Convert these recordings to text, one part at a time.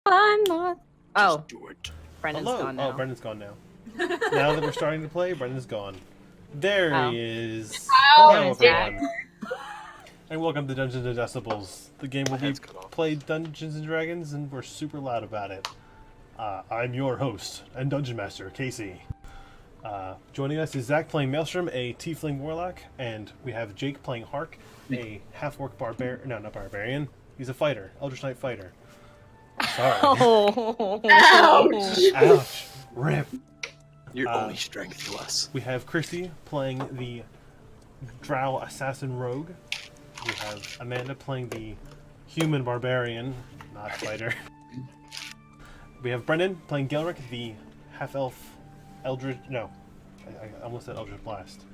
I'm not. Oh, Just do it. Brendan's Hello. gone now. Oh, Brendan's gone now. Now that we're starting to play, Brendan's gone. There Oh. he is. Oh, Hello, damn. everyone. And welcome to Dungeons and Decibels, the game where we head's cut off. play Dungeons and Dragons, and we're super loud about it. I'm your host and Dungeon Master, Casey. Joining us is Zach playing Maelstrom, a Tiefling Warlock, and we have Jake playing Hark, a half-orc barbarian. No, not barbarian. He's a fighter, Eldritch Knight fighter. Sorry. Oh. Ouch. Ouch. Rip. You're only strength to us. We have Christy playing the Drow Assassin Rogue. We have Amanda playing the Human Barbarian, not fighter. We have Brendan playing Gelric, the half-elf Eldritch... No, I almost said Eldritch Blast.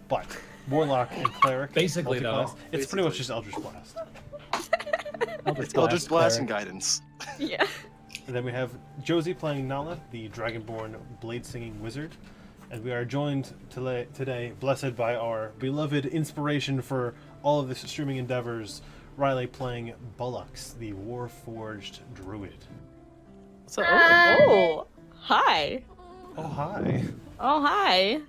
But Warlock and Cleric. Basically, multi-class. though. It's pretty much just Eldritch Blast. It's Eldritch Blast and Guidance. Yeah. And then we have Josie playing Nala, the Dragonborn blade-singing wizard. And we are joined today, blessed by our beloved inspiration for all of this streaming endeavors, Riley playing Bullux, the Warforged druid. What's up? Oh, hi. Oh, hi. Oh, hi.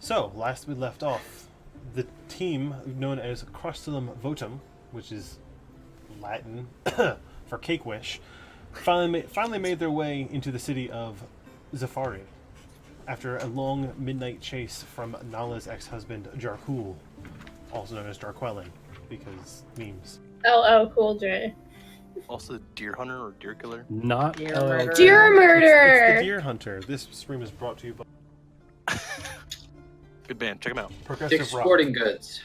So, last we left off, the team known as Crustulam Votem, which is Latin for Cake Wish, finally made their way into the city of Zeffari after a long midnight chase from Nala's ex-husband Jarkul, also known as Darquelin, because memes. LL Cool J. Also, Deer Hunter or Deer Killer. Not Deer murder. Deer It's murder. the Deer Hunter. This stream is brought to you by Good band. Check them out. Progressive Dick's Rock. Sporting Goods.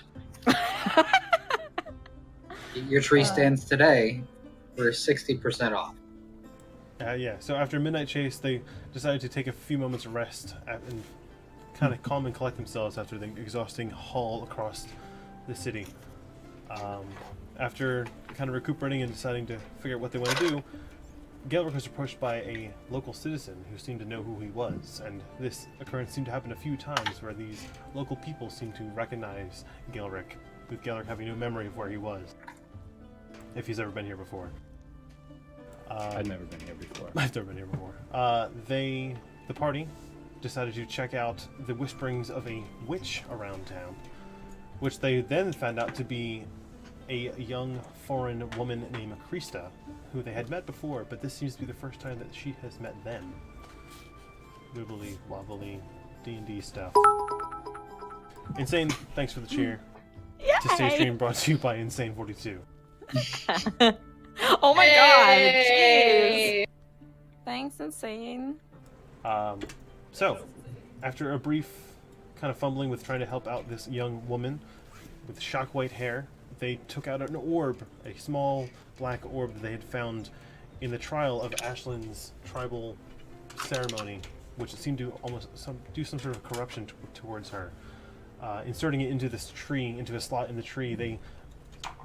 Your tree stands today for 60% off. Yeah, so after a midnight chase, they decided to take a few moments of rest and kind of calm and collect themselves after the exhausting haul across the city. After kind of recuperating and deciding to figure out what they want to do, Gelric was approached by a local citizen who seemed to know who he was, and this occurrence seemed to happen a few times where these local people seemed to recognize Gelric, with Gelric having no memory of where he was, if he's ever been here before. I've never been here before. I've never been here before. The party, decided to check out the whisperings of a witch around town, which they then found out to be a young foreign woman named Krista, who they had met before, but this seems to be the first time that she has met them. Wibbly wobbly D&D stuff. Insane, thanks for the cheer. To stay Yay. stream brought to you by Insane42. Oh my god. Jeez. Hey. Thanks, Insane. So, after a brief kind of fumbling with trying to help out this young woman with shock white hair, they took out an orb, a small black orb that they had found in the trial of Ashland's tribal ceremony, which seemed to almost do some sort of corruption towards her. Inserting it into this tree, into a slot in the tree, they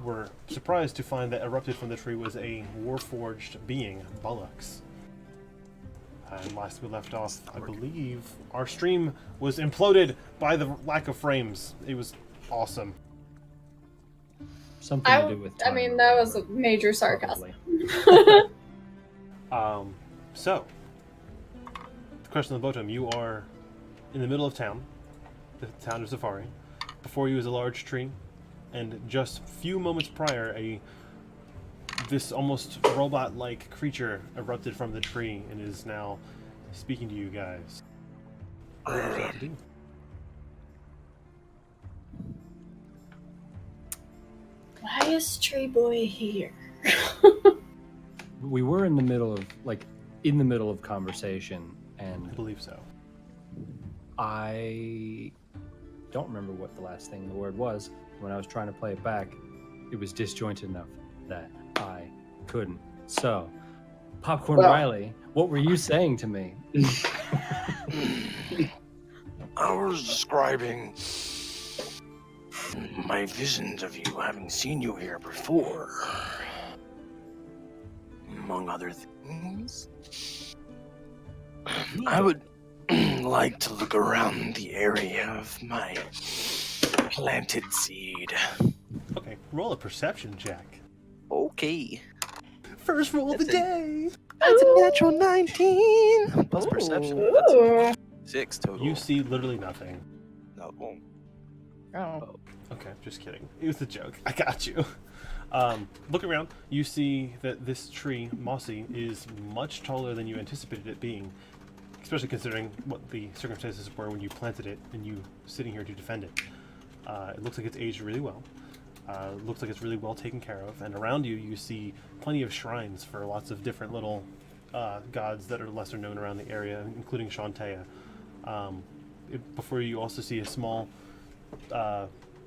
were surprised to find that erupted from the tree was a warforged being, Bullux. And last we left off, I believe our stream was imploded by the lack of frames. It was awesome. Something to do with I mean, that was a major sarcasm. probably. So, the question of the bottom, you are in the middle of town, the town of Zeffari. Before you is a large tree, and just few moments prior, this almost robot-like creature erupted from the tree and is now speaking to you guys. What would you like to do? Why is Tree Boy here? We were in the middle of conversation, I and believe so. I don't remember what the last thing the word was. When I was trying to play it back, it was disjointed enough that I couldn't. So, Popcorn Well- Riley, what were you saying to me? I was describing my visions of you, having seen you here before. Among other things, I would like to look around the area of my planted seed. Okay, roll a perception check. Okay. First roll of the day! That's a natural 19 plus perception. That's Ooh. 6 total. You see literally nothing. No, oh, Oh. Okay, just kidding. It was a joke. I got you. Look around. You see that this tree, mossy, is much taller than you anticipated it being, especially considering what the circumstances were when you planted it and you sitting here to defend it. It looks like it's aged really well. Looks like it's really well taken care of. And around you, you see plenty of shrines for lots of different little gods that are lesser known around the area, including Shantea. Before you also see a small,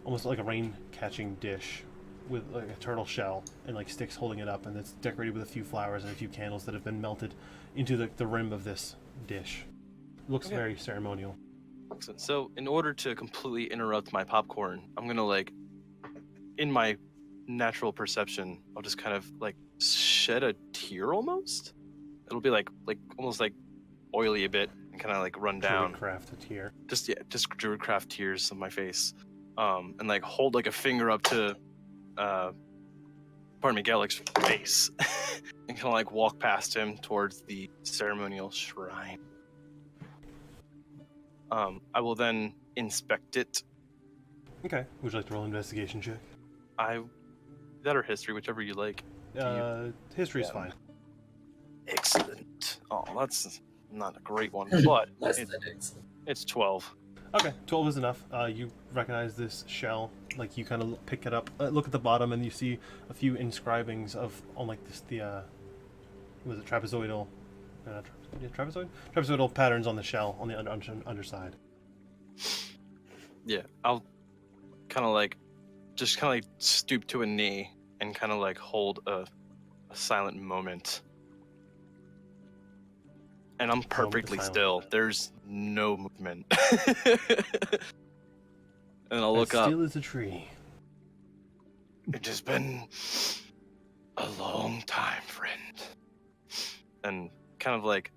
almost like a rain-catching dish with like a turtle shell and like sticks holding it up, and it's decorated with a few flowers and a few candles that have been melted into the rim of this dish. It looks Okay. very ceremonial. excellent. So, in order to completely interrupt my popcorn, I'm gonna like, in my natural perception, I'll just kind of like shed a tear almost. It'll be like almost like oily a bit and kind of like run down. Crafted here. Just druidcraft tears on my face, and like hold like a finger up to, pardon me, Gallic's face, and kind of like walk past him towards the ceremonial shrine. I will then inspect it. Okay. Would you like to roll an investigation check? That or history, whichever you like. History is Yeah. fine. Excellent. Oh, that's not a great one, but Less than excellent. it's 12. Okay, 12 is enough. You recognize this shell, like you kind of pick it up, look at the bottom, and you see a few inscribings on like this, was it trapezoidal? Trapezoidal patterns on the shell on the underside. Yeah, I'll kind of like, just kind of like stoop to a knee and kind of like hold a silent moment. And I'm perfectly silence. still. There's no movement. And I'll look as up. still as a tree. It has been a long time, friend. And kind of like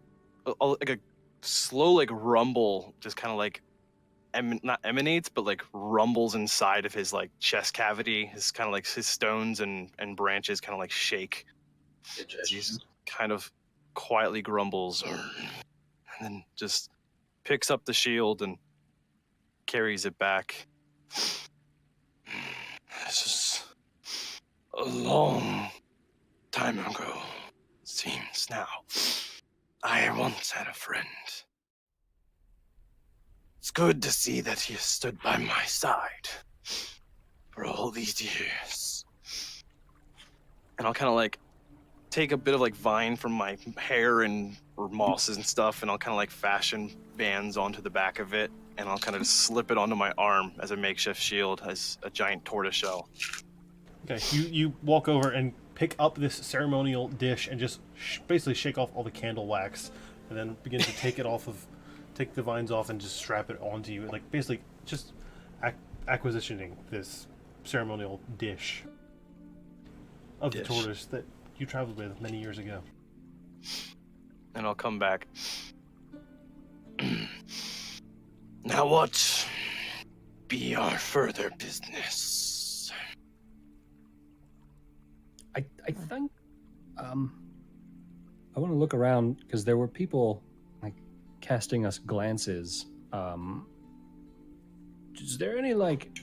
a slow like rumble just kind of like not emanates, but like rumbles inside of his like chest cavity. His kind of like his stones and branches kind of like shake. He's kind of quietly grumbles and then just picks up the shield and carries it back. This is a long time ago, seems now. I once had a friend. It's good to see that he has stood by my side for all these years. And I'll kind of like take a bit of like vine from my hair or mosses and stuff, and I'll kind of like fashion bands onto the back of it, and I'll kind of just slip it onto my arm as a makeshift shield, as a giant tortoise shell. Okay, you walk over and pick up this ceremonial dish and just basically shake off all the candle wax, and then begin to take the vines off and just strap it onto you, like basically just acquisitioning this ceremonial dish of the tortoise that you traveled with many years ago. And I'll come back. Now what be our further business? I think I want to look around because there were people like casting us glances. Is there any like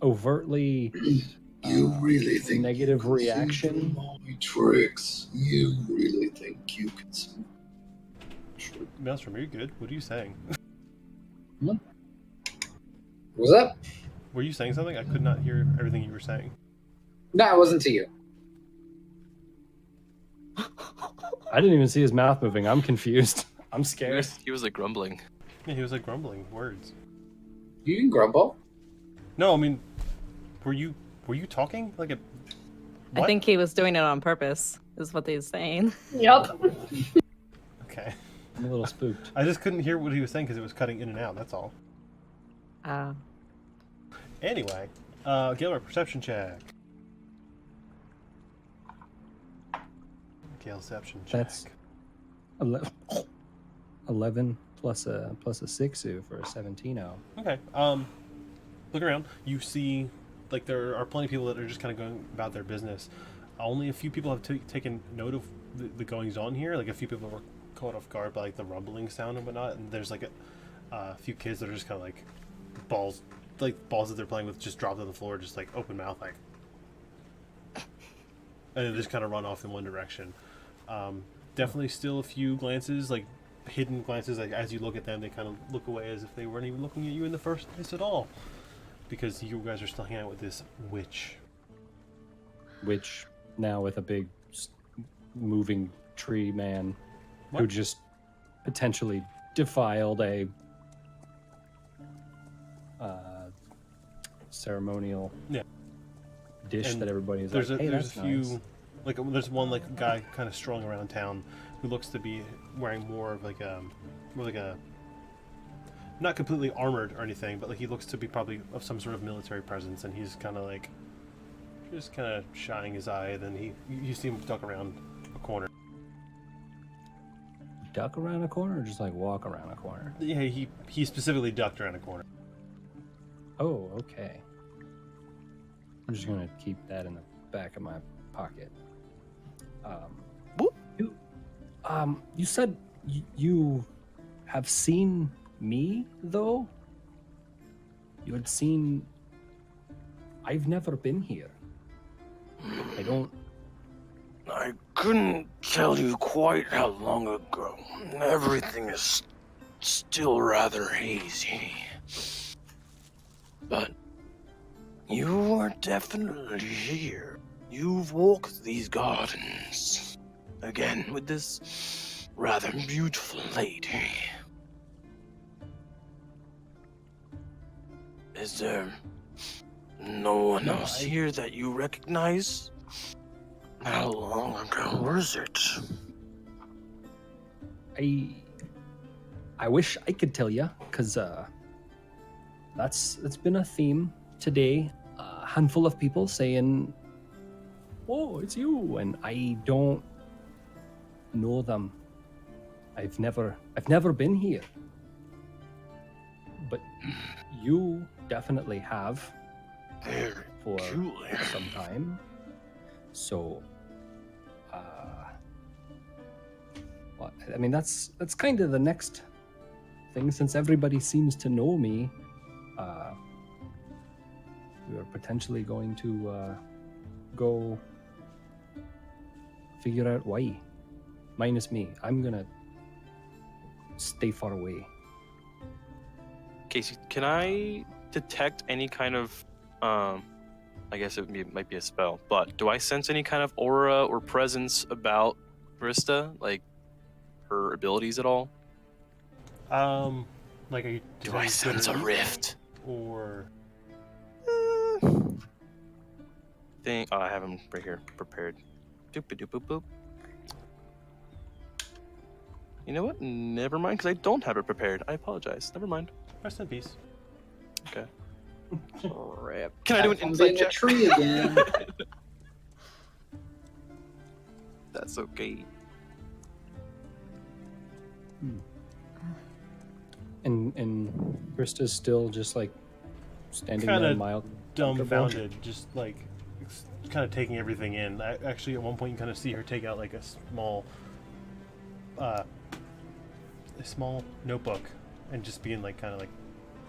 overtly You really think negative you can see reaction? through my tricks? You really think you can see? Maelstrom, are you good? What are you saying? What's up? Were you saying something? I could not hear everything you were saying. No, it wasn't to you. I didn't even see his mouth moving. I'm confused. I'm scared. He was like grumbling. Yeah, he was like grumbling words. You can grumble. No, I mean, were you talking like a? What? I think he was doing it on purpose, is what he's saying. Yup. Okay. I'm a little spooked. I just couldn't hear what he was saying because it was cutting in and out. That's all. Anyway, Gale, perception check. Galeception check. That's 11 plus a 6 for a 17-0. Okay. Look around. You see, like, there are plenty of people that are just kind of going about their business. Only a few people have taken note of the goings on here. Like a few people were caught off guard by like the rumbling sound and whatnot, and there's like a few kids that are just kind of like balls that they're playing with just dropped on the floor, just like open mouth, like, and then just kind of run off in one direction. Definitely still a few glances, like hidden glances, like as you look at them, they kind of look away as if they weren't even looking at you in the first place at all, because you guys are still hanging out with this witch. Which now with a big moving tree man who What? just potentially defiled a ceremonial Yeah. dish And that everybody is There's like, a hey, there's that's a few nice. like there's one like guy kind of strolling around town who looks to be wearing more of like a not completely armored or anything, but like he looks to be probably of some sort of military presence, and he's kind of like just kind of shying his eye, and then you see him duck around a corner. Duck around a corner or just like walk around a corner? Yeah, he specifically ducked around a corner. Oh, okay. I'm just gonna keep that in the back of my pocket. Whoop. You said you have seen me, though? You had seen... I've never been here. I don't... I couldn't tell you quite how long ago. Everything is still rather hazy. But you are definitely here. You've walked these gardens again with this rather beautiful lady. Is there no one else here that you recognize? How long ago was it? I wish I could tell you, because that's been a theme today. A handful of people saying, "Oh, it's you," and I don't know them. I've never been here, but you definitely have Very for peculiar. some time. So, well, I mean, that's kind of the next thing, since everybody seems to know me. We are potentially going to go figure out why. Minus me, I'm gonna stay far away. Casey, can I detect any kind of, I guess might be a spell, but do I sense any kind of aura or presence about Krista, like her abilities at all? Like are you, Do I sense a rift? or I have him right here prepared. Doop doop boop boop. You know what? Never mind, because I don't have it prepared. I apologize. Never mind. rest in peace? Okay. Rip. Can I do an That one's in insight the check? tree again. That's okay. And Krista's still just like standing there, Kinda mild. Dumbfounded, just like kind of taking everything in. Actually, at one point, you kind of see her take out like a small notebook and just being like kind of like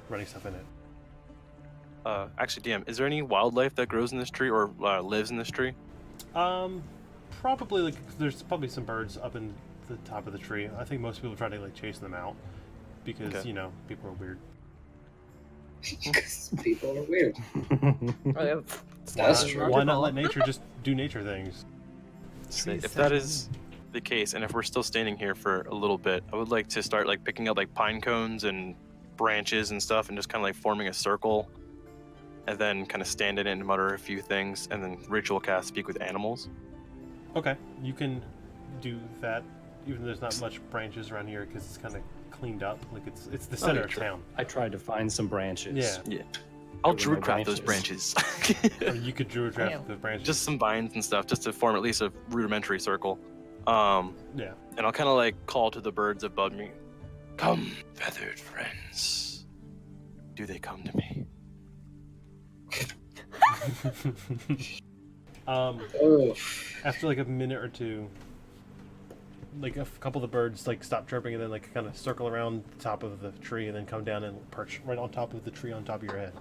running stuff in it. Actually, DM, is there any wildlife that grows in this tree or lives in this tree? Probably like there's probably some birds up in the top of the tree. I think most people try to like chase them out because Okay. you know people are weird. People are weird. That's true. Why not let nature just do nature things? If that is the case, and if we're still standing here for a little bit, I would like to start like picking up like pine cones and branches and stuff, and just kind of like forming a circle, and then kind of stand in it and mutter a few things, and then ritual cast speak with animals. Okay, you can do that. Even though there's not much branches around here because it's kind of cleaned up. Like it's the center yeah, of sure. town. I tried to find some branches. Yeah. I'll There were no druidcraft those branches. Or you could druid draft Damn. the branches. Just some vines and stuff, just to form at least a rudimentary circle. yeah. And I'll kind of like call to the birds above me. Come, feathered friends. Do they come to me? Oh, After like a minute or two, like a couple of the birds like stop chirping and then like kind of circle around the top of the tree and then come down and perch right on top of the tree on top of your head.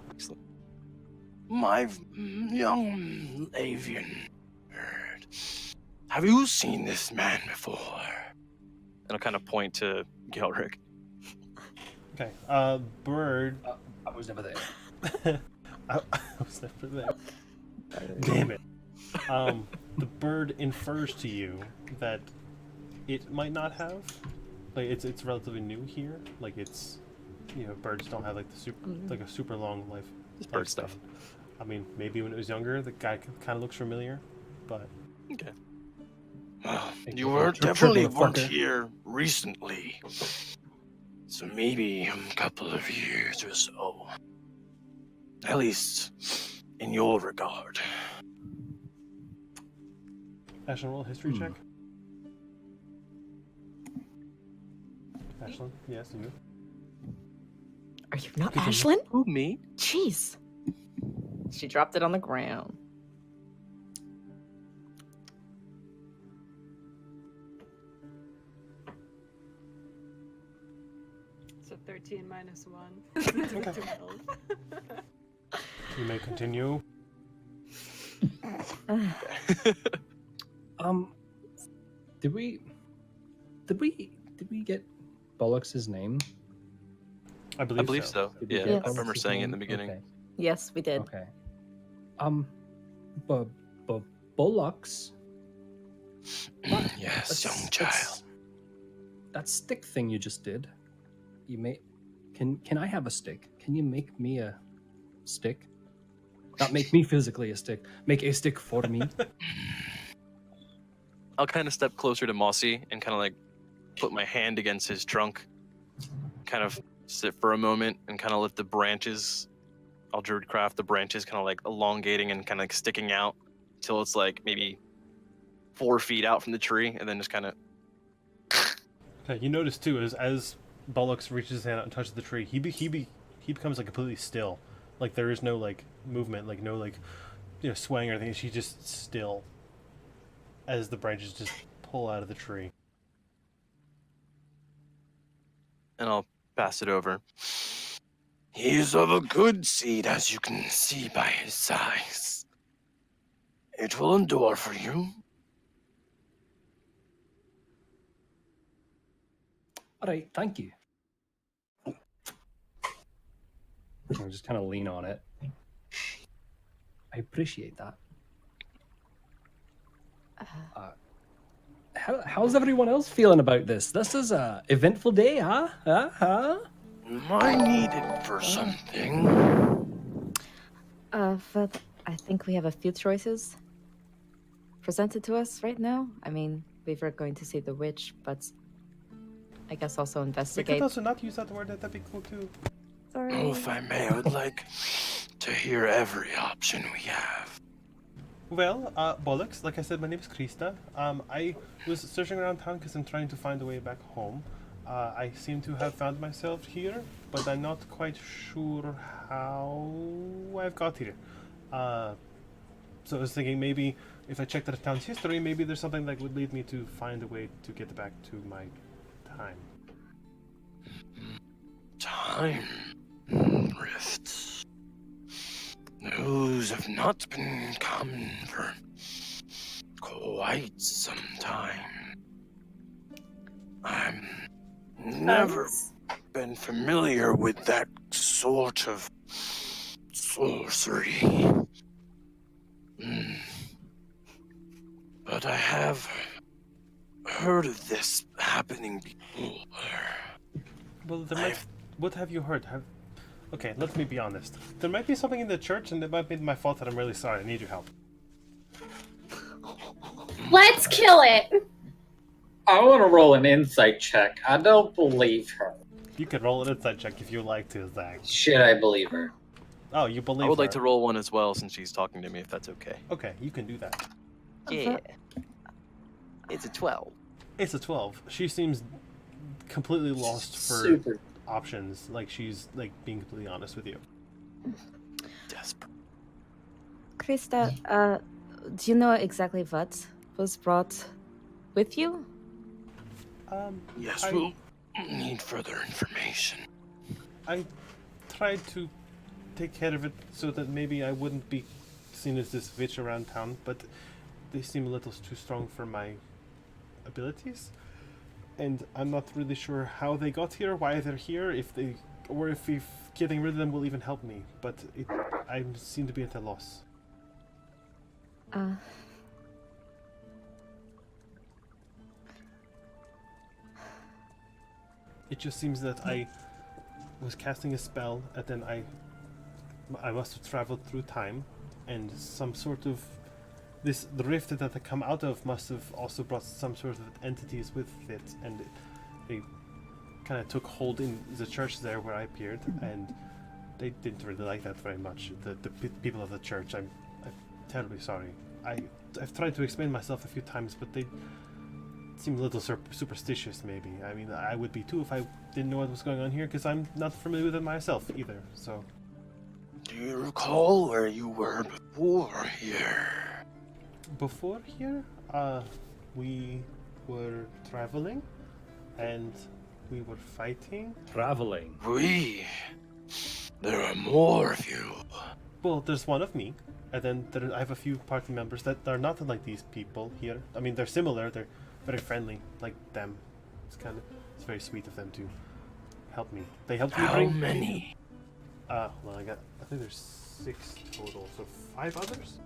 My young avian bird, have you seen this man before? And I'll kind of point to Gelric. Okay. Bird. I was never there. I was never there. Damn it. The bird infers to you that it might not have, like it's relatively new here. Like it's, birds don't have like a super long life. Just bird stuff. I mean, maybe when it was younger, the guy kind of looks familiar, but Okay. Well, Thank you you. were Triple definitely weren't fucker. here recently. So maybe a couple of years or so. At least in your regard. Ashlyn, roll a history check. Ashlyn, yes, you. Are you not Continue. Ashlyn? Who, me? Jeez. She dropped it on the ground. So 13 minus 1. 12. You may continue. Did we get Bollocks's name? I I believe, believe so. Did we Yeah, get Yes. I remember Bollocks's saying it in name? the beginning. Okay. Yes, we did. Okay. But Bollocks. Yes, young child. That stick thing you just did. You may. Can I have a stick? Can you make me a stick? Not make me physically a stick. Make a stick for me. I'll kind of step closer to Mossy and kind of like put my hand against his trunk, kind of sit for a moment and kind of lift the branches. I'll druidcraft the branches kind of like elongating and kind of like sticking out until it's like maybe 4 feet out from the tree, and then just kind of. Okay, you notice too, as Bollocks reaches his hand out and touches the tree, he becomes like completely still. Like there is no like movement, like no like swaying or anything. She's just still as the branches just pull out of the tree. And I'll pass it over. He is of a good seed, as you can see by his size. It will endure for you. All right, thank you. I'll just kind of lean on it. I appreciate that. How's everyone else feeling about this? This is a eventful day, huh? I needed for something. But I think we have a few choices presented to us right now. I mean, we were going to see the witch, but I guess also We could investigate. also not use that word. That'd be cool too. Sorry. Oh, if I may, I would like to hear every option we have. Well, Bollocks, like I said, my name is Krista. I was searching around town because I'm trying to find a way back home. I seem to have found myself here, but I'm not quite sure how I've got here. So I was thinking maybe if I checked the town's history, maybe there's something that would lead me to find a way to get back to my time. Time rifts. Those have not been common for quite some time. I'm never been familiar with that sort of sorcery. But I have heard of this happening before. Well, what have you heard? Okay, let me be honest. There might be something in the church, and it might be my fault, and I'm really sorry. I need your help. Let's kill it. I want to roll an insight check. I don't believe her. You can roll an insight check if you like to, Zach. Should I believe her? Oh, you believe I would her. like to roll one as well since she's talking to me, if that's okay. Okay, you can do that. Yeah. It's a 12. It's a 12. She seems completely lost for Super. options. Like, she's, like, being completely honest with you. Desperate. Krista, do you know exactly what was brought with you? Yes, I- we'll need further information. I tried to take care of it so that maybe I wouldn't be seen as this witch around town, but they seem a little too strong for my abilities. And I'm not really sure how they got here, why they're here, if getting rid of them will even help me. But I seem to be at a loss. It just seems that I was casting a spell, and then I must have traveled through time, and some sort of the rift that I come out of must have also brought some sort of entities with it, and they kind of took hold in the church there where I appeared, and they didn't really like that very much. The people of the church. I'm terribly sorry. I've tried to explain myself a few times, but they seem a little superstitious, maybe. I mean, I would be too if I didn't know what was going on here, because I'm not familiar with it myself either, so... Do you recall where you were before here? Before here, we were traveling, and we were fighting. Traveling. There are more of you. Well, there's one of me, and then I have a few party members that are not like these people here. I mean, they're similar, they're very friendly, like them. It's very sweet of them to help me. They helped me bring... How many? Well, I think there's 6 total, so 5 others?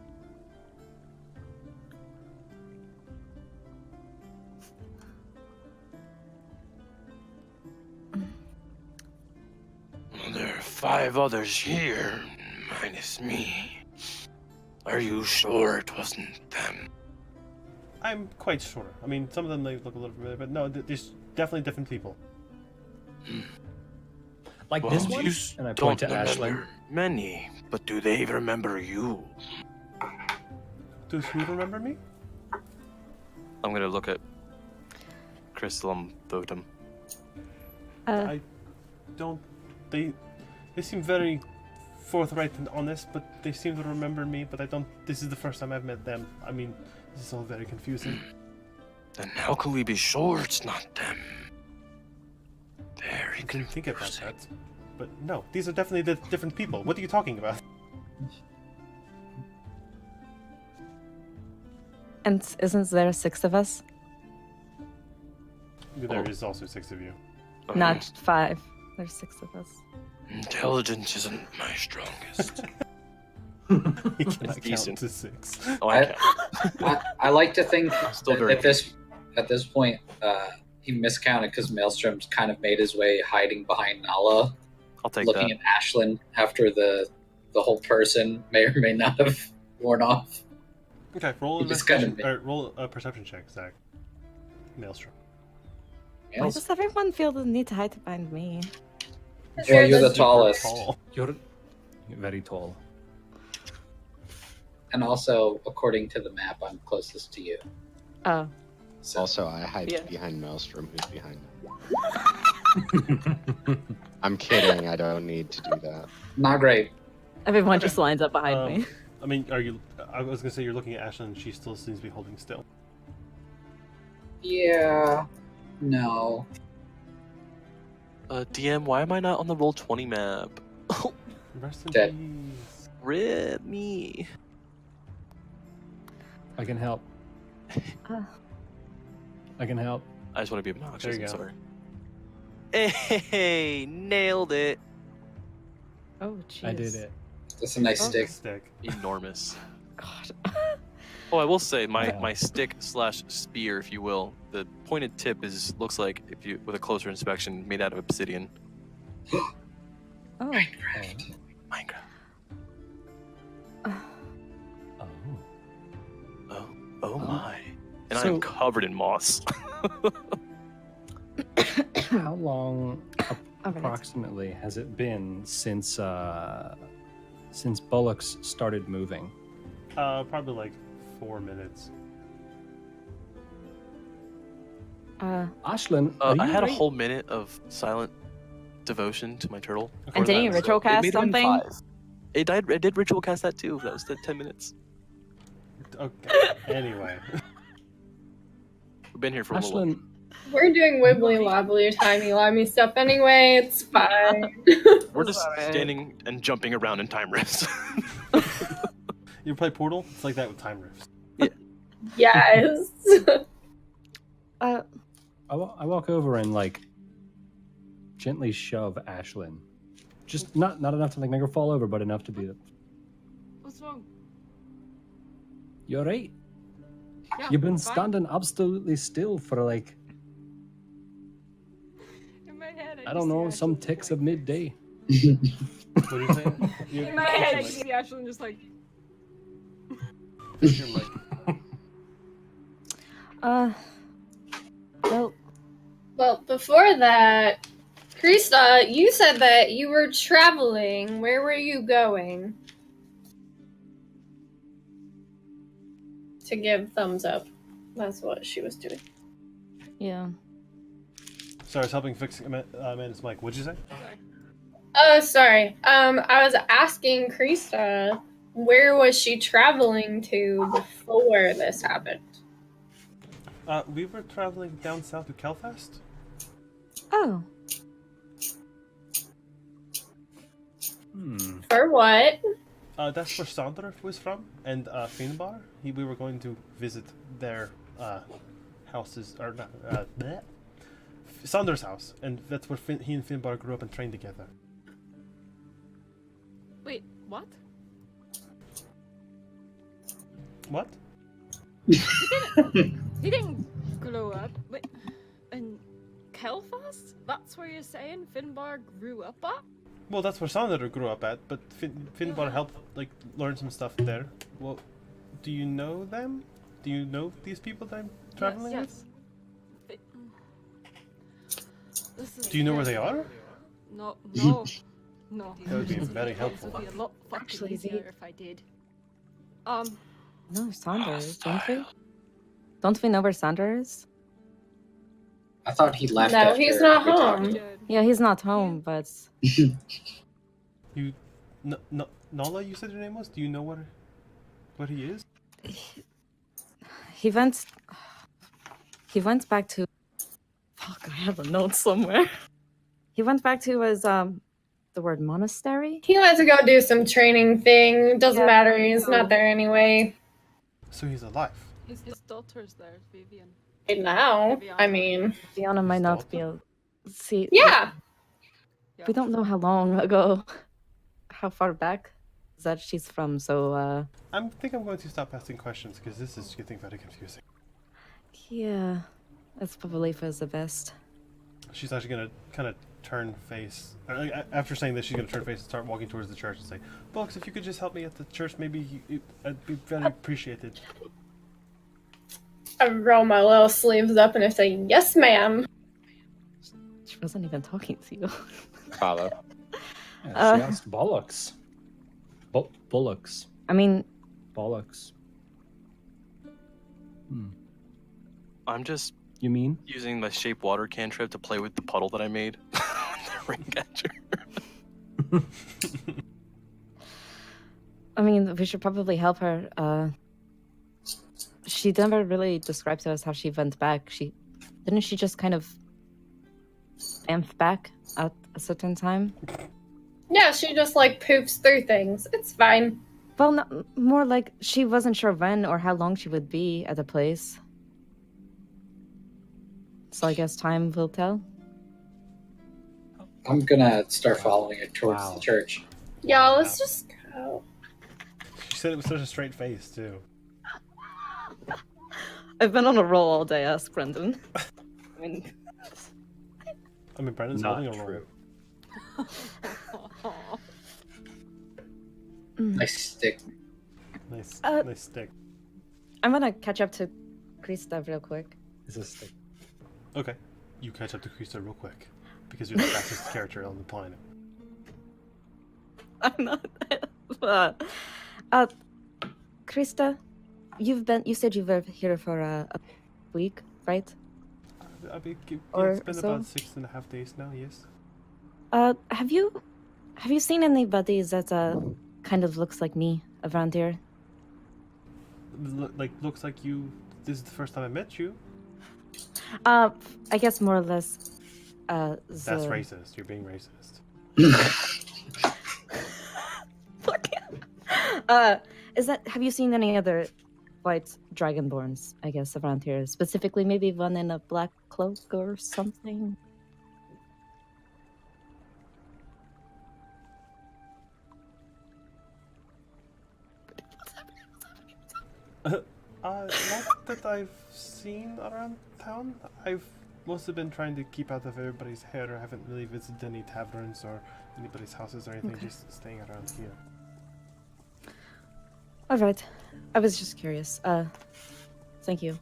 Well, there are 5 others here, minus me. Are you sure it wasn't them? I'm quite sure. I mean, some of them they look a little familiar, but no, there's definitely different people. Like Well, this one? you And I don't point to remember Ashlyn. many, but do they remember you? Does who remember me? I'm gonna look at Crustulam Votem. I don't. They seem very forthright and honest, but they seem to remember me. But I don't. This is the first time I've met them. I mean, this is all very confusing. Then how can we be sure it's not them? Very I didn't think about confusing. that. But no, these are definitely the different people. What are you talking about? And isn't there 6 of us? There is also 6 of you. Not 5. There's 6 of us. Intelligence isn't my strongest. You cannot count decent. to 6. Oh, I can't. I like to think Still that very at this point he miscounted because Maelstrom's kind of made his way hiding behind Nala, I'll take looking that. at Ashlyn after the whole person may or may not have worn off. Okay, roll You just kinda roll a perception check, Zach. Maelstrom. Why does everyone feel the need to hide behind me? Well, you're the tallest, Tall. You're very tall. and also according to the map, I'm closest to you. Oh. So Also, I hide Yeah. behind Maelstrom, who's behind me. I'm kidding. I don't need to do that. not great. Everyone just lines up behind me. I mean, are you? I was gonna say you're looking at Ashlyn, and she still seems to be holding still. Yeah. No. DM, why am I not on the Roll20 map? Rest in Dead. peace. Rip me. I can help. Uh. I can help. I just want to be obnoxious. There you I'm go. sorry. Hey, nailed it. Oh, jeez. I did it. That's a nice stick. Stick. Enormous. God. Oh, I will say my Yeah. my stick slash spear, if you will, the pointed tip looks like, if you with a closer inspection, made out of obsidian. Oh. Minecraft. Minecraft. Oh. Oh my. And So- I'm covered in moss. How long Okay. approximately has it been since Bullocks started moving? Probably like 4 minutes. Ashlyn, are I you had a right? whole minute of silent devotion to my turtle. And didn't you that, ritual it cast may have been something? 5. I did ritual cast that too. That was the 10 minutes. Okay. Anyway. We've been here for a little while. Ashlyn, We're doing wibbly wobbly, timey wimey stuff anyway. It's fine. We're just alright. standing and jumping around in time rifts. You play Portal? It's like that with time rifts. Yes. I walk over and like gently shove Ashlyn. Just not enough to like make her fall over, but enough to be. What's wrong? You're right. Yeah, You've been fine. standing absolutely still for like In my head, I don't know, just see some Ashlyn ticks like- of midday. What are you saying? In my head, I see Ashlyn just like. You're like, Well, Well, before that, Krista, you said that you were traveling. Where were you going? To give thumbs up. That's what she was doing. yeah. sorry, I was helping fix Amanda's mic. What'd you say? Oh, sorry. I was asking Krista, where was she traveling to before this happened? We were traveling down south to Kelfast. Oh, For what? That's where Sander was from, and Finbar. We were going to visit their houses, or not, bleh. Sander's house, and that's where he and Finbar grew up and trained together. Wait, what? What? He didn't grow up. Wait, in Kelfast? That's where you're saying Finbar grew up at? Well, that's where Sander grew up at, but Finbar helped like learn some stuff there. Well, do you know them? Do you know these people that I'm traveling yes. This is with? Do you know where very- they are? No. That would be very It helpful. would be a lot fucking Actually, easier if I did. no, Saunders, don't we? Don't we know where Sander is? I thought he left. No, after he's not we talked. home. Yeah, he's not home, but You, Nala, you said your name was? Do you know what he is? he went back to. Fuck, I have a note somewhere. He went back to his the word monastery. He went to go do some training thing. Doesn't Yeah, matter. He's so- not there anyway. So he's alive. His daughter's there, Vivian. Now, I mean, Fiona might not be able. See, yeah. we don't know how long ago, how far back that she's from. So I think I'm going to stop asking questions because this is getting very confusing. yeah, that's probably for the best. She's actually going to kind of turn face. After saying this, she's going to turn face and start walking towards the church and say, Books, if you could just help me at the church, maybe I'd be very appreciated. I roll my little sleeves up and I say, yes, ma'am. She wasn't even talking to you. Follow. Yeah, she asked bollocks. Bullocks. I mean, Bollocks. I'm just You mean? using my shape water cantrip to play with the puddle that I made with the ring catcher. I mean, we should probably help her. She never really described to us how she went back. Didn't she just kind of amp back at a certain time? Yeah, she just like poops through things. It's fine. Well, no, more like she wasn't sure when or how long she would be at the place. So I guess time will tell. I'm gonna start following it towards the church. Y'all, let's just go. She said it with such a straight face, too. I've been on a roll all day, ask Brendan. I mean, Brendan's Not holding a roll. Nice stick. Nice, Uh, nice stick. I'm gonna catch up to Krista real quick. Is a stick. Okay, you catch up to Krista real quick because you're the fastest character on the planet. I'm not. Krista, you said you were here for a week, right? I mean, Or it's been so? about 6.5 days now. Yes. Have you seen anybody that kind of looks like me around here? Looks like you. This is the first time I met you. I guess more or less. That's racist. You're being racist. Is that? Have you seen any other white dragonborns? I guess around here, specifically, maybe one in a black cloak or something. Not that I've seen around town. I've mostly been trying to keep out of everybody's hair. I haven't really visited any taverns or anybody's houses or anything, just staying around here. All right. I was just curious. Thank you.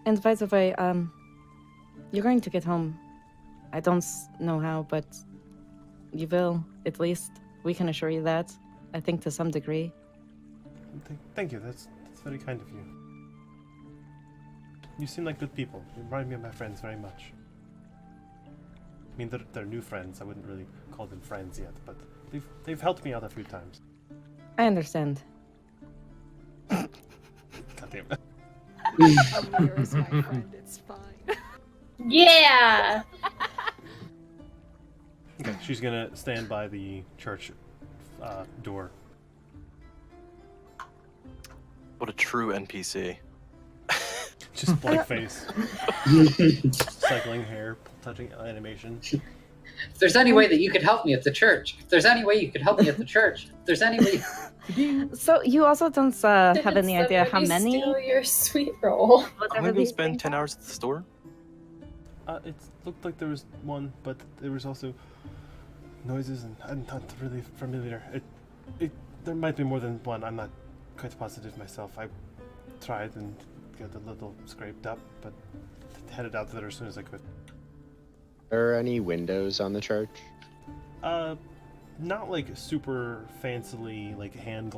And by the way, you're going to get home. I don't know how, but you will, at least. We can assure you that. I think to some degree. Thank you. That's very kind of you. You seem like good people. You remind me of my friends very much. I mean, they're new friends. I wouldn't really call them friends yet, but they've helped me out a few times. I understand. God damn it. Amira's my friend, it's fine. Yeah! Okay, she's gonna stand by the church door. What a true NPC. Just blank face. Cycling hair, touching animation. If there's any way that you could help me at the church. If there's any way you could help me at the church. If there's any way. So you also don't have any idea how many? Steal your sweet roll. I'm gonna spend 10 hours at the store. It looked like there was one, but there was also noises, and I'm not really familiar. There might be more than one. I'm not quite positive myself. I tried and got a little scraped up, but headed out there as soon as I could. Are there any windows on the church? Not like super fancily like handmade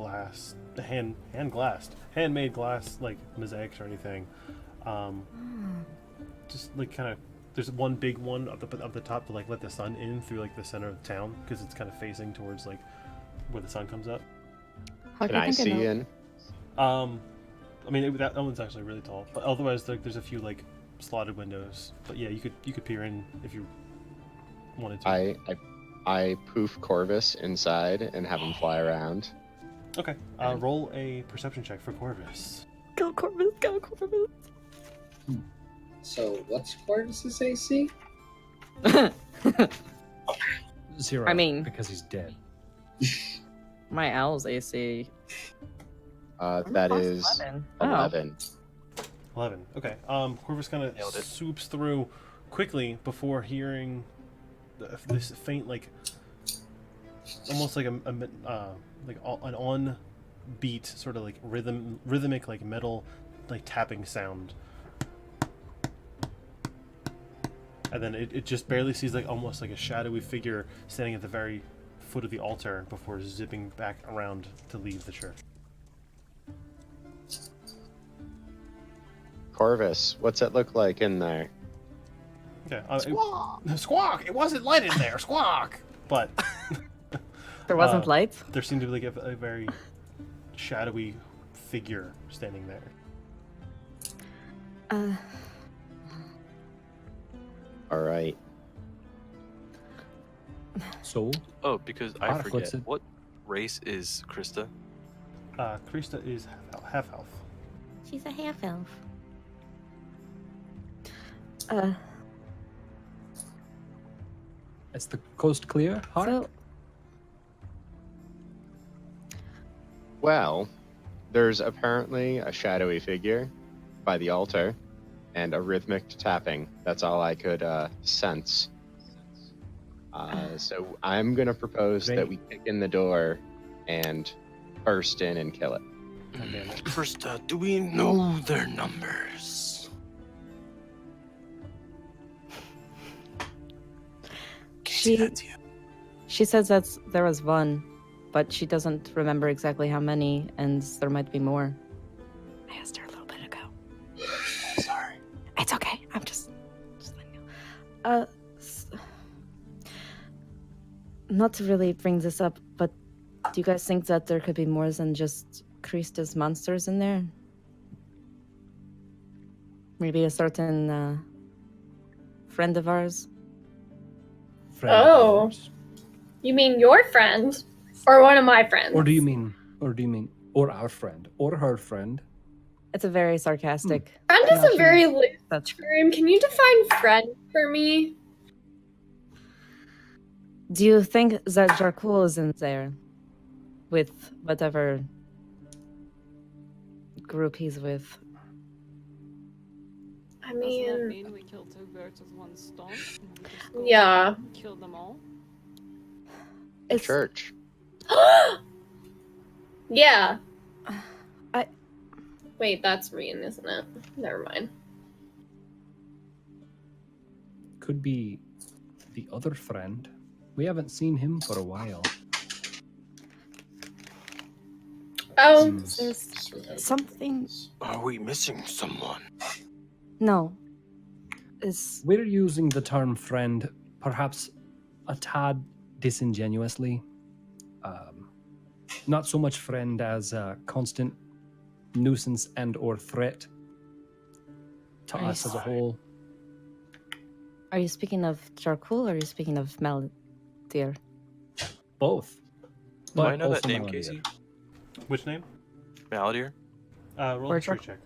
glass like mosaics or anything. Just like kind of, there's one big one up the top to like let the sun in through like the center of town because it's kind of facing towards like where the sun comes up. Can I see in? I mean that one's actually really tall, but otherwise there's a few like slotted windows. But yeah, you could peer in if you wanted to. I poof Corvus inside and have him fly around. Okay. Roll a perception check for Corvus. Go Corvus, go Corvus. So what's Corvus's AC? 0. I mean- because he's dead. My owl's AC. That is 11. 11. Okay. Corvus kind of swoops through quickly before hearing this faint, like almost like an on beat, sort of like rhythmic, like metal, like tapping sound. And then it just barely sees like almost like a shadowy figure standing at the very foot of the altar before zipping back around to leave the church. Corvus, what's it look like in there? Okay. Squawk! It wasn't light in there. Squawk! But there wasn't light. There seemed to be like a very shadowy figure standing there. All right. So? Oh, because I forget. What race is Krista? Krista is half elf. She's a half elf. Is the coast clear, Hark? So, Well, there's apparently a shadowy figure by the altar and a rhythmic tapping. That's all I could sense. So I'm going to propose that we kick in the door and burst in and kill it. First, do we know their numbers? she says that there was one, but she doesn't remember exactly how many, and there might be more. I asked her a little bit ago. Sorry. It's okay. I'm just letting you know. Not to really bring this up, but do you guys think that there could be more than just Krista's monsters in there? Maybe a certain friend of ours. Friend of Oh. yours? You mean your friend? Or one of my friends? Or do you mean our friend, or her friend? It's a very sarcastic. Friend is a very loose That's term. Can you define friend for me? Do you think that Jarkul is in there with whatever group he's with? I Doesn't that mean, mean we kill two birds with one stone? And we just go yeah. and kill them all? The It's church. Yeah. I- Wait, that's Rian, isn't it? Never mind. Could be the other friend. We haven't seen him for a while. Oh, there's something. Are we missing someone? No. It's We're using the term friend perhaps a tad disingenuously. Not so much friend as a constant nuisance and or threat to I us as a see. whole. Are you speaking of Jarkul or are you speaking of Mel, dear? Both. Do I But know that also name, Melody. Casey? Which name? Maladier? Roll Or a history check.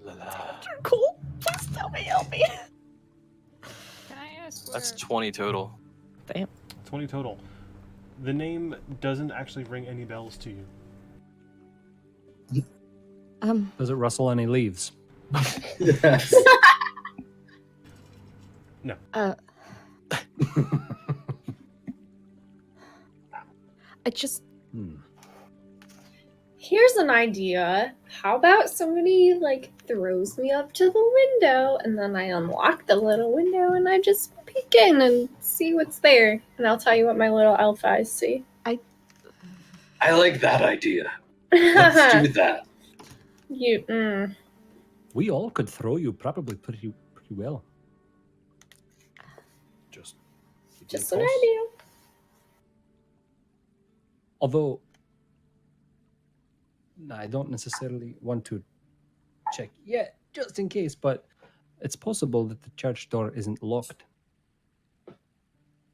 Jarkul, please tell me, help me. Can I ask where... That's 20 total. Damn. 20 total. The name doesn't actually ring any bells to you. Does it rustle any leaves? Yes. No. I just here's an idea. How about somebody, like, throws me up to the window, and then I unlock the little window, and I just peek in and see what's there. And I'll tell you what my little elf eyes see. I like that idea. Let's do that. We all could throw you probably pretty well. Just Just an idea. Although, I don't necessarily want to check yet, just in case, but it's possible that the church door isn't locked.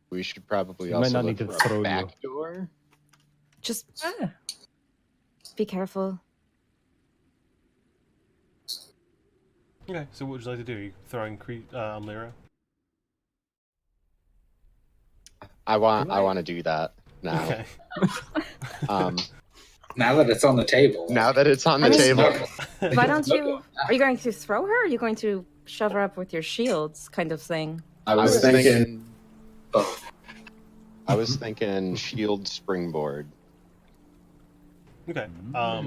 We should probably You might also not look need to for throw a you. back door. just be careful. Okay, so what would you like to do? You throwing Lyra? I want to do that now. Okay. Now that it's on the table. Now that it's on the I mean- table. Why don't you? Are you going to throw her? Or are you going to shove her up with your shields, kind of thing? I was thinking both. I was thinking shield springboard. Okay. Give Are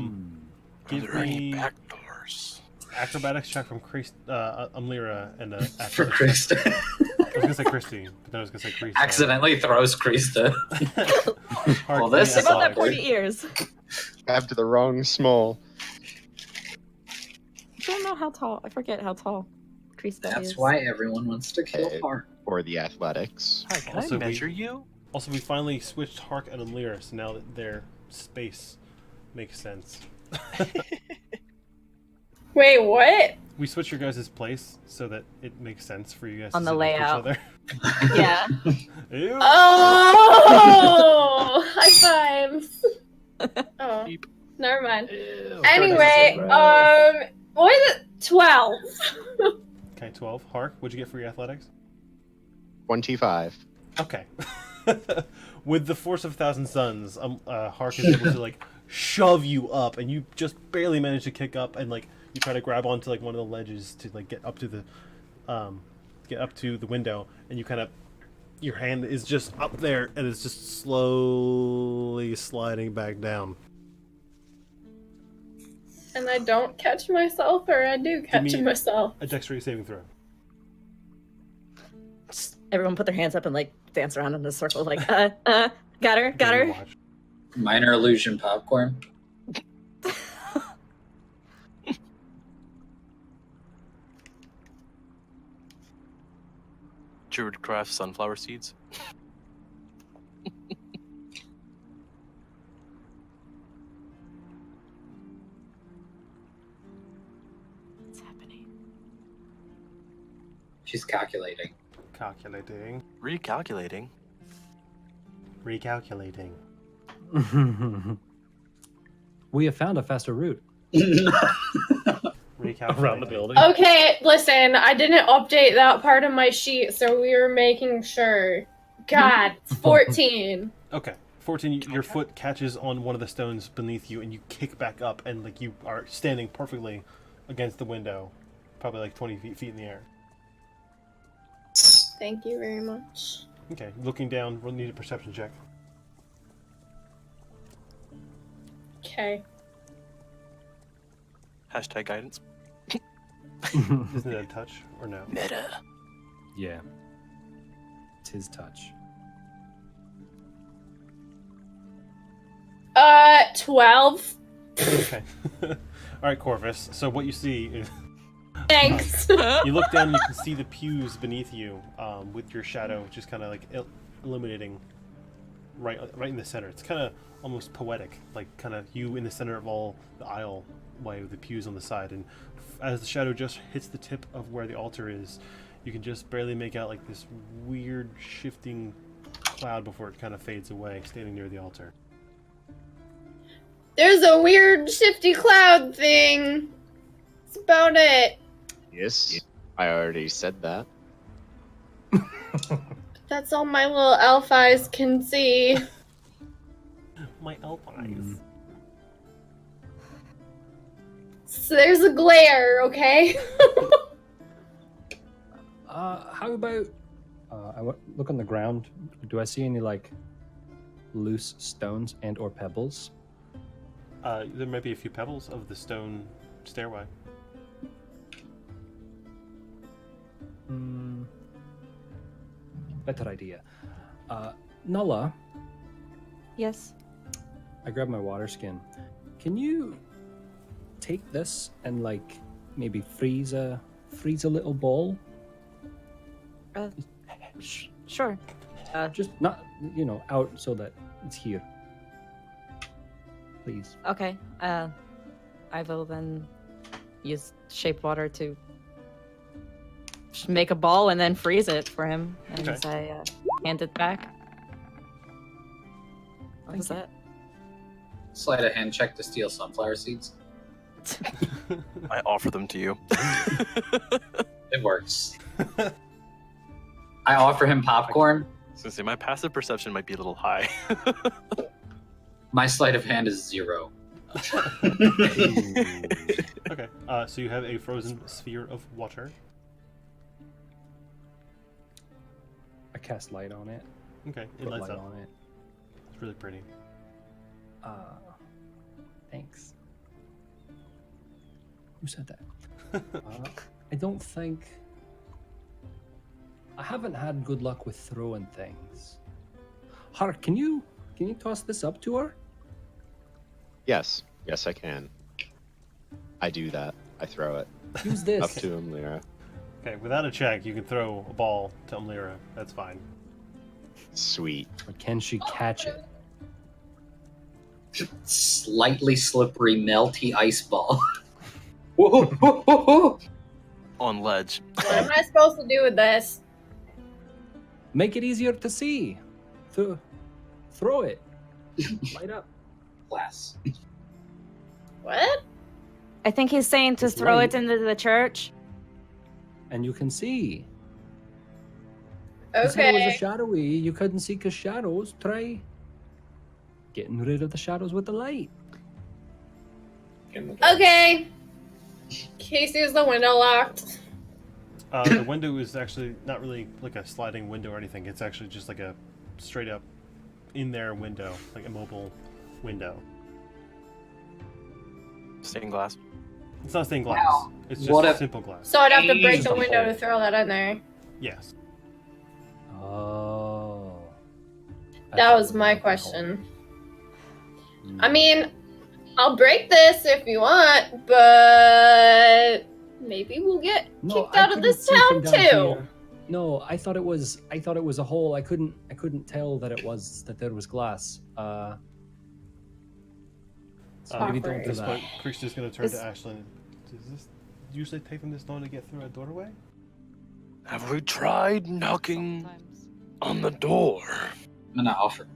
there any me back doors? acrobatics check from Lyra and For athletics check. Krista. I was gonna say Christy, but then I was gonna say Krista. Accidentally throws Krista. Hard Well, this to is be About that athletics. pointy ears. Grabbed the wrong small. I don't know how tall. I forget how tall Krista is. That's why everyone wants to kill Okay. Hart. Or the athletics. Hi, can Also, I measure you? Also, we finally switched Hark and Lyra, so now that their space makes sense. Wait, what? We switched your guys' place so that it makes sense for you guys On to the sit next to each layout. other. Yeah. Ew. Oh! High fives. Oh, Beep. never mind. Ew. Anyway, what was it? 12. Okay, 12. Hark, what'd you get for your athletics? 25. Okay. With the force of 1,000 suns, Hark is able to like shove you up, and you just barely manage to kick up, and like you try to grab onto like one of the ledges to like get up to the window, and you kind of your hand is just up there, and it's just slowly sliding back down. And I don't catch myself, or I do catch me- myself. A dexterity saving throw. Just everyone put their hands up and like dance around in a circle, like got her, got Game her. watch. Minor illusion popcorn. Druidcraft sunflower seeds. What's happening? She's calculating. Calculating. Recalculating. Recalculating. We have found a faster route. Recalculating. Around the building. Okay, listen, I didn't update that part of my sheet, so we were making sure. God, it's 14. Okay. 14, your foot catches on one of the stones beneath you, and you kick back up, and like you are standing perfectly against the window, probably like 20 feet in the air. Thank you very much. Okay, looking down, we'll need a perception check. Okay. Hashtag guidance. Isn't it a touch or no? Meta. Yeah. It's his touch. 12. Okay. All right, Corvus. So what you see is Thanks. you look down and you can see the pews beneath you, with your shadow just kind of like illuminating right in the center. It's kind of almost poetic, like kind of you in the center of all the aisle way with the pews on the side. And as the shadow just hits the tip of where the altar is, you can just barely make out like this weird shifting cloud before it kind of fades away, standing near the altar. There's a weird shifty cloud thing. That's about it. Yes, I already said that. That's all my little elf eyes can see. My elf eyes. So there's a glare, okay? How about... look on the ground. Do I see any, like, loose stones and or pebbles? There might be a few pebbles of the stone stairway. Better idea. Nulla, Yes. I grabbed my water skin. Can you take this and like maybe freeze a little ball? Sure. Just not out so that it's here. Please. Okay. I will then use shape water to make a ball and then freeze it for him. And Okay. as I hand it back. What was that? Sleight of hand check to steal sunflower seeds. I offer them to you. It works. I offer him popcorn. So say my passive perception might be a little high. My sleight of hand is 0. Okay, so you have a frozen sphere of water. I cast light on it. Okay, it Put lights light up. on it. It's really pretty. Thanks. Who said that? I don't think... I haven't had good luck with throwing things. Hark, can you toss this up to her? Yes, I can. I do that. I throw it. Use this. Up to him, Lyra. Okay, without a check, you can throw a ball to Umlira. That's fine. Sweet. Or can she catch it? Slightly slippery, melty ice ball. Whoa, whoa, whoa, whoa. On ledge. What am I supposed to do with this? Make it easier to see. Throw it. Light up. Glass. What? I think he's saying to It's throw light. it into the church. And you can see. You said it was a Okay. shadowy. You couldn't see because shadows. Try getting rid of the shadows with the light. Okay. Casey, is the window locked? The window is actually not really like a sliding window or anything. It's actually just like a straight up in there window, like a mobile window. Stained glass. It's not stained glass. Wow. It's What just if- simple glass. So I'd have to break the Damn. window to throw that in there. Yes. Oh. That was my question. I mean, I'll break this if you want, but maybe we'll get kicked out of this town too. No, I thought it was a hole. I couldn't tell that there was glass. So maybe don't Awkward. do that. Creek's just gonna turn Is- to Ashlyn. Does this usually take them this long to get through a doorway? Have we tried knocking Sometimes. on the door? I'm gonna offer.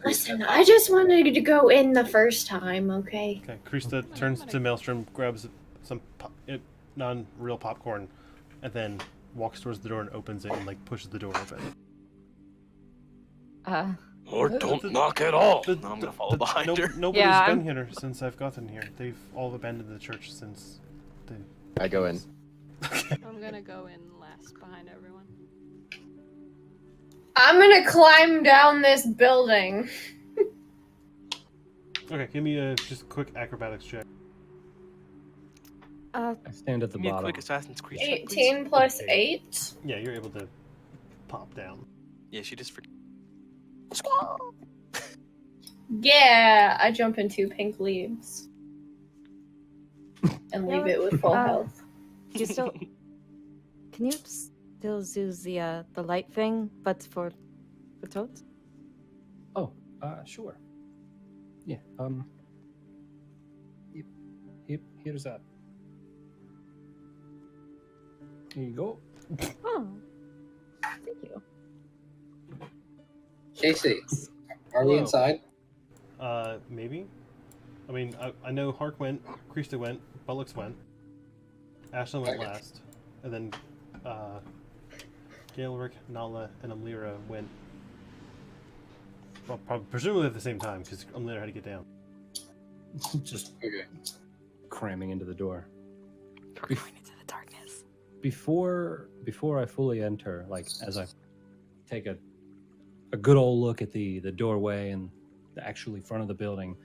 Listen, I just wanted to go in the first time, okay? Okay, Krista turns to Maelstrom, grabs some non-real popcorn, and then walks towards the door and opens it and like pushes the door open. Or don't knock at all. I'm gonna follow behind her. Nobody's Yeah, been here since I've gotten here. They've all abandoned the church since. I go in. I'm gonna go in last behind everyone. I'm gonna climb down this building. Okay, give me a just quick acrobatics check. I stand at the Give me a bottom. quick Assassin's Creed check, 18 plus 8. Yeah, you're able to pop down. Yeah, she just. Yeah, I jump into pink leaves. And leave it with full health. You still can you still do the light thing, but for toads? Oh, sure. Yeah. Here's that. Here you go. Oh, thank you. Casey, are we Hello. inside? Maybe. I mean, I know Hark went, Krista went, Bullocks went, Ashlyn went Okay. last, and then Gaelric, Nala, and Amlira went. Well, presumably at the same time, because Amlira had to get down. Just Okay. cramming into the door. Going into the darkness. Before I fully enter, like as I take a good old look at the doorway and the actually front of the building,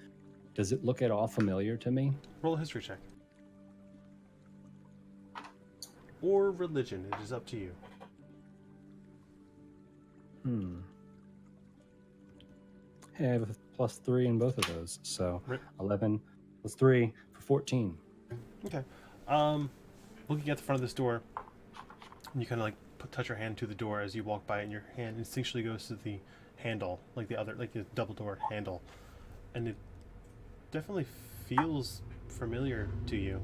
does it look at all familiar to me? Roll a history check. Or religion, it is up to you. Hey, I have a +3 in both of those, so Rip. 11 plus 3 for 14. Okay. Looking at the front of this door, you kind of like touch your hand to the door as you walk by, and your hand instinctually goes to the handle, like the double door handle, and it definitely feels familiar to you.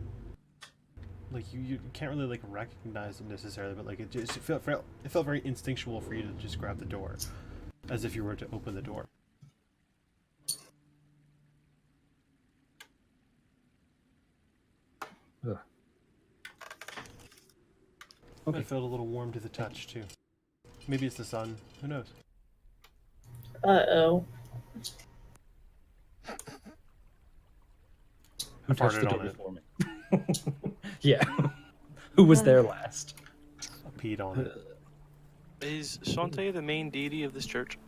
Like you can't really like recognize it necessarily, but like it felt very instinctual for you to just grab the door, as if you were to open the door. Ugh. Okay. I felt a little warm to the touch too. Maybe it's the sun. Who knows? Uh-oh. Who touched the farted on door it. for me? Yeah. Who was there last? I peed on it. Is Shantae the main deity of this church?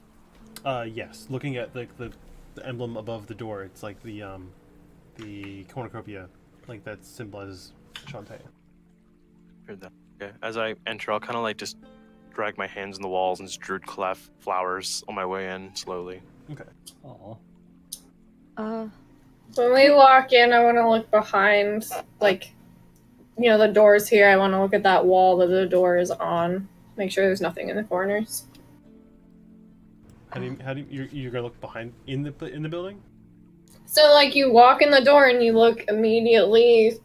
Yes. Looking at the emblem above the door, it's like the cornucopia, like that symbolizes Shantae. Heard that. Okay. As I enter, I'll kind of like just drag my hands in the walls and just druid clef flowers on my way in slowly. Okay. Aw. When we walk in, I want to look behind, like, you know, the doors here. I want to look at that wall that the door is on. Make sure there's nothing in the corners. How do you're gonna look behind in the building? So, like, you walk in the door and you look immediately,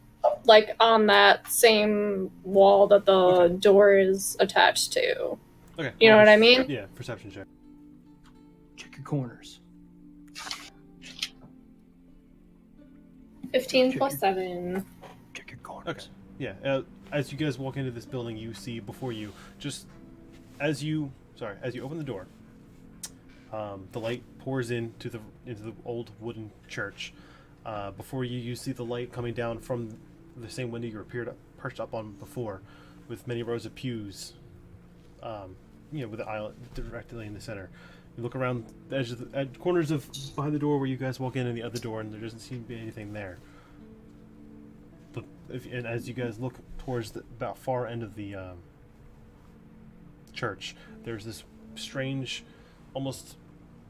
like, on that same wall that the door is attached to. Okay. You know what I mean? Yeah. Perception check. Check your corners. 15 plus 7. Check your corners. Okay. Yeah. As you guys walk into this building, you see before you, just as you open the door, the light pours into the old wooden church. Before you see the light coming down from the same window you were perched up on before, with many rows of pews. With the aisle directly in the center. You look around the edges of the corners of behind the door where you guys walk in, and the other door, and there doesn't seem to be anything there. But and as you guys look towards the about far end of the church, there's this strange, almost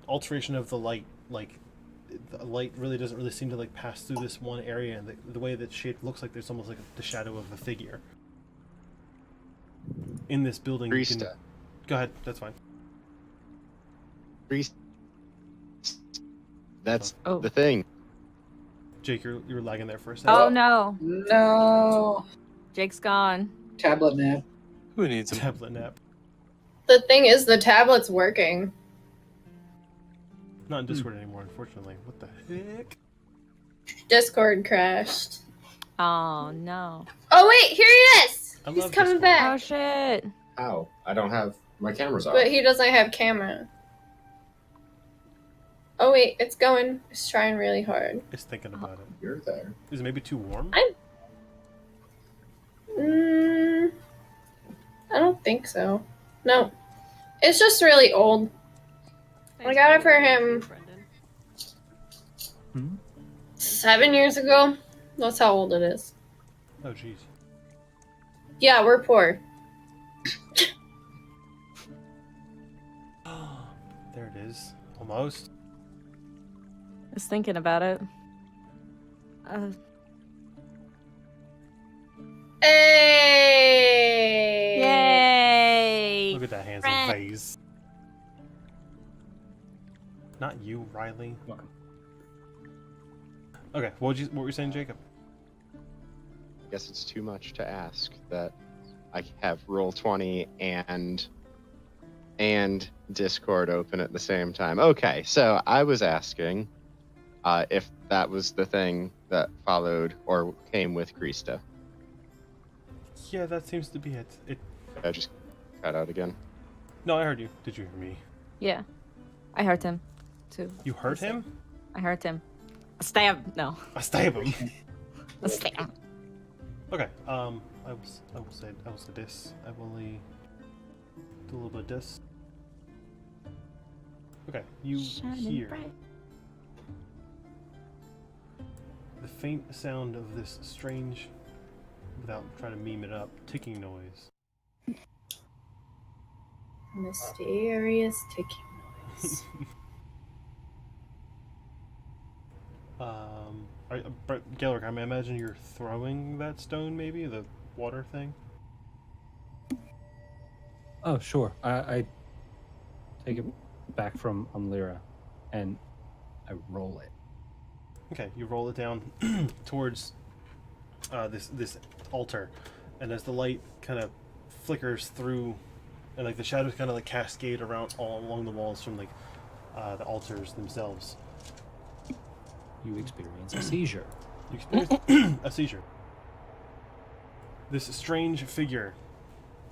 alteration of the light. Like the light really doesn't really seem to like pass through this one area, and the way that shape looks like there's almost like the shadow of a figure in this building. You can, Krista. go ahead. That's fine. That's Oh. the thing. Jake, you're lagging there for a second. Oh no, No. Jake's gone. Tablet nap. Who needs them? Tablet nap. The thing is, the tablet's working. Not in Discord anymore, unfortunately. What the heck? Discord crashed. Oh no. Oh wait, here he is! I He's love coming Discord. back. Oh shit. How? I don't have my cameras off. But he doesn't have camera. Oh wait, it's going. It's trying really hard. It's thinking about it. You're there. Is it maybe too warm? I don't think so. No. It's just really old. I got it for him Brendan. 7 years ago. That's how old it is. Oh jeez. Yeah, we're poor. There it is. Almost. Just thinking about it. Hey! Yay! Look at that handsome Friend. face. Not you, Riley. Welcome. Okay, what were you saying, Jacob? I guess it's too much to ask that I have Roll20 and Discord open at the same time. Okay, so I was asking if that was the thing that followed or came with Krista. Yeah, that seems to be it. I just cut out again. No, I heard you. Did you hear me? Yeah. I hurt him too. You heard him? I hurt him. A stab. No. I stab him. A stab. Okay. I will say this. I will do a little bit of this. Okay, you Shining hear bright. the faint sound of this strange, without trying to meme it up, ticking noise. Mysterious ticking noise. Gellerick, I imagine you're throwing that stone, maybe the water thing. Oh, sure. I take it back from Lyra, and I roll it. Okay, you roll it down towards this altar, and as the light kind of flickers through, and like the shadows kind of like cascade around all along the walls from like the altars themselves. You experience a seizure. You experience a seizure. This strange figure,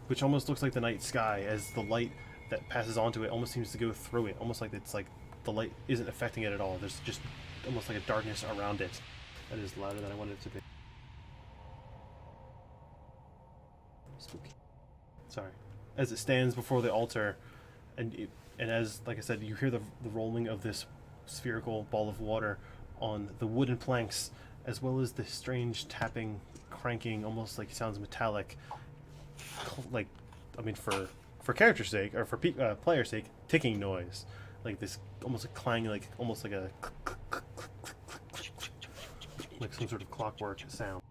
which almost looks like the night sky, as the light that passes onto it almost seems to go through it, almost like it's like the light isn't affecting it at all. There's just almost like a darkness around it. That is louder than I wanted it to be. Spooky. Sorry. As it stands before the altar, and as, like I said, you hear the rolling of this spherical ball of water on the wooden planks, as well as the strange tapping, cranking, almost like sounds metallic. Like, I mean, for character's sake, or for player's sake, ticking noise. Like this, almost a clang, like almost like a like some sort of clockwork sound.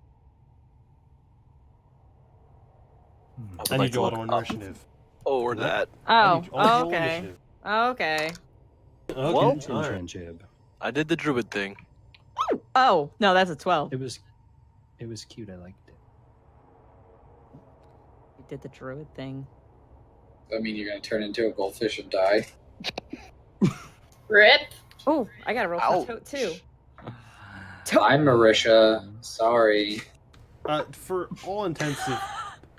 I need you all to roll initiative. Or that. Oh. To roll Okay. initiative. Okay. Well, Chin jib. I did the druid thing. Oh no, that's a 12. It was cute. I liked it. You did the druid thing. I mean, you're gonna turn into a goldfish and die. Rip. Oh, I got to roll for tote too. I'm Marisha. Sorry. For all intents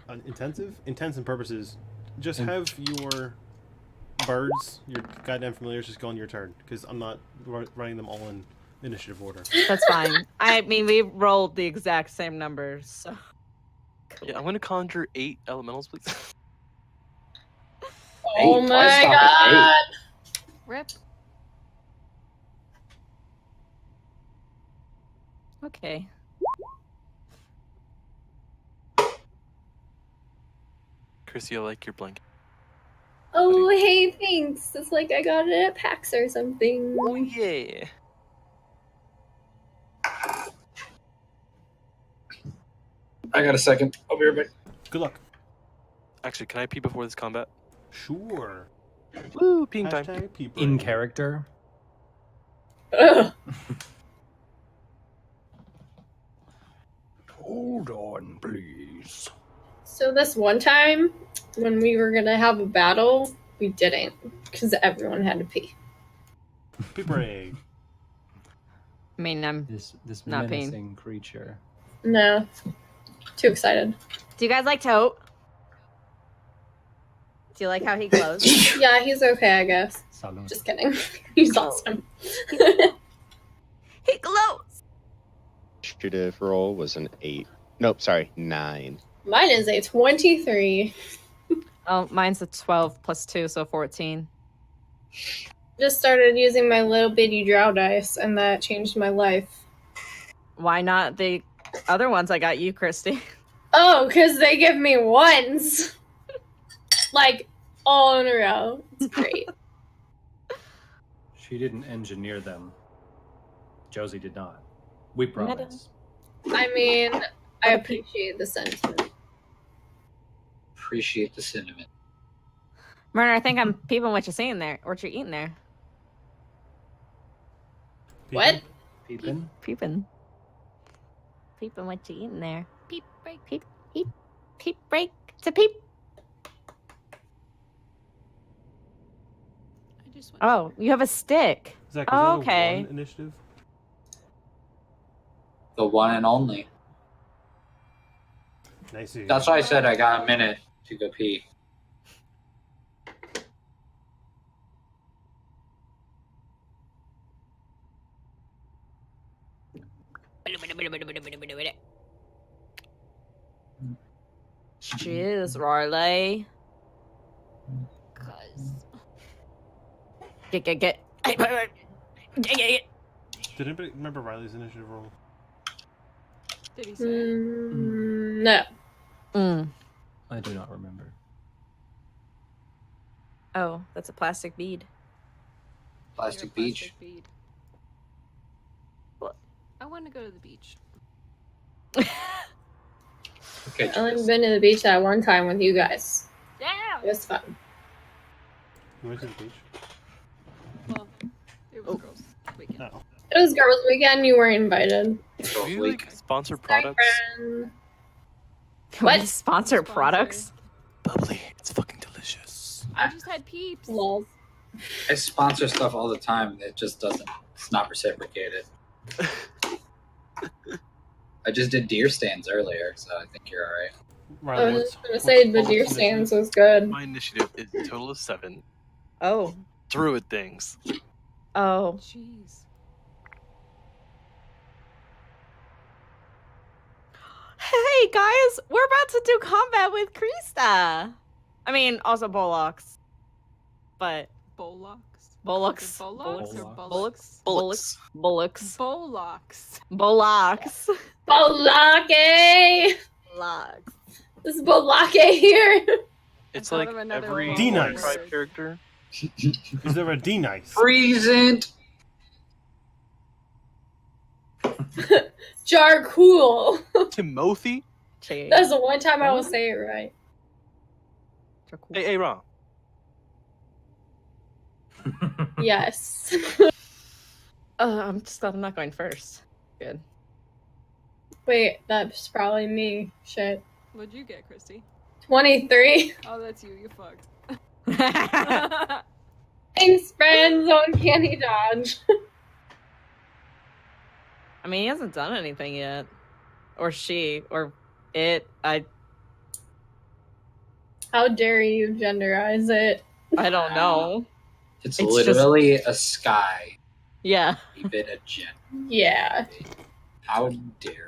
and purposes, just have your birds, your goddamn familiars, just go on your turn, because I'm not running them all in initiative order. That's fine. I mean, we rolled the exact same numbers, so. Yeah, I'm gonna conjure 8 elementals, please. Oh Why my stop at god! Rip. Okay. Chrissy, I like your blanket. Oh, hey, thanks. It's like I got it at PAX or something. Oh yeah. I got a second. I'll be right back. Good luck. Actually, can I pee before this combat? Sure. Woo, peeing time. Hashtag pee In break. character. Ugh. Hold on, please. So this one time, when we were gonna have a battle, we didn't, because everyone had to pee. Pee break. I mean, I'm This not paying. menacing creature. No. Too excited. Do you guys like Tote? Do you like how he glows? Yeah, he's okay, I guess. Salud. Just kidding. He's awesome. He glows. Initiative roll was an 8. Nope, sorry, 9. Mine is a 23. Oh, mine's a 12 plus 2, so 14. Just started using my little bitty drow dice, and that changed my life. Why not the other ones I got you, Christy? Oh, because they give me ones. Like, all in a row. It's great. She didn't engineer them. Josie did not. We promise. I mean, I appreciate the sentiment. Appreciate the cinnamon. Murder, I think I'm peeping what you're saying there. What you're eating there. What? Peeping? Peeping. Peeping what you're eating there. Peep break. Peep, peep, peep break. It's a peep. I just went Oh, you have a stick. Zach, Oh, was that okay. a 1 initiative? The one and only. Nice. of you. That's why I said I got a minute to go pee. Cheers, Riley. Get. Did anybody remember Riley's initiative roll? Did he say? it? No. I do not remember. Oh, that's a plastic bead. Plastic You're a beach. plastic bead. I want to go to the beach. Okay, I only been to the beach that one time with you guys. Yeah. It was fun. You went to the beach? Well, it was girls' weekend. Oh. It was girls' weekend. You weren't invited. Do you like sponsor Sorry, products? friend. Can What? we sponsor products? Bubbly. It's fucking delicious. I just had peeps. Lol. I sponsor stuff all the time. It just doesn't. It's not reciprocated. I just did deer stands earlier, so I think you're alright. I Riley, was what's, just gonna say the deer stands was good. My initiative is a total of 7. Oh. Druid things. Oh. Jeez. Hey guys, we're about to do combat with Krista. I mean, also Bollocks. But Bollocks. Bollocks. Bollocks or Bollocks. bullocks? Bollocks. Bollocks. Bollocks. Bolake! Bollocks. This is Bolake here. It's thought like of another every D Warcry nice. character. Is there a D nice? Present. Jarcool. Timothy? That's the one time I will say it right. Hey, Ron. Yes. I'm not going first. Good. Wait, that's probably me. Shit. What'd you get, Christy? 23. Oh, that's you. You fucked. Thanks, friends. Uncanny dodge. I mean, he hasn't done anything yet. Or she, or it. How dare you genderize it? I don't know. It's It's literally a sky. Yeah. Even a gen. Yeah. How dare you?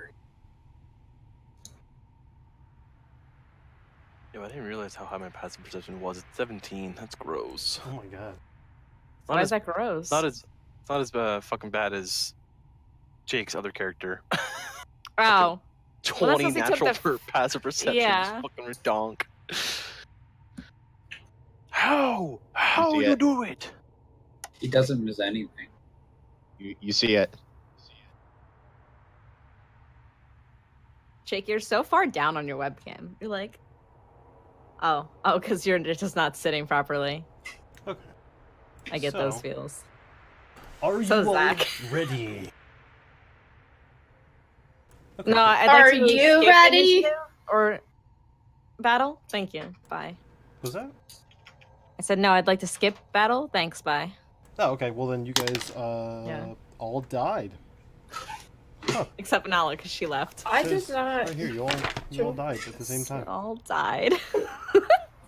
Yo, I didn't realize how high my passive perception was. It's 17. That's gross. Oh my god. Why is that gross? It's not as fucking bad as Jake's other character. Oh. 20 because he took natural the- for passive perception. Yeah. Is fucking redonk. How? How see you it. do it? He doesn't miss anything. You see it. Jake, you're so far down on your webcam. You're like, oh, because you're just not sitting properly. Okay. I get those So- feels. Are So you all Zach. ready? No, I'd like Are to you skip ready? initiative, or battle. Thank you. Bye. Was that? I said no. I'd like to skip battle. Thanks. Bye. Oh, okay. Well, then you guys all died. Huh. Except Nala, because she left. I Says did not. Right here, you all died at the same time. All died.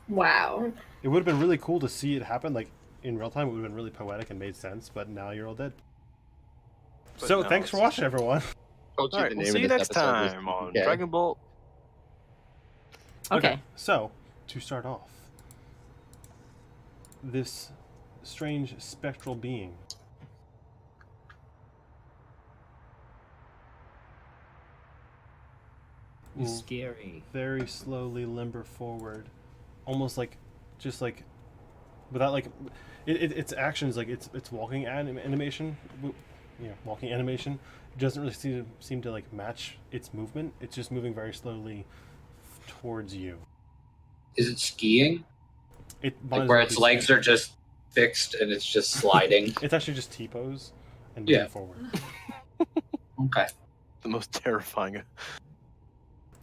Wow. It would have been really cool to see it happen, like in real time. It would have been really poetic and made sense. But now you're all dead. But So now thanks for it's- watching, everyone. Told you All right, the we'll name see of you this next episode was time on TPK. Dragon Ball. Okay. So, to start off, this strange spectral being will Scary. very slowly limber forward, almost like, just like, without like, its actions, like its walking animation, walking animation doesn't really seem to like match its movement. It's just moving very slowly towards you. Is it skiing? It might Like as where well its be legs skiing. are just fixed and it's just sliding? It's actually just T-pose and Yeah. moving forward. Okay. The most terrifying.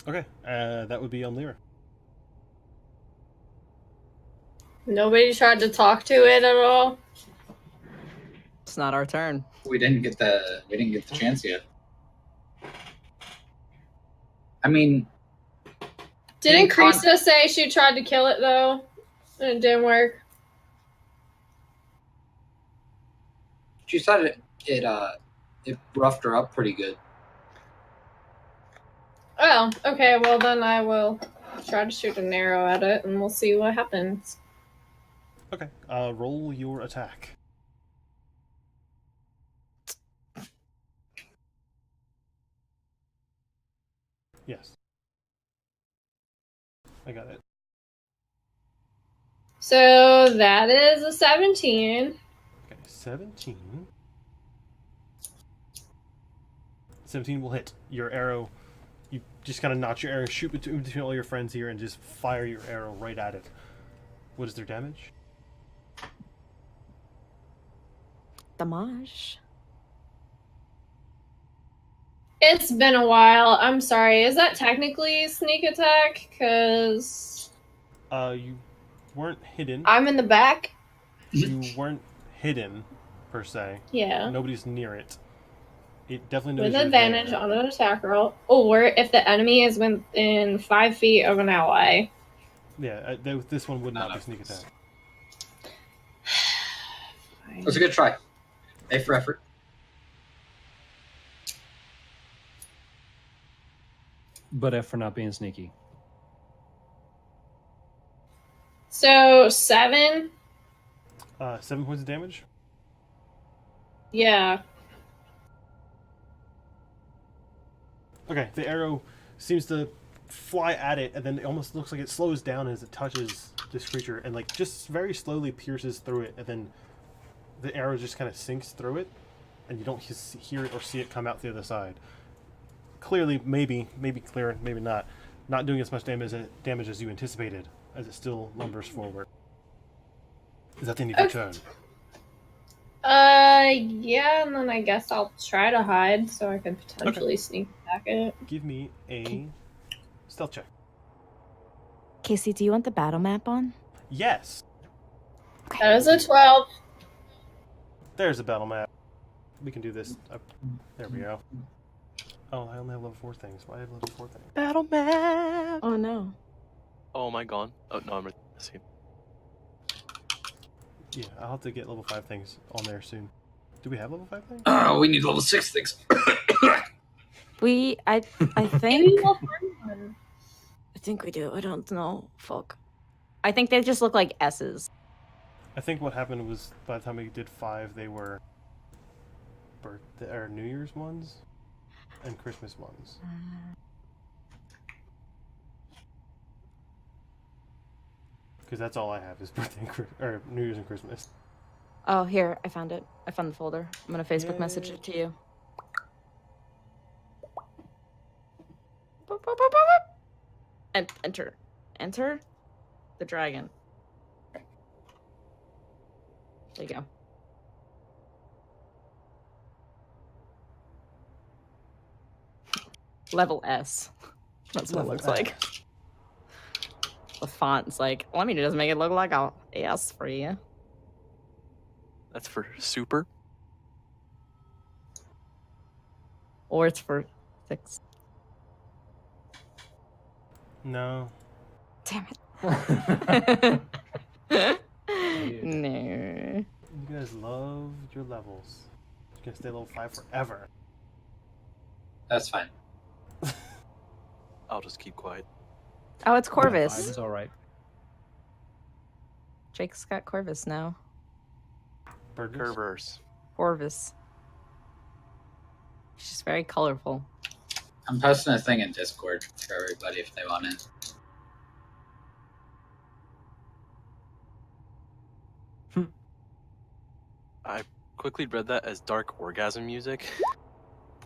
Okay, that would be on Lyra. Nobody tried to talk to it at all. It's not our turn. We didn't get the chance yet. I mean, Didn't Con- Krista say she tried to kill it though? And it didn't work. she said it roughed her up pretty good. Oh, okay, well then I will try to shoot an arrow at it and we'll see what happens. Okay, roll your attack. Yes. I got it. So that is a 17. Okay, 17. 17 will hit. Your arrow, you just kind of notch your arrow, shoot between all your friends here, and just fire your arrow right at it. What is their damage? Damage. It's been a while. I'm sorry. Is that technically sneak attack? Because You weren't hidden. I'm in the back. You weren't hidden, per se. Yeah. Nobody's near it. It definitely knows With you're advantage there. on an attack roll. Or if the enemy is within 5 feet of an ally. Yeah, this one would not be sneak attack. It was a good try. A for effort. But F for not being sneaky. So 7? 7 points of damage? Yeah. Okay, the arrow seems to fly at it, and then it almost looks like it slows down as it touches this creature, and like just very slowly pierces through it, and then the arrow just kind of sinks through it, and you don't hear it or see it come out the other side. Clearly, maybe clear, maybe not doing as much damage as you anticipated, as it still lumbers forward. Is that the end of your turn? Yeah, and then I guess I'll try to hide so I can potentially sneak attack it. Give me a stealth check. Casey, do you want the battle map on? Yes. That is a 12. There's a battle map. We can do this. There we go. Oh, I only have level 4 things. Why do I have level 4 things? Battle map. Oh no. Oh, am I gone? Oh no, I'm right. See. Yeah, I'll have to get level 5 things on there soon. Do we have level 5 things? We need level 6 things. I Maybe think we'll find one. I think we do. I don't know. Fuck. I think they just look like S's. I think what happened was by the time we did 5, they were birthday or New Year's ones and Christmas ones. Because that's all I have is birthday and or New Year's and Christmas. Oh, here. I found it. I found the folder. I'm going to Facebook Yay. message it to you. And enter. Enter the dragon. There you go. Level S. That's what Level it looks like. S. The font's like, let me just make it look like a S for you. That's for super. Or it's for 6. No. Damn Weird. it. No. You guys love your levels. You're gonna stay level 5 forever. That's fine. I'll just keep quiet. Oh, it's Yeah, Corvus. 5 is all right. Jake's got Corvus now. Burgers? Curvers. Corvus. She's very colorful. I'm posting a thing in Discord for everybody if they want it. I quickly read that as dark orgasm music.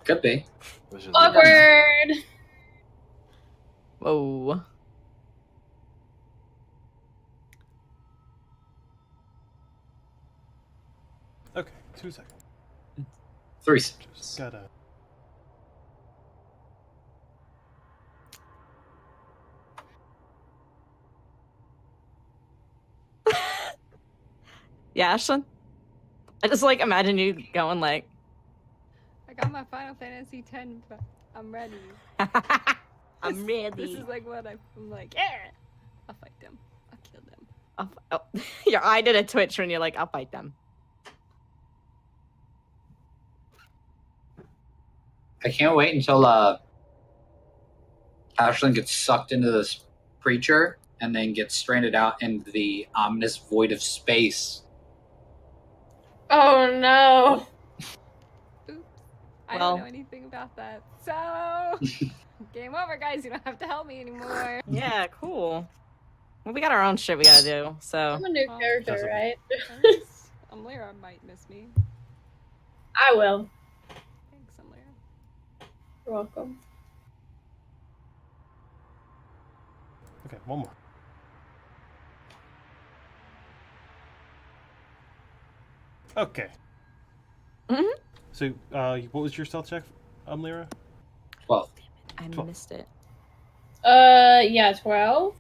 Could be. Which is Awkward. Whoa. Okay, 2 seconds. 3 Just seconds. gotta. Yeah, Ashlyn? I just like imagine you going like, I got my Final Fantasy X, but I'm ready. I'm ready. This is like what I'm like, yeah! I'll fight them. I'll kill them. Oh, your eye did a twitch when you're like, I'll fight them. I can't wait until Ashlyn gets sucked into this creature and then gets stranded out into the ominous void of space. Oh no. Oops. I Well- don't know anything about that. So, game over, guys. You don't have to help me anymore. Yeah, cool. Well, we got our own shit we gotta do, so. I'm a new Oh. character, Doesn't- right? At least Amlera might miss me. I will. Thanks, Amlera. You're welcome. Okay, one more. Okay. Mhm. So, what was your stealth check, Lyra? 12. I 12. missed it. Yeah, 12.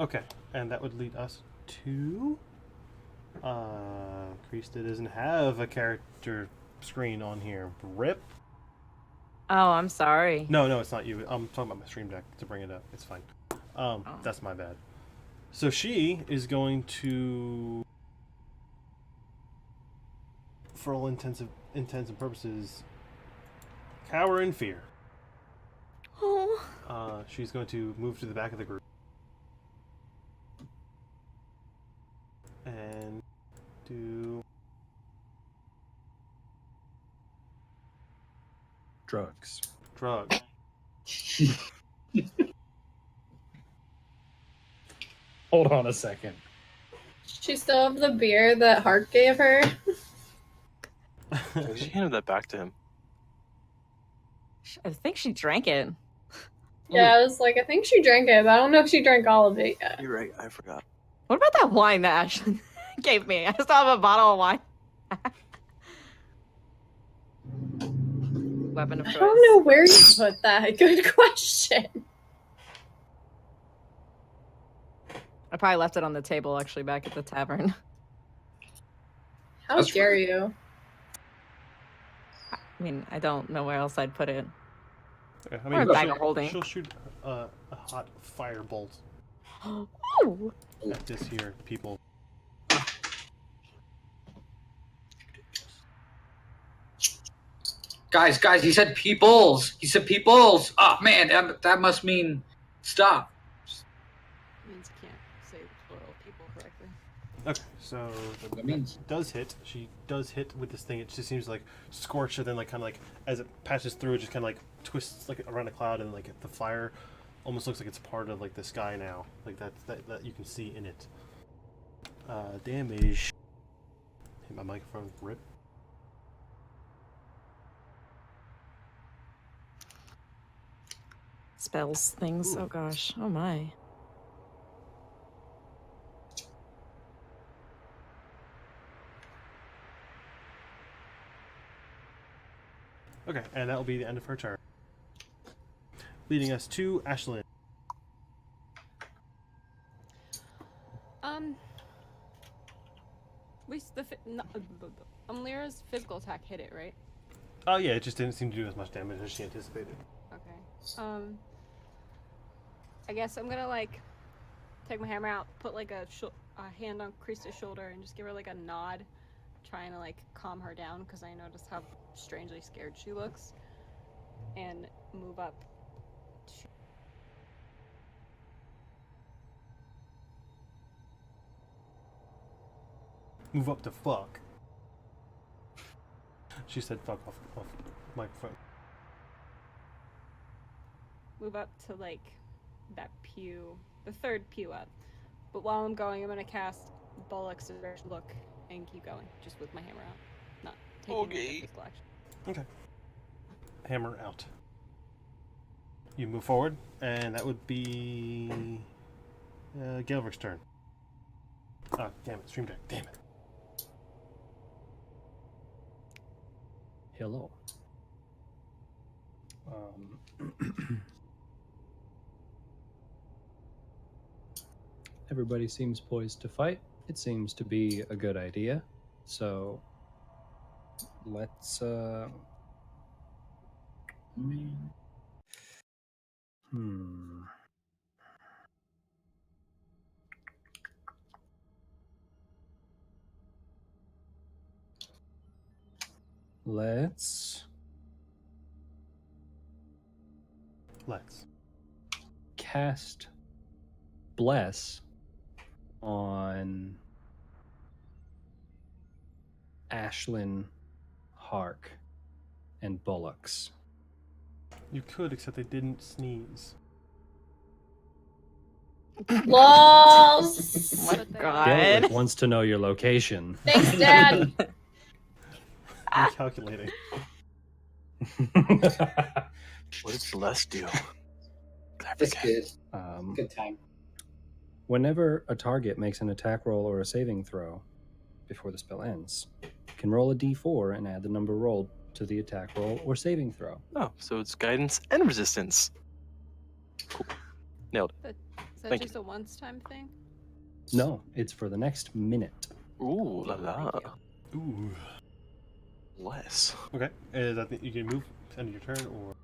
Okay, and that would lead us to. Krista doesn't have a character screen on here. Rip. Oh, I'm sorry. No, it's not you. I'm talking about my stream deck to bring it up. It's fine. That's my bad. So she is going to, for all intents and purposes, cower in fear. Oh. She's going to move to the back of the group and do Drugs. drug. Hold on a second. She still have the beer that Hart gave her. She handed that back to him. I think she drank it. Yeah, I was like, I think she drank it, but I don't know if she drank all of it yet. You're right. I forgot. What about that wine that Ashlyn gave me? I still have a bottle of wine. Weapon of I choice. don't know where you put that. Good question. I probably left it on the table, actually, back at the tavern. How That's dare rude. you? I mean, I don't know where else I'd put it. I Or a bag of she'll, holding. she'll shoot a hot firebolt Ooh. at this here people. Guys, he said peoples. He said peoples. Oh, man, that must mean stop. Means you can't say the plural people correctly. Okay, so That means- does hit. She does hit with this thing. It just seems like scorched, and then like kind of like as it passes through, it just kind of like twists like around a cloud, and like the fire almost looks like it's part of like the sky now. Like that you can see in it. Damage. Hit my microphone. Rip. Spells, things. Ooh. Oh gosh. Oh my. Okay, and that will be the end of her turn. Leading us to Ashlyn. Lyra's physical attack hit it, right? Oh yeah, it just didn't seem to do as much damage as she anticipated. Okay. I guess I'm gonna like take my hammer out, put like a hand on Krista's shoulder, and just give her like a nod, trying to like calm her down because I noticed how strangely scared she looks, and move up. Move up to fuck. She said fuck off microphone. Move up to like that pew, the third pew up. But while I'm going, I'm gonna cast Bullock's look and keep going, just with my hammer out, not taking any physical action. Okay. Hammer out. You move forward, and that would be Galrick's turn. Oh, damn it, stream deck, damn it. Hello. Everybody seems poised to fight. It seems to be a good idea. So let's Let's cast Bless on Ashlyn, Hark, and Bullocks. You could, except they didn't sneeze. LOL. My God. Galrick wants to know your location. Thanks, Dad. I'm calculating. What did Celeste do? That's good. Good time. Whenever a target makes an attack roll or a saving throw before the spell ends, you can roll a d4 and add the number rolled to the attack roll or saving throw. Oh, so it's guidance and resistance. Cool. Nailed it. Is that Thank just a once-time thing? No, it's for the next minute. Ooh la la. Ooh. Less. Okay. Is that you can move to end of your turn, or?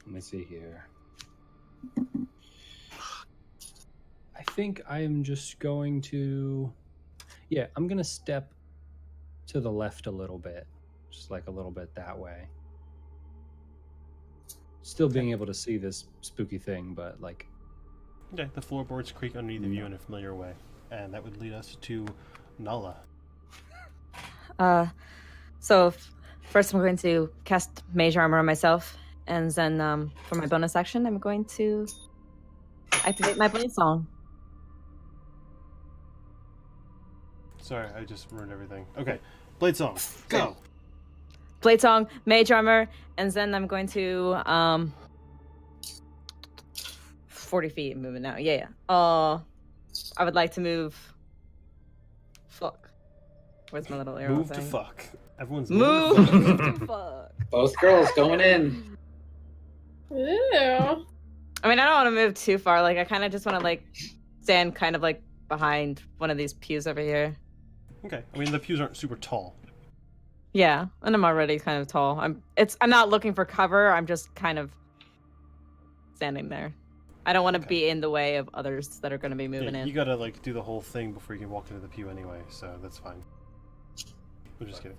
Let me see here. I think I'm just going to... Yeah, I'm going to step to the left a little bit. Just like a little bit that way. Still being able to see this spooky thing, but like... Okay, the floorboards creak underneath of you in a familiar way. And that would lead us to Nala. So first I'm going to cast Mage Armor on myself, and then for my bonus action, I'm going to activate my Blade Song. Sorry, I just ruined everything. Okay, Blade Song, go! Blade Song, Mage Armor, and then I'm going to 40 feet moving now. Yeah. I would like to move. Fuck. Where's my little arrow Move thing? to fuck. Everyone's Move moving. to fuck. Both girls going in. Ew. I mean, I don't want to move too far. Like, I kind of just want to like stand kind of like behind one of these pews over here. Okay, I mean the pews aren't super tall. Yeah, and I'm already kind of tall. I'm not looking for cover. I'm just kind of standing there. I don't want to be in the way of others that are going to be moving in. You gotta like do the whole thing before you can walk into the pew anyway, so that's fine. We're just kidding.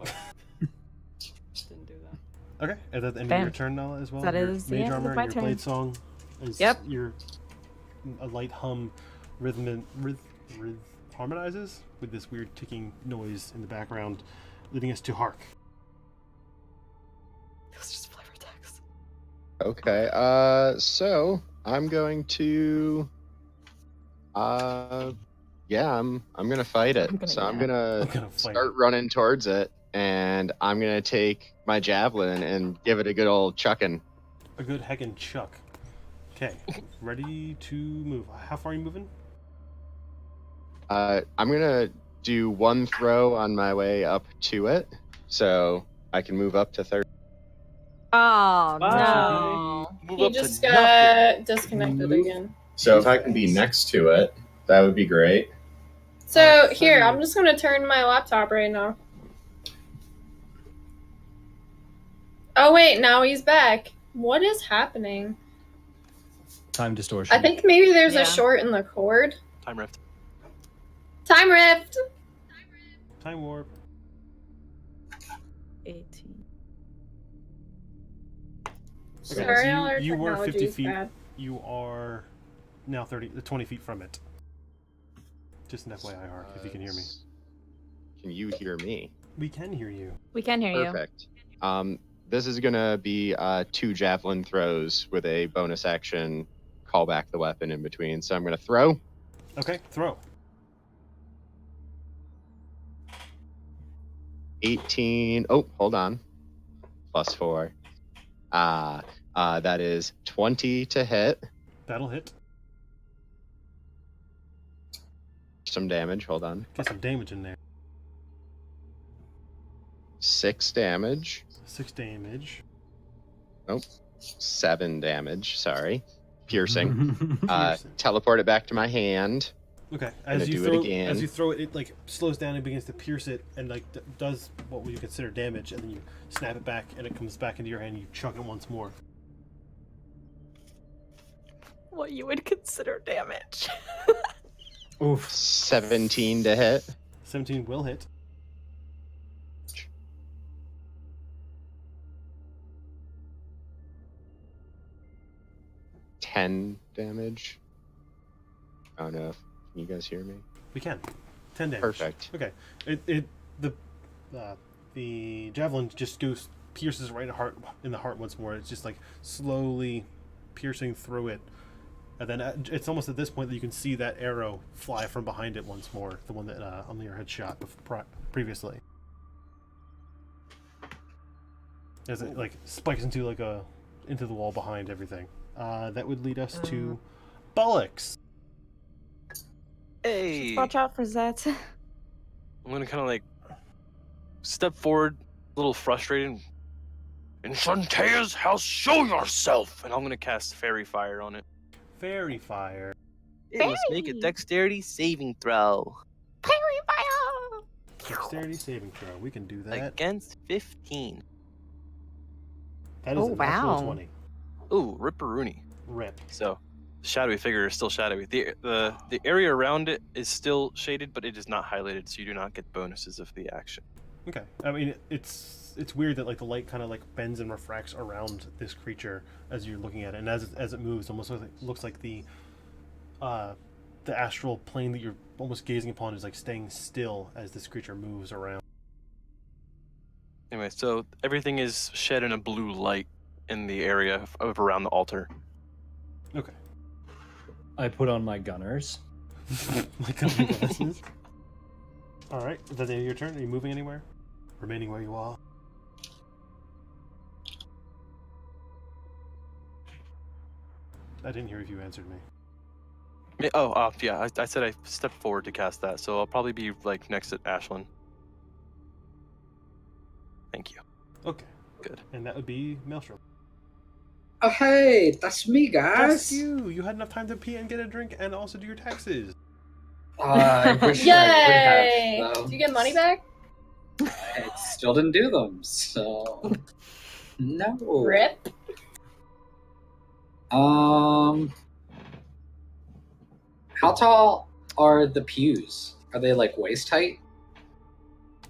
Didn't do that. Okay, is that the end of your turn, Nala, as well? That Your is Mage the end Armor of my and your turn. Blade Song is Yep. a light hum harmonizes with this weird ticking noise in the background, leading us to Hark. It was just flavor text. Okay, so I'm going to I'm gonna fight it. I'm gonna start running towards it, and I'm gonna take my javelin and give it a good old chucking. A good heckin' chuck. Okay, ready to move. How far are you moving? I'm gonna do one throw on my way up to it, so I can move up to 30. Oh no! He just got disconnected again. So if I can be next to it, that would be great. So here, I'm just gonna turn my laptop right now. Oh wait, now he's back. What is happening? Time distortion. I think maybe there's a short in the cord. Time rift. Time rift. Time warp. 18. Okay, Sorry, so all our you were 50 technology is feet. bad. You are now 20 feet from it. Just an FYI, Hark, if you can hear me. Can you hear me? We can hear you. We can hear you. Perfect. This is gonna be 2 javelin throws with a bonus action. Call back the weapon in between. So I'm gonna throw. Okay, throw. 18. Oh, hold on. +4. That is 20 to hit. That'll hit. Some damage. Hold on. Get some damage in there. 6 damage. 6 damage. Nope. 7 damage. Sorry. Piercing. Piercing. Teleport it back to my hand. Okay, Gonna do it again. as you throw it, it like slows down and begins to pierce it, and like does what would you consider damage, and then you snap it back, and it comes back into your hand. And you chuck it once more. What you would consider damage. Oof. 17 to hit. 17 will hit. $10 damage. Oh no. Can you guys hear me? We can. 10 damage. Perfect. Okay. The javelin just goes pierces right in the heart once more. It's just like slowly piercing through it, and then it's almost at this point that you can see that arrow fly from behind it once more. The one that Amir had shot previously. As it like spikes into into the wall behind everything. That would lead us to Bullocks. Hey. Watch out for Zet. I'm gonna kind of like step forward, a little frustrated. In Shantaea's house, show yourself! And I'm gonna cast Fairy Fire on it. Fairy Fire. It must make a dexterity saving throw. Fairy fire! Dexterity saving throw. We can do that. Against 15. That is a natural 20. Ooh, Ripperoonie. Rip. So, the shadowy figure is still shadowy. The area around it is still shaded, but it is not highlighted, so you do not get bonuses of the action. Okay. I mean, it's weird that like the light kind of like bends and refracts around this creature as you're looking at it, and as it moves, almost looks like the astral plane that you're almost gazing upon is like staying still as this creature moves around. Anyway, so everything is shed in a blue light in the area of around the altar. Okay. I put on my gunners. My glasses. All right. Is that the end of your turn? Are you moving anywhere? Remaining where you are. I didn't hear if you answered me. Yeah. I said I stepped forward to cast that, so I'll probably be like next at Ashlyn. Thank you. Okay. Good. And that would be Maelstrom. Oh, hey, that's me, guys. That's you. You had enough time to pee and get a drink and also do your taxes. I wish Yay! I would have. Do you get money back? I still didn't do them, so no. Rip. How tall are the pews? Are they like waist height?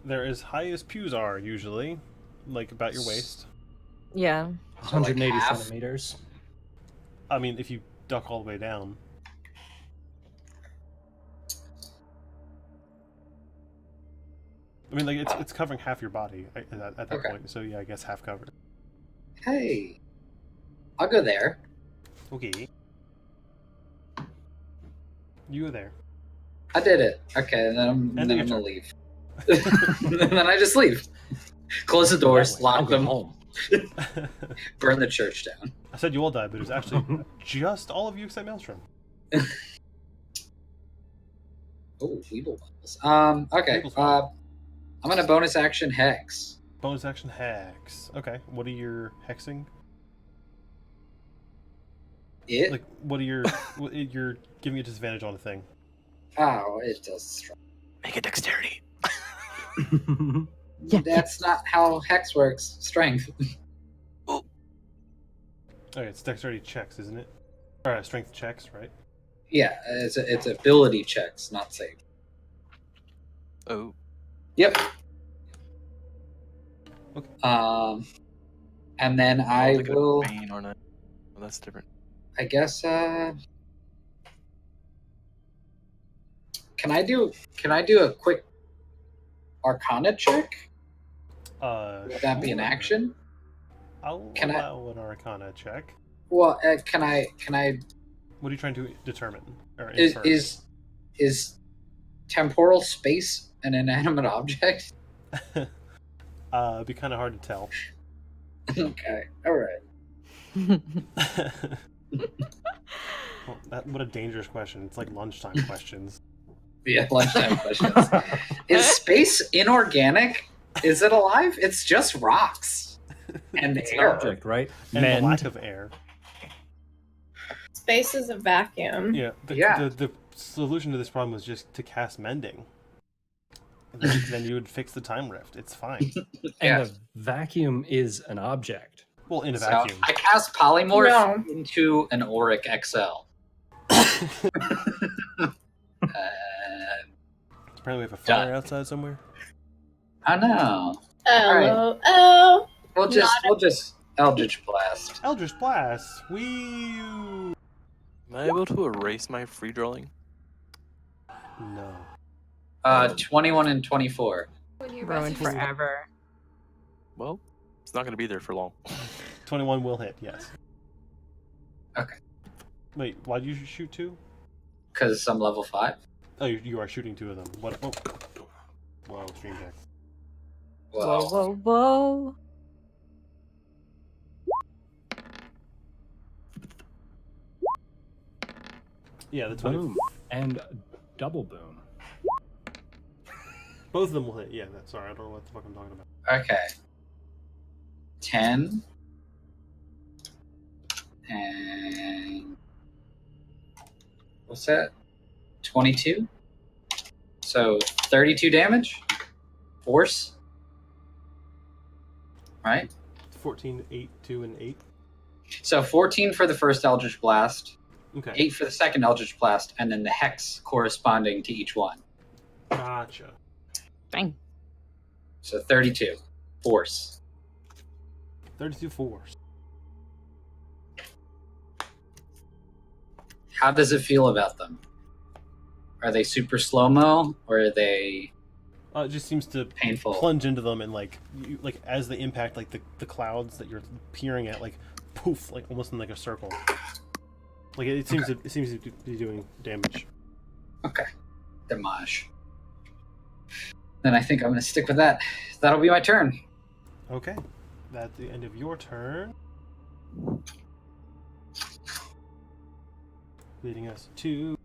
They're as high as pews are usually, like about your waist. Yeah. 180 half? centimeters. I mean, if you duck all the way down. I mean, like it's covering half your body at that Okay. point. So yeah, I guess half covered. Hey, I'll go there. Okay. You go there. I did it. Okay, and then I'm And then gonna your leave. And then I just leave. Close the doors, I'll lock go them, home. burn the church down. I said you all died, but it was actually just all of you except Maelstrom. Oh, Weeble bubbles. Okay. Weeble's fine. I'm gonna bonus action hex. Bonus action hex. Okay. What are your hexing? It? Like, what are your... you're giving it disadvantage on a thing. Oh, it does strength. Make it dexterity. Yeah. That's not how hex works. Strength. Okay, it's dexterity checks, isn't it? Or strength checks, right? Yeah, it's ability checks, not save. Oh. Yep. Okay. And then I Like a will. Bane, aren't I? Oh, that's different. I guess. Can I do a quick Arcana check? Would that be an Sure. action? I'll Can I- allow an Arcana check. Well, can I? What are you trying to determine or Is infer? is temporal space an inanimate object? It'd be kind of hard to tell. Okay. All right. Well, what a dangerous question. It's like lunchtime questions. Yeah, lunchtime questions. Is space inorganic? Is it alive? It's just rocks and It's an air. object, right? And the Mend. lack of air. Space is a vacuum. Yeah. Yeah. The solution to this problem was just to cast mending. And then you would fix the time rift. It's fine. Yeah. And a vacuum is an object. Well, in a So vacuum. I cast polymorph No. into an auric XL. Apparently we have a fire outside somewhere. I know. Oh, oh. We'll just Eldritch Blast. Eldritch Blast. Wee. Am I able to erase my free drawing? No. 21 and 24. When you Ruined rest your- forever. Well, it's not going to be there for long. 21 will hit, yes. Okay. Wait, why'd you shoot two? Because I'm level 5. Oh, you are shooting two of them. What? Oh. Whoa, stream deck. Well, Whoa, whoa, whoa. Yeah, that's what. Boom. And double boom. Both of them will hit. Yeah, sorry, I don't know what the fuck I'm talking about. okay. 10. And. What's that? 22? So 32 damage? Force? Right? 14, 8, 2, and 8. So 14 for the first Eldritch Blast, Okay. 8 for the second Eldritch Blast, and then the hex corresponding to each one. Gotcha. Dang. So 32. Force. 32 force. How does it feel about them? Are they super slow-mo, or are they It just seems to painful? plunge into them and like as they impact like the clouds that you're peering at, like poof, like almost in like a circle. Like it seems to be doing damage. Okay. Damage. Then I think I'm going to stick with that. That'll be my turn. Okay. That's the end of your turn. Leading us to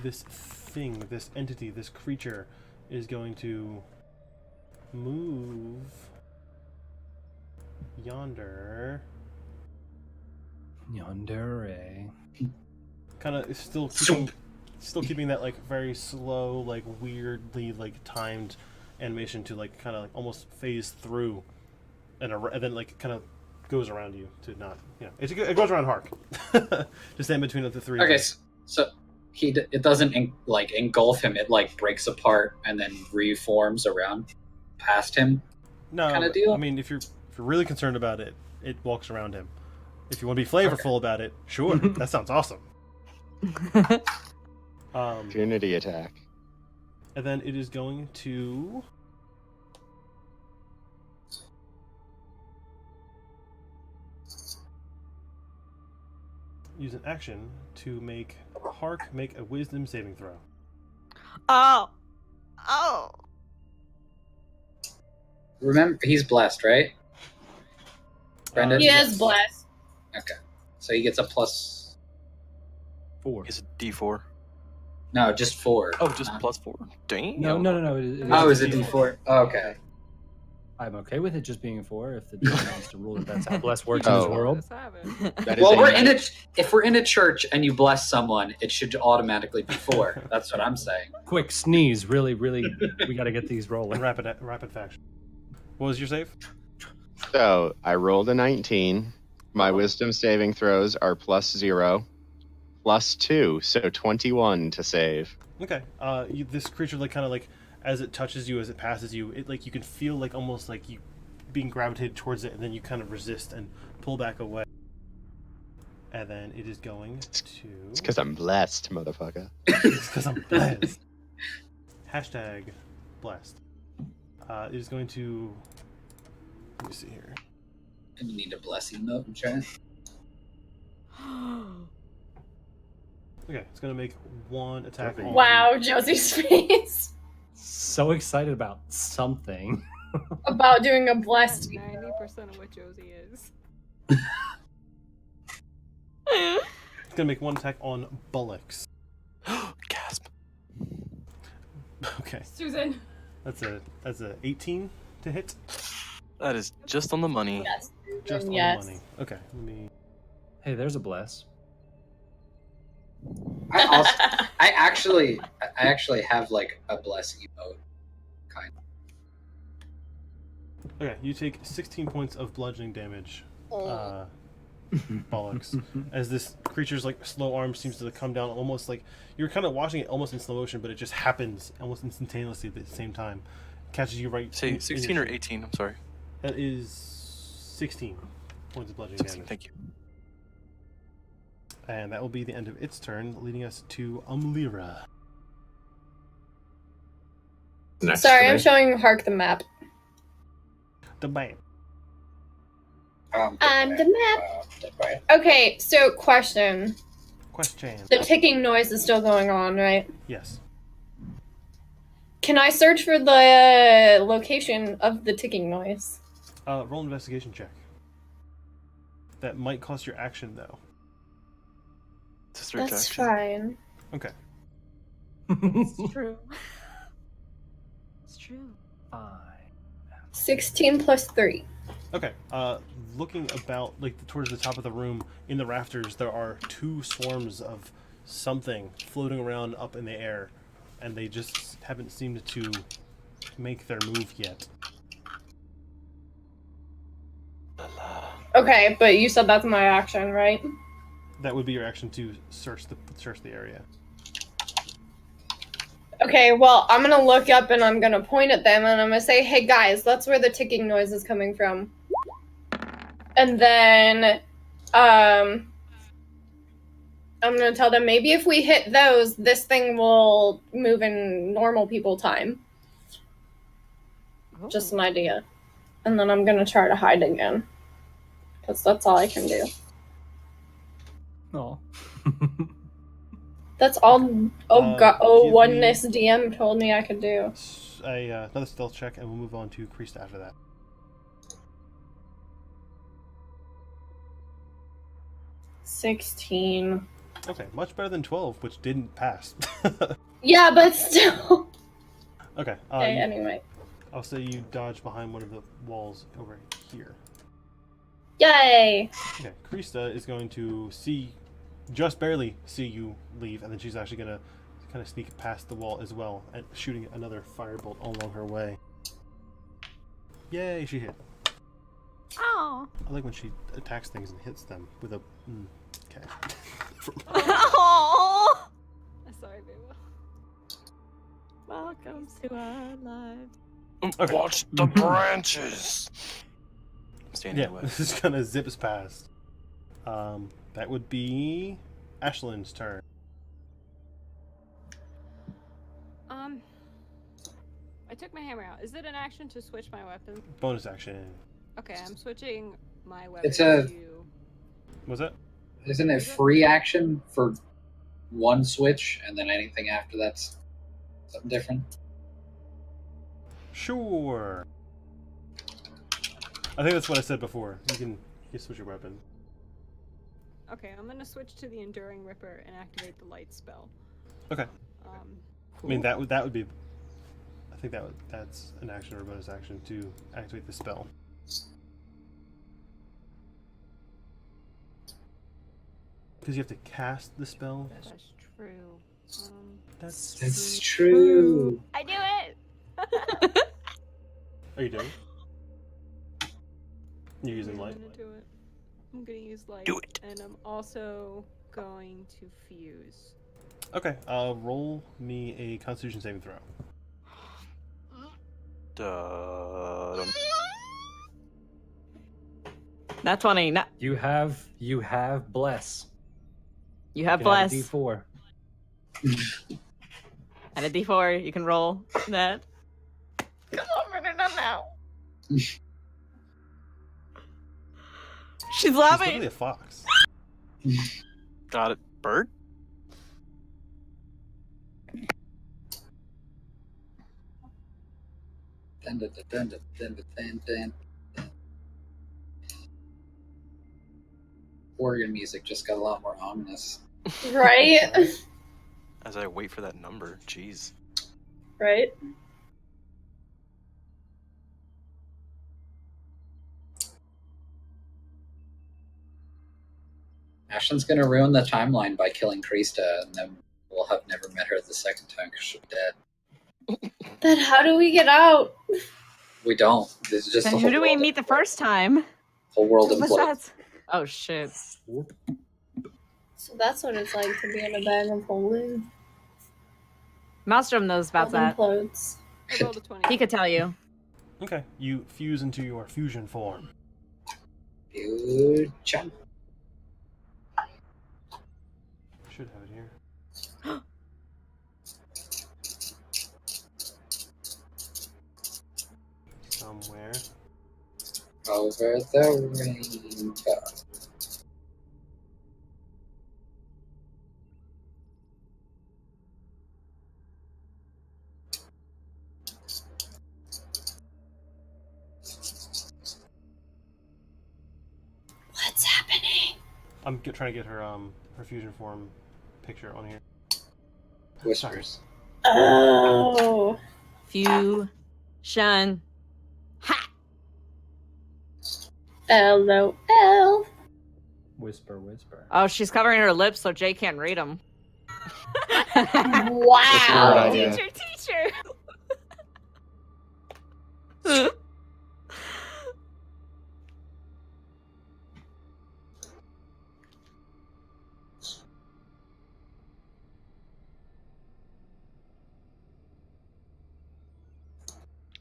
this thing, this entity, this creature is going to move yonder. Yonder, eh? Kind of still keeping that like very slow, like weirdly like timed animation to like kind of like almost phase through, and then like kind of goes around you to not, you know, it goes around Hark, just in between the three. Okay, so it doesn't engulf him. It like breaks apart and then reforms around past him. No, kinda deal? I mean, if you're really concerned about it, it walks around him. If you want to be flavorful about it, sure, that sounds awesome. Trinity attack. And then it is going to use an action to make Hark make a wisdom saving throw. Oh. Remember, he's blessed, right? Brendan? He is blessed. Okay. So he gets a plus... 4. Is it D4? No, just 4. Oh, just plus 4. Dang. No. Oh, is it D4? Okay. I'm okay with it just being a 4 if the DM wants to rule that that's how bless works in this Oh. world. Let's have it. That is Well, a if we're in a church and you bless someone, it should automatically be 4. That's what I'm saying. Quick sneeze, really, we got to get these rolling. Rapid faction. What was your save? So I rolled a 19. My wisdom saving throws are +0, +2, so 21 to save. Okay. This creature kind of as it touches you, as it passes you, it you can feel almost like you being gravitated towards it, and then you kind of resist and pull back away. And then it is going to. It's because I'm blessed, motherfucker. It's because I'm blessed. Hashtag blessed. It is going to. Let me see here. And you need a blessing note in chat. Okay, it's going to make one attack. On... Wow, Josie's face. So excited about something. About doing a blessed. 90% of what Josie is. It's going to make one attack on Bullocks. Gasp. Okay. Susan. That's a 18 to hit. That is just on the money. Yes. Just on Yes. the money. Okay, let me. Hey, there's a bless. I actually have a bless emote, kind of. Okay, you take 16 points of bludgeoning damage. Bollocks. As this creature's slow arm seems to come down, almost you're kind of watching it almost in slow motion, but it just happens almost instantaneously at the same time. Catches you right. Say 16 or 18. I'm sorry. That is 16 points of bludgeoning 16. damage. Thank you. And that will be the end of its turn, leading us to Umlira. Next Sorry, to I'm me. showing Hark the map. The bam. I'm the map. Okay, so question. Question. The ticking noise is still going on, right? Yes. Can I search for the location of the ticking noise? Roll an investigation check. That might cost your action, though. It's a search That's action. fine. Okay. It's true. It's true. Fine. 16 plus 3. Okay. Looking about, towards the top of the room, in the rafters, there are 2 swarms of something floating around up in the air, and they just haven't seemed to make their move yet. Okay, but you said that's my action, right? That would be your action to search the area. Okay, well, I'm gonna look up and I'm gonna point at them and I'm gonna say, hey guys, that's where the ticking noise is coming from. And then, I'm gonna tell them maybe if we hit those, this thing will move in normal people time. Just an idea. And then I'm gonna try to hide again. Because that's all I can do. No. That's all give Oneness DM told me I could do. Another stealth check, and we'll move on to Krista after that. 16. Okay, much better than 12, which didn't pass. Yeah, but still. Okay. Okay, anyway. I'll say you dodge behind one of the walls over here. Yay! Okay, Krista is going to just barely see you leave, and then she's actually going to kind of sneak past the wall as well, and shooting another firebolt along her way. Yay, she hit. Oh. I like when she attacks things and hits them with a... okay. Oh. Sorry, baby. Welcome to our lives. Okay. Watch the branches. I'm standing away. This is gonna zips past. That would be Ashlyn's turn. I took my hammer out. Is it an action to switch my weapon? Bonus action. Okay, I'm switching my weapon It's a- to... Was that? Isn't it free action for one switch, and then anything after that's something different? Sure. I think that's what I said before. You can switch your weapon. Okay, I'm gonna switch to the Enduring Ripper and activate the light spell. Okay. Um, I mean that would be. I think that's an action or a bonus action to activate the spell. Because you have to cast the spell. That's true. That's true. I knew it! Are you doing? You're using light? I'm gonna do it. I'm gonna use light. Do it. And I'm also going to fuse. Okay, roll me a Constitution saving throw. Dun. Not 20. Not, You have bless. you have You can add bless. a D4. And a D4. You can roll that. Come on, we're done now. She's She's laughing. literally a fox. Got it. Bird? Dun, dun, dun, dun, dun, dun, dun, dun. Organ music just got a lot more ominous. Right? As I wait for that number. Jeez. Right? Ashton's gonna ruin the timeline by killing Krista, and then we'll have never met her the second time because she'll be dead. Then how do we get out? We don't. This is just And the who whole do we world- meet the first time? Whole world What's implodes. that? Oh, shit. So that's what it's like to be in a bag of holding. Maelstrom knows about that. Implodes. I rolled a 20. He could tell you. Okay, you fuse into your fusion form. Good job. Should have it here. Somewhere. Over the rainbow. What's happening? I'm trying to get her her fusion form picture on here. Whispers. Oh. Fusion. Ha! LOL. Whisper, whisper. Oh, she's covering her lips so Jay can't read them. Wow. idea. Teacher!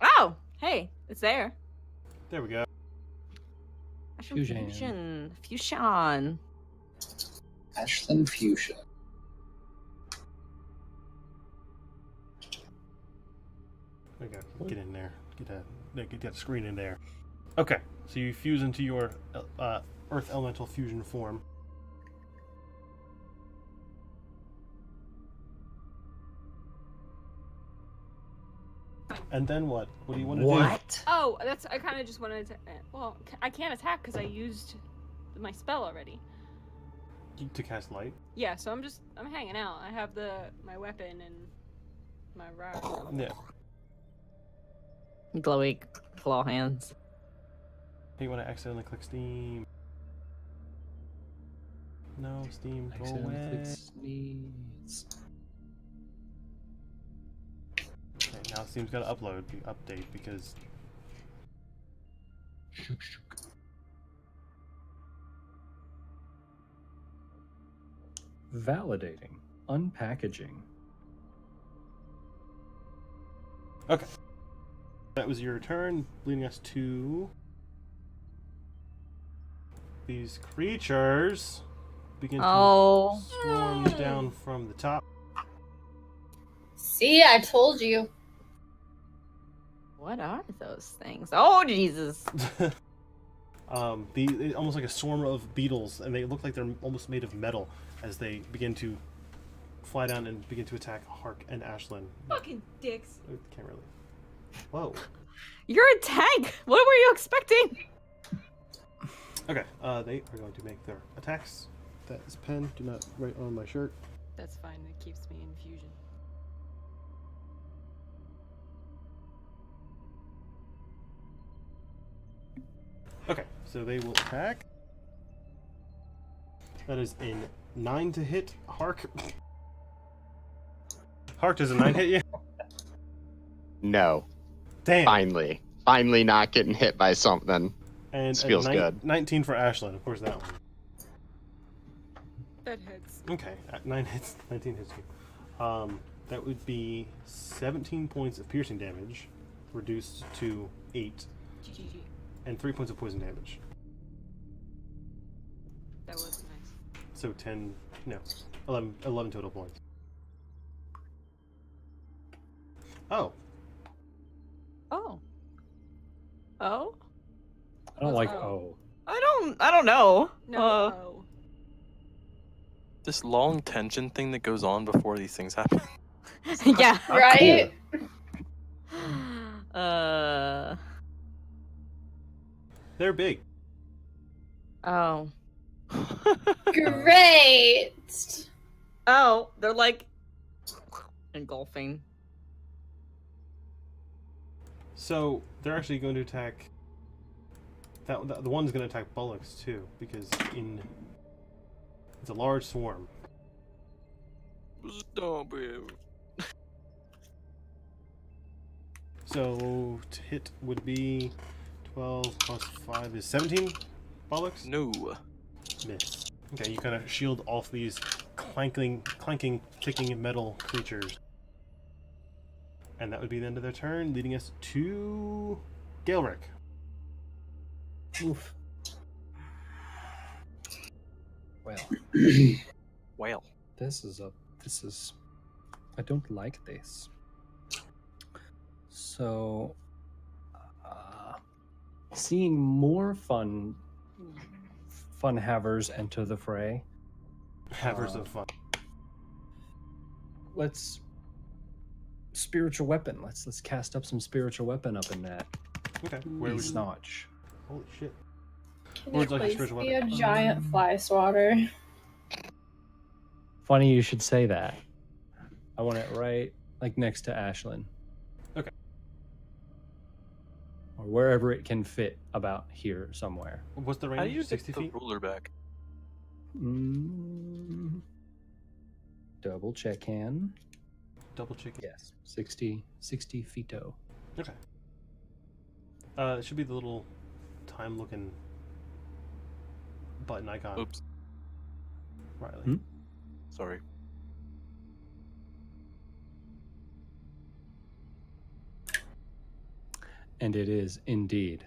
Oh, hey, it's there. There we go. Fusion. Fusion. Ashton Fuchsia. There we go. Get in there. Get that screen in there. Okay, so you fuse into your Earth Elemental fusion form. And then what? What do you want to do? What? Oh, I kind of just wanted to. Well, I can't attack because I used my spell already. To cast light? Yeah, so I'm hanging out. I have my weapon and my rod. Yeah. Glowy claw hands. Hey, you want to accidentally click Steam? No, Steam, go away. Sneeze. Okay, now Steam's got to upload the update because Validating. Unpackaging. okay. That was your turn, leading us to these creatures begin Oh. to swarm down from the top. See, I told you. What are those things? Oh, Jesus. Almost like a swarm of beetles, and they look like they're almost made of metal as they begin to fly down and begin to attack Hark and Ashlyn. Fucking dicks. Can't really. Whoa. You're a tank. What were you expecting? Okay, they are going to make their attacks. That is pen. Do not write on my shirt. That's fine. It keeps me in fusion. Okay, so they will attack. That is a 9 to hit. Hark. Hark, does a 9 hit you? No. Damn. Finally not getting hit by something. And This feels good. 19 for Ashlyn, of course that one. That hits. Okay, 19 hits you. That would be 17 points of piercing damage, reduced to 8, GG. and 3 points of poison damage. That was nice. So 11 total points. Oh, Oh. Oh? I don't like Oh. oh. I don't know. No. Oh. This long tension thing that goes on before these things happen. Yeah. Right? they're big. Oh. Great. Oh, they're like engulfing. So they're actually going to attack. The one's going to attack Bullocks too, because it's a large swarm. Stop it. So to hit would be 12 plus 5 is 17. Bullocks. No. Miss. Okay, you kind of shield off these clanking, ticking metal creatures. And that would be the end of their turn, leading us to Gaelric. Oof. Well, Well. this is I don't like this. So, seeing more fun havers enter the fray. Havers of fun. Let's spiritual weapon. Let's cast up some spiritual weapon up in that. Okay. Where would you... notch. Holy shit. Can Words you like a please spiritual be a weapon. giant fly swatter? Funny you should say that. I want it right like next to Ashlyn. Okay. Or wherever it can fit about here somewhere. What's the range? How do you 60 get the feet? ruler back? Double check in. Double check. Yes. 60 feeto. Okay. It should be the little time-looking button icon. Oops. Riley. Sorry. And it is indeed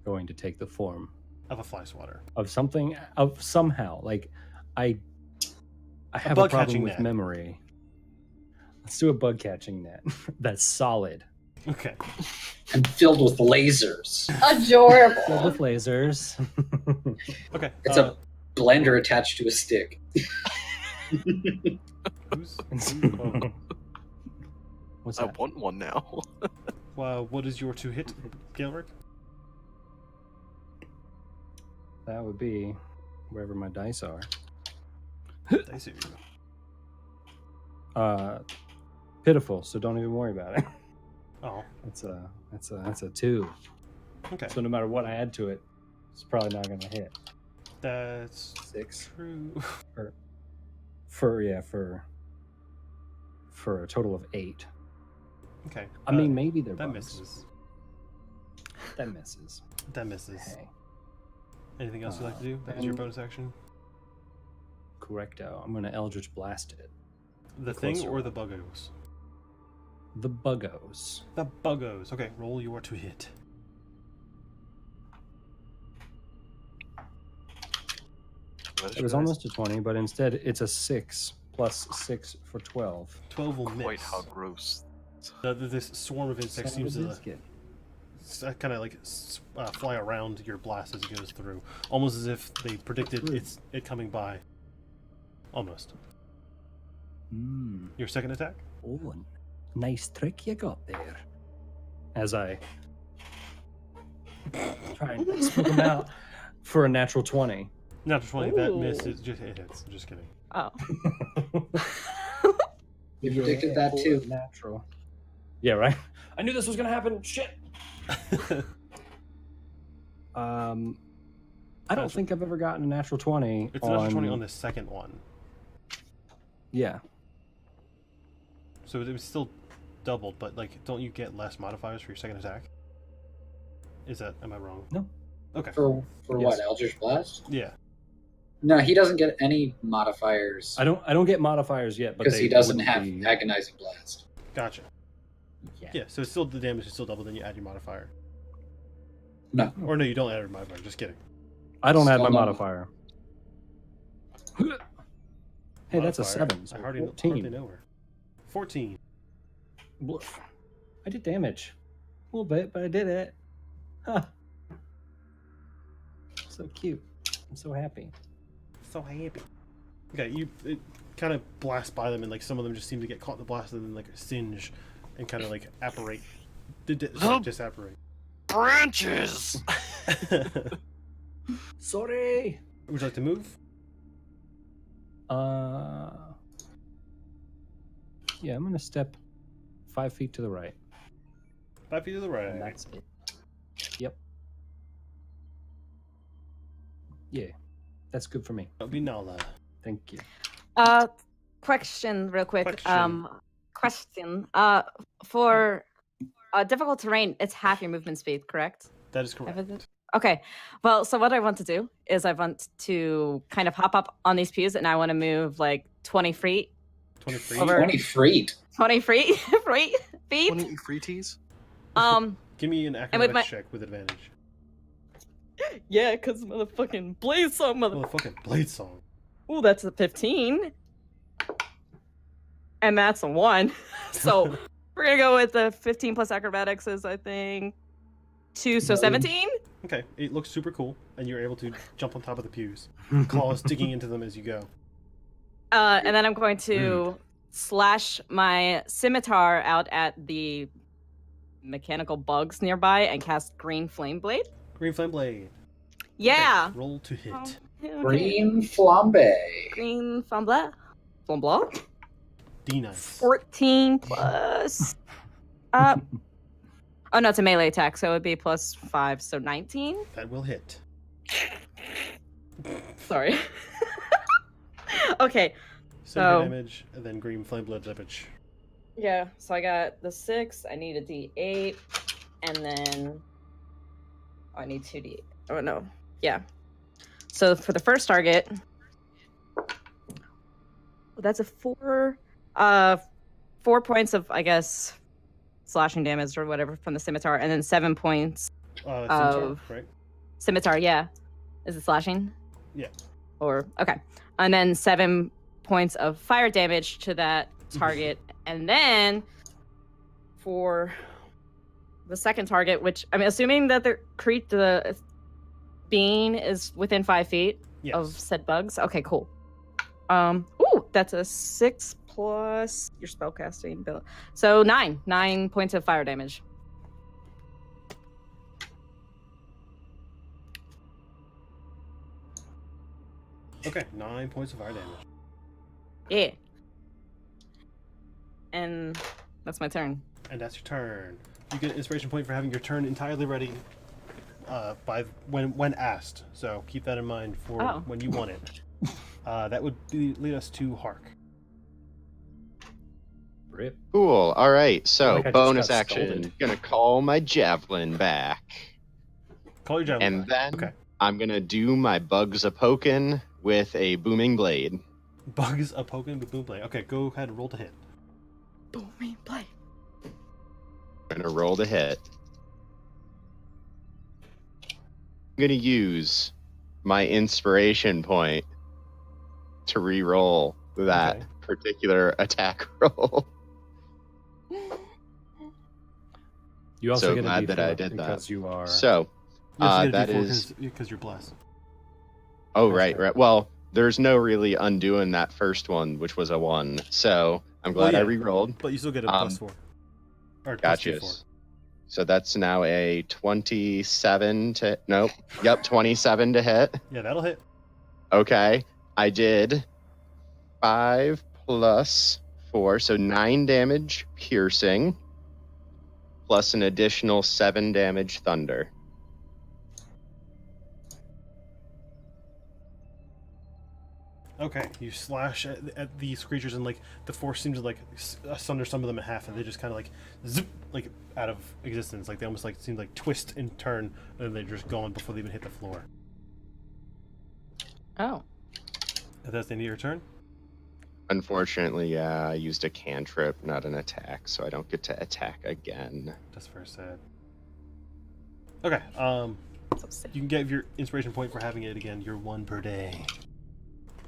going to take the form Of a fly swatter. of something of somehow like I have a bug problem catching with net. memory. Let's do a bug catching net. That's solid. Okay. And filled with lasers. Filled Adorable. with lasers. Okay. It's a blender attached to a stick. Who's What's I that? want one now. what is your to hit, Gaelric? That would be wherever my dice are. Dice Pitiful, so don't even worry about it. Oh. That's a 2. Okay. So no matter what I add to it, it's probably not gonna hit. That's 6 true. for a total of 8. Okay. I mean, maybe they're that bugs. misses. That misses. That misses. Hey, Anything else you'd like to do? That is your bonus action. correcto. I'm gonna Eldritch Blast it. The thing Closer or the one. buggos? The buggos. The buggos. Okay, roll your to hit. It was almost a 20, but instead it's a 6 plus 6 for 12. 12 will Quite miss. how gross. This swarm of insects Son of seems a to biscuit. kind of like fly around your blast as it goes through, almost as if they predicted it coming by. Almost. Your second attack? Oh, nice trick you got there. As I try and spook him out for a natural 20. Natural 20. That Ooh. misses. Just it hits. I'm just kidding. Oh. You predicted that too. Natural. Yeah, right? I knew this was going to happen. Shit. I don't think I've ever gotten a natural 20. It's a natural 20 on the second one. Yeah. So it was still doubled, but like, don't you get less modifiers for your second attack? Am I wrong? No. Okay. For what? Eldritch Blast? Yeah. No, he doesn't get any modifiers. I don't get modifiers yet, but because he doesn't have Agonizing Blast. Gotcha. Yeah. So it's still the damage is still double. Then you add your modifier. No. Or no, you don't add your modifier. Just kidding. I don't add my modifier. Hey, that's a Modifier. 7. So I hardly 14. know her. 14. Bluff. I did damage. A little bit, but I did it. Huh. So cute. I'm so happy. So happy. Okay, it kind of blasts by them, and like some of them just seem to get caught in the blast and then like singe and kind of like apparate. Disapparate. Branches! Sorry. Would you like to move? Yeah, I'm gonna step 5 feet to the right. 5 feet to the right. And that's it. Yep. Yeah, that's good for me. That'll be Nala. Thank you. Question real quick. Question. For difficult terrain, it's half your movement speed, correct? That is correct. Okay. Well, so what I want to do is I want to kind of hop up on these pews, and I want to move like 20 feet. 20 feet? 20 feet? 20 feet? feet? 20 free tees? Give me an acrobatics check with advantage. Yeah, because motherfucking Blade Song, Motherfucking Blade Song. Ooh, that's a 15. And that's a 1. So we're going to go with the 15 plus acrobatics is, I think, 2, so 17? Okay, it looks super cool, and you're able to jump on top of the pews. Claws digging into them as you go. And then I'm going to slash my scimitar out at the mechanical bugs nearby and cast Green Flame Blade. Green Flame Blade. Yeah. Okay, roll to hit. Green Flambe. Green Flambe. Flambe. D9. 14 plus. Oh no, it's a melee attack, so it would be plus 5, so 19. That will hit. Sorry. Okay. So damage, and then Green Flame Blade damage. Yeah, so I got the 6, I need a D8, and then I need 2D8. Oh no. Yeah. So for the first target, that's a 4 points of, I guess, slashing damage or whatever from the scimitar, and then 7 points Scimitar, right? Scimitar, yeah. Is it slashing? Yeah. Or okay. And then 7 points of fire damage to that target. And then for the second target, which I'm assuming that the being is within 5 feet of said bugs. Okay, cool. Ooh, that's a 6 plus your spellcasting ability. So 9 points of fire damage. Okay, 9 points of fire damage. Yeah. And that's my turn. And that's your turn. You get an inspiration point for having your turn entirely ready by when asked. So keep that in mind for when you want it. That would lead us to Hark. Rip. Cool. All right. So Like I just bonus got action. scolded. Gonna call my javelin back. Call your javelin And back. then I'm gonna do my bugs a pokin' with a booming blade. Bugs a poking with boom blade. Okay, go ahead and roll to hit. Booming blade. I'm gonna roll to hit. I'm gonna use my inspiration point to re-roll that particular attack roll. You also So get glad a that I D4 did that. because you are. So that is because you're blessed. Oh, right. Well, there's no really undoing that first one, which was a 1. So I'm glad I re-rolled. But you still get a plus 4. Or Gotcha. plus 4. So that's now a 27 to... Nope. Yep, 27 to hit. Yeah, that'll hit. Okay. I did 5 plus 4, so 9 damage piercing, plus an additional 7 damage thunder. Okay, you slash at these creatures, and like the force seems to like sunder some of them in half, and they just kind of like zip, like out of existence. Like they almost like seem like twist and turn, and they're just gone before they even hit the floor. Oh. If that's the end of your turn. Unfortunately, yeah, I used a cantrip, not an attack, so I don't get to attack again. That's very sad. Okay, you can get your inspiration point for having it again. You're 1 per day.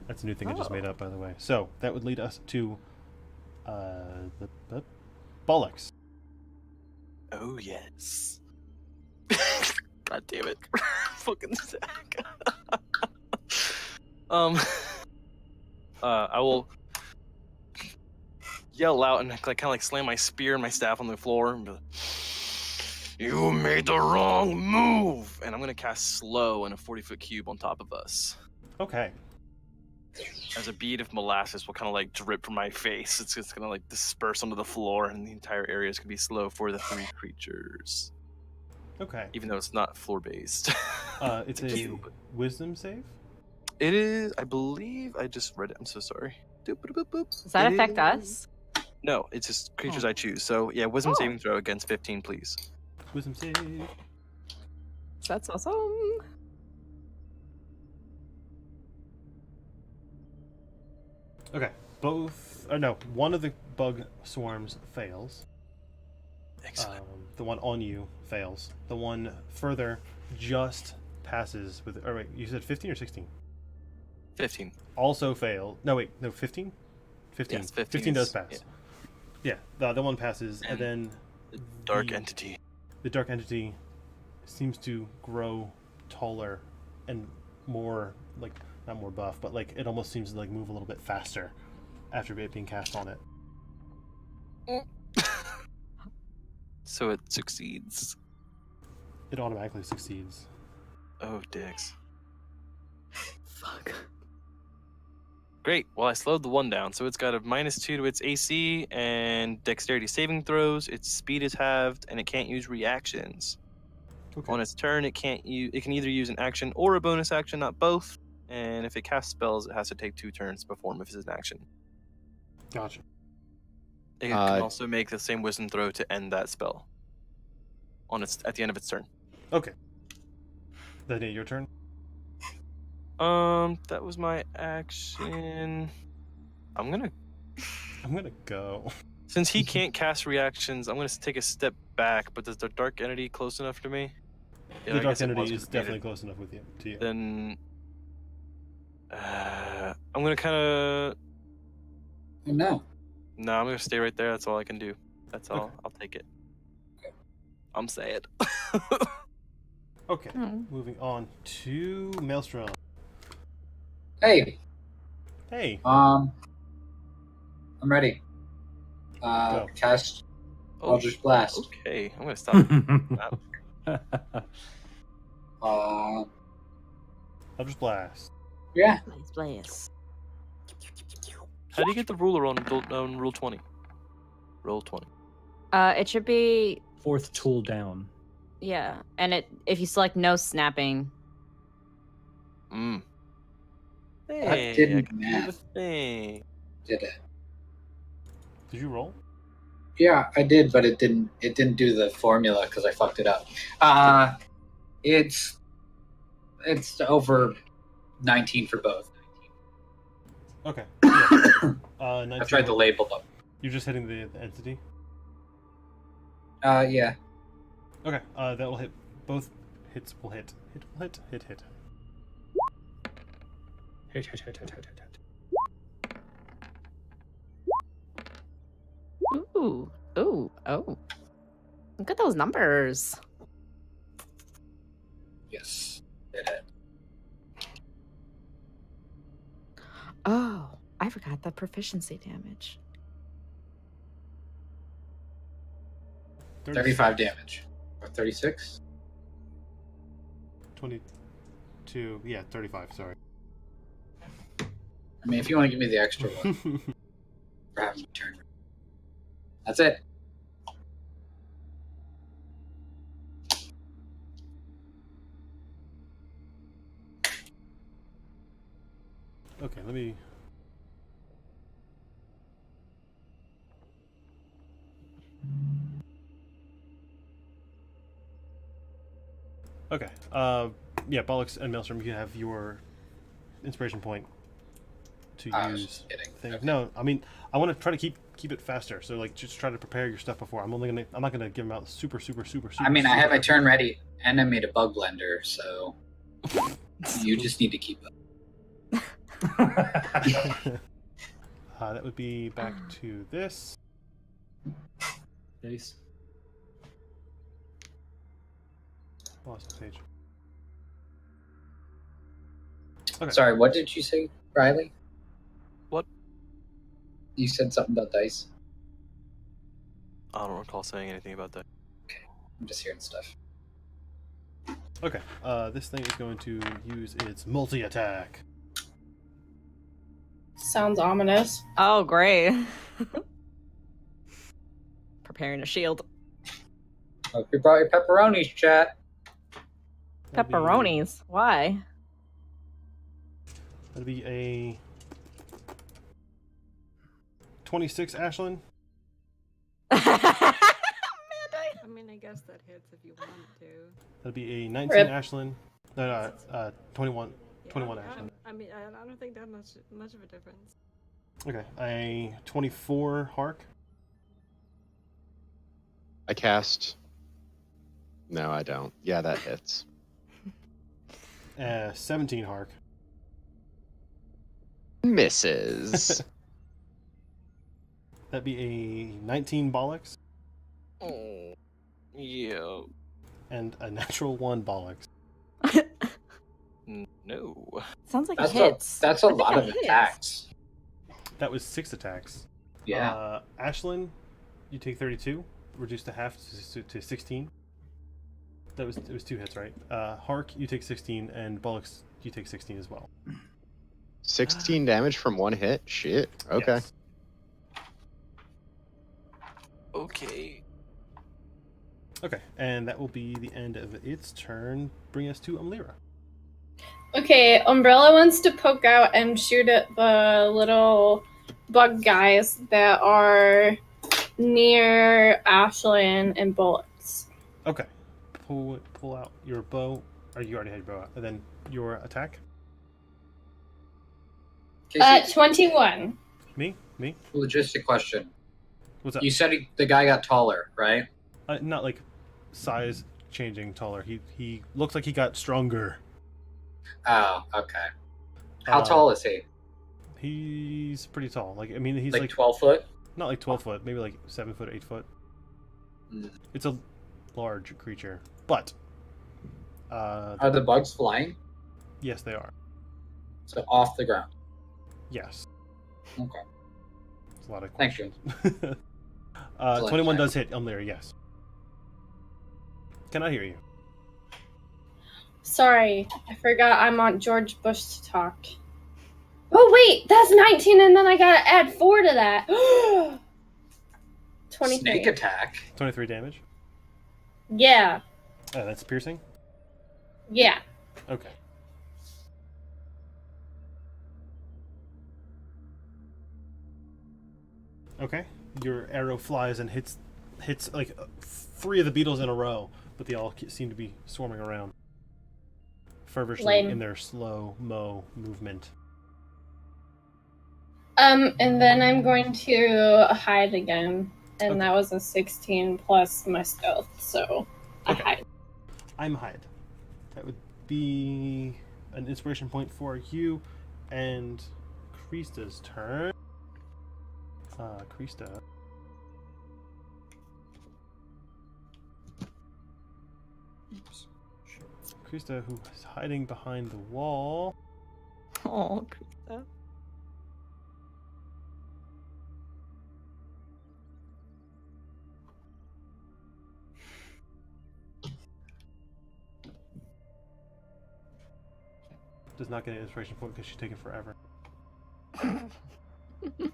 That's a new thing I just made up, by the way. So that would lead us to the Bollocks. Oh yes. God damn it. Fucking Zach. I will yell out and like kind of like slam my spear and my staff on the floor and be like, "You made the wrong move!" And I'm gonna cast slow in a 40-foot cube on top of us. Okay. As a bead of molasses will kind of like drip from my face. It's just gonna like disperse onto the floor, and the entire area is gonna be slow for the 3 creatures. Okay. Even though it's not floor based. It's a wisdom save? It is, I believe. I just read it. I'm so sorry. Does that affect us? No, it's just creatures I choose. So yeah, wisdom saving throw against 15, please. Wisdom save. That's awesome. Okay. One of the bug swarms fails. Excellent. The one on you fails. The one further just passes with. Oh wait, you said 15 or 16? 15. Also fail. No wait, no 15. 15. Yes, 15 does pass. Yeah. Yeah, the other one passes, and then The dark entity. the dark entity seems to grow taller and more like not more buff, but like it almost seems to like move a little bit faster after it being cast on it. So it succeeds. It automatically succeeds. Oh, dicks. Fuck. Great. Well, I slowed the one down, so it's got a -2 to its AC and dexterity saving throws. Its speed is halved, and it can't use reactions. Okay. On its turn, it can either use an action or a bonus action, not both. And if it casts spells, it has to take 2 turns to perform if it's an action. Gotcha. It can also make the same wisdom throw to end that spell. At the end of its turn. Okay. Then your turn. That was my action. I'm gonna go. Since he can't cast reactions, I'm gonna take a step back. But is the dark entity close enough to me? Yeah, The I dark guess it entity was is completed. definitely close enough with you. To you. Then I'm gonna kind of. No. No, I'm gonna stay right there. That's all I can do. That's all. Okay. I'll take it. I'm sad. Okay. Moving on to Maelstrom. Hey. Hey. I'm ready. Go. Cast Eldritch Blast. Okay, I'm gonna stop. Eldritch Blast. Yeah. Blast. How do you get the ruler on Rule 20? Roll 20. It should be 4th tool down. yeah, and if you select no snapping. Hey, That I didn't can do matter. the thing. Did it? Did you roll? Yeah, I did, but it didn't. It didn't do the formula because I fucked it up. It's over 19 for both. Okay. Yeah. I've tried to label them. You're just hitting the entity? Yeah. Okay. That will hit. Both hits will hit. Hit. Hit. Ooh. Oh. Look at those numbers. Yes. Did it. Oh, I forgot the proficiency damage. 35 damage. Or 36? 22. Yeah, 35. Sorry. I mean, if you want to give me the extra one for having my turn. That's it. Okay, let me. Okay. Yeah, Bollocks and Maelstrom, you have your inspiration point to I was use just kidding. things. Okay. No, I mean, I want to try to keep it faster. So like, just try to prepare your stuff before. I'm not gonna give them out super. I mean, I super have my quick. turn ready, and I made a bug blender, so you just need to keep up. That would be back to this. Nice. Lost the page. Okay. Sorry, what did you say, Riley? What? You said something about dice. I don't recall saying anything about that. I'm just hearing stuff. Okay. This thing is going to use its multi-attack. Sounds ominous. Oh, great. Preparing a shield. Hope you brought your pepperonis, chat. That'd be- Pepperonis. Why? That'd be a 26, Ashlyn. I mean, I guess that hits if you want to. That'd be a 19, Rip. Ashlyn. No, 21. Yeah, 21, I Ashlyn. don't- I mean, I don't think that much of a difference. Okay. A 24, Hark. I cast. No, I don't. Yeah, that hits. 17, Hark. Misses. That'd be a 19, Bollocks. Oh, yeah. And a natural 1, Bollocks. No. Sounds like That's it hits. that's a I think lot that of hits. attacks. That was 6 attacks. Yeah. Ashlyn, you take 32, reduced to half to 16. It was 2 hits, right? Hark, you take 16, and Bollocks, you take 16 as well. 16 damage from 1 hit? Shit. Okay. Yes. Okay. Okay, and that will be the end of its turn. Bring us to Amlira. Okay, Umbrella wants to poke out and shoot at the little bug guys that are near Ashlyn and Bullets. Okay, pull out your bow. Or you already had your bow out. And then your attack. Casey, 21. Me. logistic question. What's up? You said the guy got taller, right? Not like size changing taller. He looks like he got stronger. Oh, okay. How Uh, tall is he? He's pretty tall. Like, I mean, he's Like like 12 foot? not like 12 foot, maybe like 7 foot, 8 foot. Mm. It's a large creature, but Are the bugs flying? yes, they are. So off the ground. Yes, Okay. it's a lot of Thank you. questions. 21 does hit Amlira. Yes. Can I hear you? Sorry, I forgot I'm on George Bush to talk. Oh wait, that's 19 and then I gotta add 4 to that. 23. Snake attack. 23 damage. Yeah, That's piercing. yeah. Okay. Okay. Your arrow flies and hits like 3 of the beetles in a row, but they all seem to be swarming around feverishly Lame. in their slow-mo movement. And then I'm going to hide again. And Okay. that was a 16 plus my stealth, so I Okay. hide. I'm hide. That would be an inspiration point for you and Krista's turn. Krista. Krista, who is hiding behind the wall. Oh, Krista. Does not get an inspiration point because she's taking forever.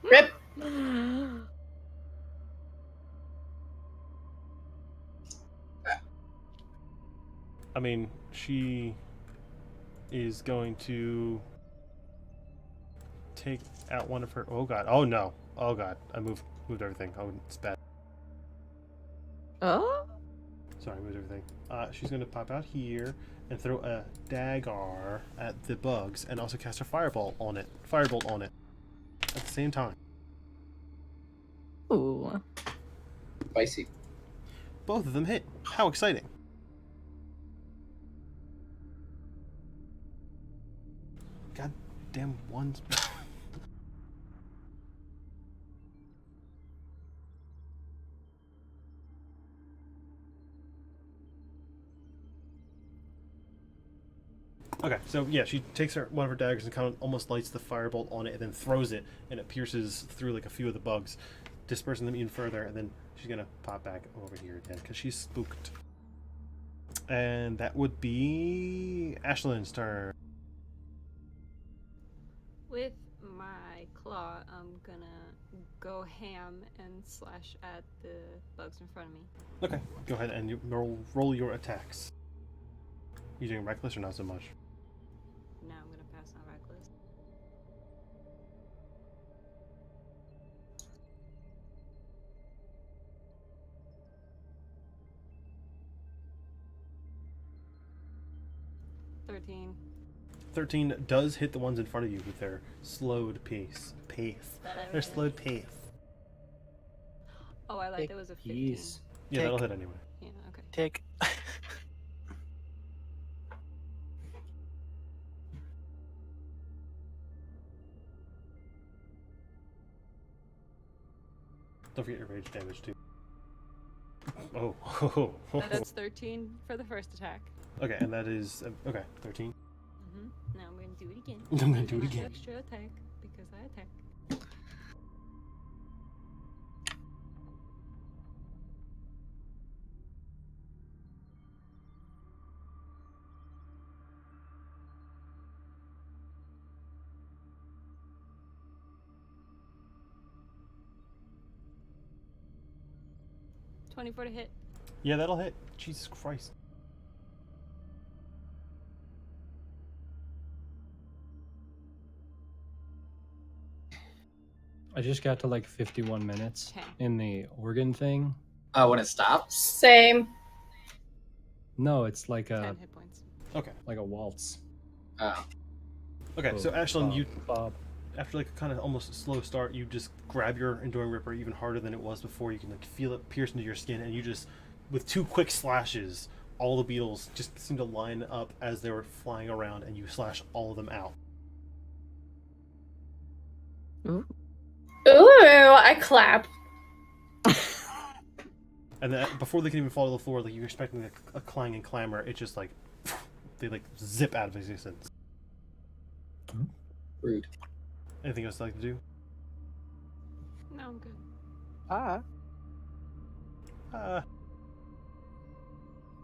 Rip. I mean, she is going to take out one of her. Oh god. Oh no. Oh god. I moved everything. Oh, it's bad. Oh? Sorry, I moved everything. She's gonna pop out here and throw a dagger at the bugs, and also cast a firebolt on it. At the same time. Ooh. Spicy. Both of them hit. How exciting! Goddamn ones. Okay, so yeah, she takes one of her daggers and kind of almost lights the firebolt on it and then throws it, and it pierces through like a few of the bugs, dispersing them even further, and then she's gonna pop back over here again because she's spooked. And that would be Ashlyn's turn. With my claw, I'm gonna go ham and slash at the bugs in front of me. Okay, go ahead and you roll your attacks. You doing reckless or not so much? Now I'm gonna pass on reckless. $13. 13 does hit the ones in front of you with their slowed pace. Their slowed pace. Oh, I like that was a 15. Jeez. Yeah, that'll hit anyway. Yeah, okay. Take. Don't forget your rage damage too. Oh. That's 13 for the first attack. Okay, and that is okay. 13. Now I'm gonna do it again. I'm gonna do it again. Extra attack because I attack. $24 to hit. Yeah, that'll hit. Jesus Christ. I just got to like 51 minutes Okay. in the organ thing. When it stops? Same. No, it's like 10 a hit points. Okay. like a waltz. Oh. Okay, so Ashlyn, Bob, you Bob. after like a kind of almost slow start, you just grab your Enduring Ripper even harder than it was before. You can like feel it pierce into your skin, and you just, with 2 quick slashes, all the beetles just seem to line up as they were flying around, and you slash all of them out. Ooh. Ooh, I clap. And then before they can even fall to the floor, like you're expecting a clang and clamor, it just like they like zip out of existence. Rude. Anything else you'd like to do? No, I'm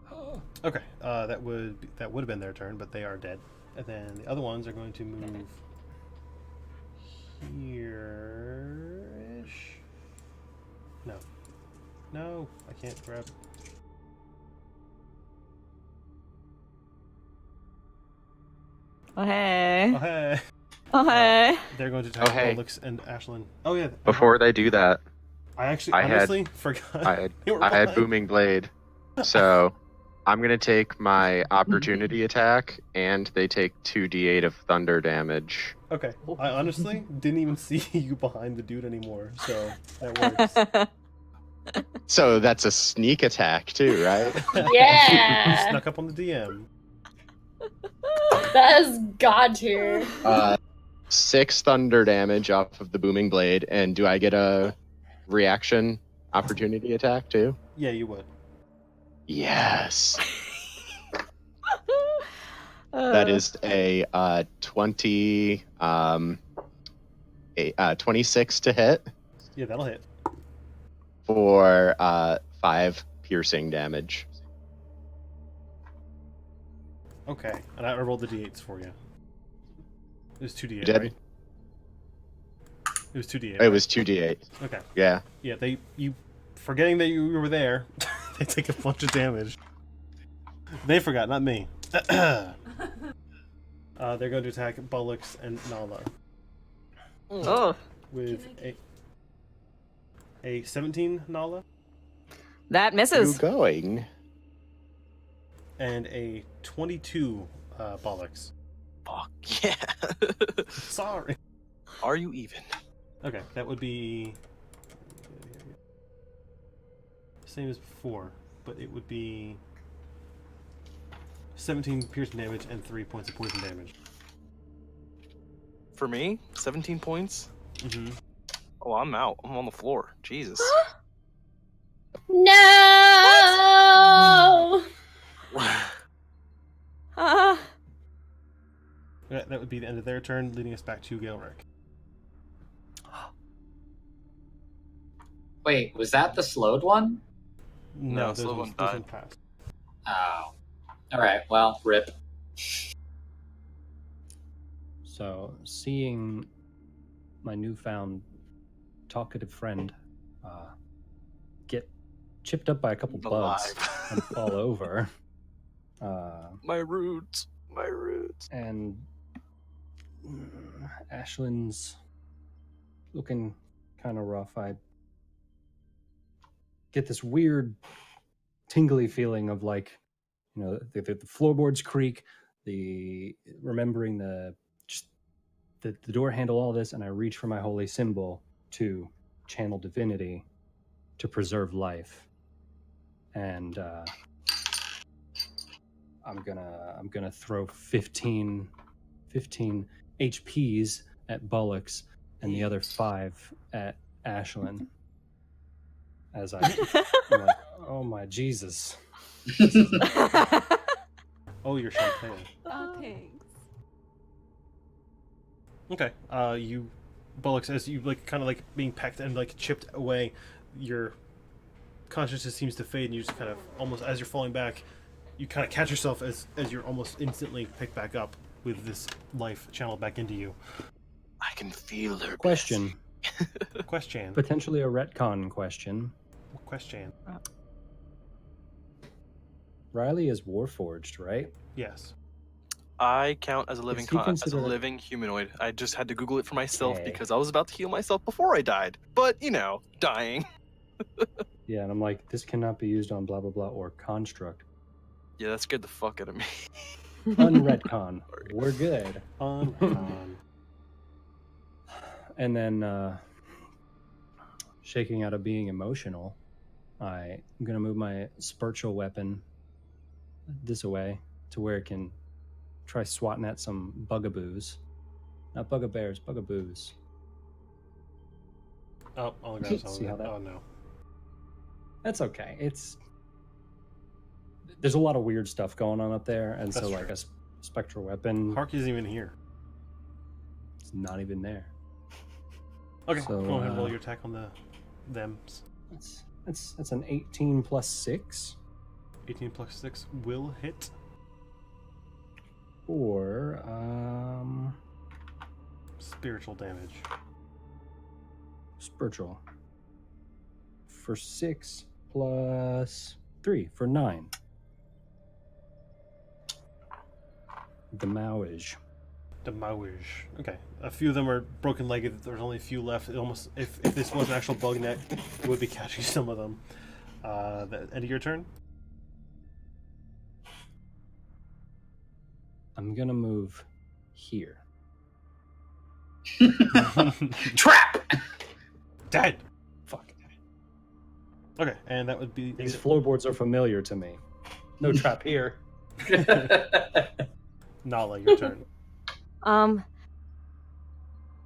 good. Okay, that would have been their turn, but they are dead. And then the other ones are going to move here-ish. No, I can't grab. Oh hey. Oh hey, Oh hey. they're going to attack Oh, hey. Pollux and Ashlyn. Oh yeah. Before they do that, I actually I had- honestly forgot. I they were I had behind. booming blade, so I'm gonna take my opportunity attack, and they take 2d8 of thunder damage. Okay, I honestly didn't even see you behind the dude anymore, so that works. So that's a sneak attack too, right? You Yeah. snuck up on the DM. That is god tier. 6 thunder damage off of the booming blade, and do I get a reaction opportunity attack too? Yeah, you would. Yes. That is a 26 to hit Yeah, that'll hit. for 5 piercing damage. Okay, and I rolled the d8s for you. It was 2d8, You did? right? It was 2d8. It was 2d8. Okay. Yeah. Yeah, you forgetting that you were there, they take a bunch of damage. They forgot, not me. They're going to attack Bullocks and Nala. Oh, with a 17 Nala that You misses. going? and a 22 Bollocks. Fuck yeah. Sorry. Are you even? Okay, that would be same as before, but it would be 17 piercing damage and 3 points of poison damage. For me, 17 points. Mm-hmm. Oh, I'm out. I'm on the floor. Jesus. No! Ah. That would be the end of their turn, leading us back to Gaelric. Wait, was that the slowed one? No, those slow ones one died. Oh. passed. Alright, well, rip. So, seeing my newfound talkative friend get chipped up by a couple bugs and fall over, My roots. and Ashlin's looking kind of rough. I get this weird tingly feeling of like, the floorboards creak, remembering the door handle, all this, and I reach for my holy symbol to channel divinity to preserve life. And I'm gonna throw 15 HPs at Bullocks and the other 5 at Ashlyn. As I'm like, oh my Jesus. Oh, you're champagne. Oh, thanks. Okay. You, Bullocks, as you kind of being pecked and chipped away, your consciousness seems to fade, and you just kind of almost, as you're falling back, you kind of catch yourself as you're almost instantly picked back up with this life channeled back into you. I can feel her. Question. Question. Potentially a retcon question. Question. Riley is Warforged, right? Yes. I count as a living Is he as a considered- living humanoid. I just had to Google it for myself Okay. because I was about to heal myself before I died. But, dying. Yeah, and I'm like, this cannot be used on blah blah blah or construct. Yeah, that scared the fuck out of me. Unretcon. We're good. On. And then shaking out of being emotional, I'm gonna move my spiritual weapon this away to where it can try swatting at some bugaboos. Not bugabears, bugaboos. Oh, all the ground's See how that- Oh no. That's okay. There's a lot of weird stuff going on up there, and That's so like true. a spectral weapon, Hark isn't even here. it's not even there. Okay, So, go ahead and roll your attack on the thems. That's an 18 plus 6 18 plus 6 will hit. or Spiritual damage. spiritual for 6 plus 3 for 9. Damage. Damage. Okay. A few of them are broken legged. There's only a few left. It almost, if this was an actual bug net, it would be catching some of them. The end of your turn? I'm gonna move here. Trap! Dead! Fuck. Okay, and that would be... These floorboards are familiar to me. No trap here. Nala, your turn.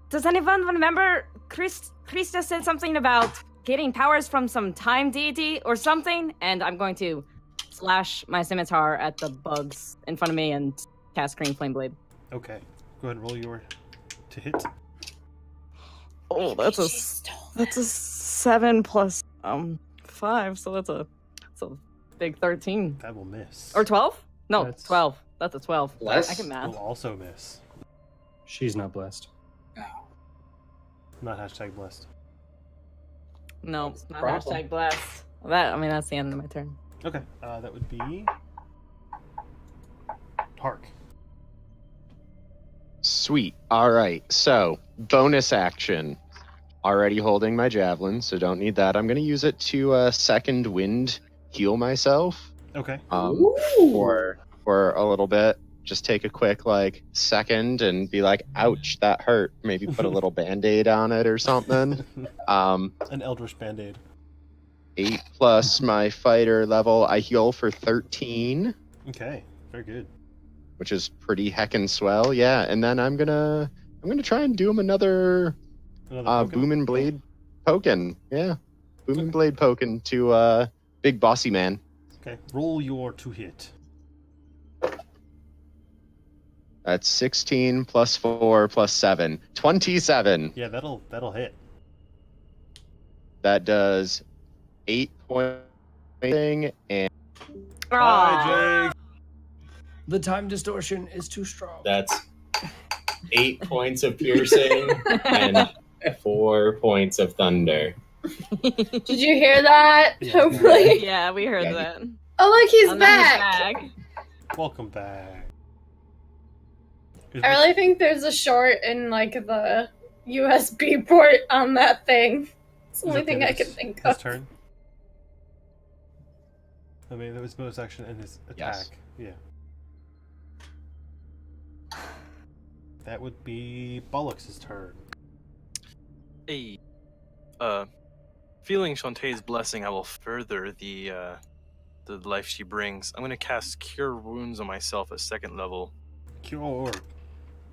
Does anyone remember Krista said something about getting powers from some time deity or something? And I'm going to slash my scimitar at the bugs in front of me and cast Green Flame Blade. Okay. Go ahead and roll your... to hit. Oh, that's a 7 plus 5, so that's a big 13. That will miss. Or 12? No, That's- 12. That's a 12. Less? I can math. Will also miss. She's not blessed. Not hashtag blessed. No, That's the not problem. hashtag blessed. That's the end of my turn. Okay, that would be... Hark. Sweet. All right. So bonus action. Already holding my javelin, so don't need that. I'm going to use it to second wind heal myself. Okay. For a little bit. Just take a quick second and be like, ouch, that hurt. Maybe put a little band-aid on it or something. An Eldritch Band-Aid. 8 plus my fighter level. I heal for 13. Okay, very good. Which is pretty heckin' swell, yeah. And then I'm gonna try and do him another boom and blade poking. Yeah. Boom and blade poking to big bossy man. Okay, roll your to hit. That's 16 plus 4 plus 7. 27. Yeah, that'll hit. That does 8 points and Bye, Jake. The time distortion is too strong. That's 8 points of piercing and 4 points of thunder. Did you hear that? Hopefully. Yeah, we heard that. Oh, look, he's And then back. Welcome back. I really think there's a short in the USB port on that thing. It's the only thing I can think His of. turn. I mean, that was bonus action and his attack. Yes. Yeah. That would be Bollocks's turn. Hey, feeling Shantae's blessing, I will further the life she brings. I'm gonna cast Cure Wounds on myself at 2nd level. Cure.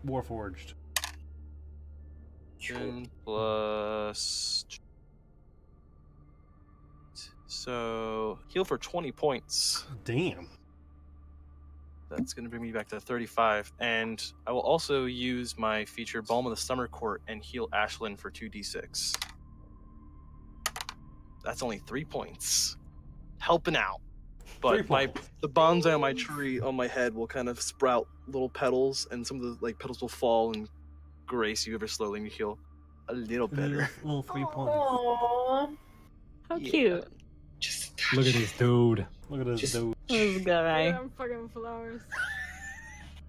Warforged. 10 plus. So heal for 20 points. Damn. That's gonna bring me back to 35, and I will also use my feature Balm of the Summer Court and heal Ashlyn for 2d6. That's only 3 points. Helping out. But the bonsai on my tree on my head will kind of sprout little petals, and some of the petals will fall and grace you ever slowly, and you heal a little better. Little 3 points. Aww. How cute. Look at this dude. Look at this dude. This guy. Yeah, I'm fucking flowers.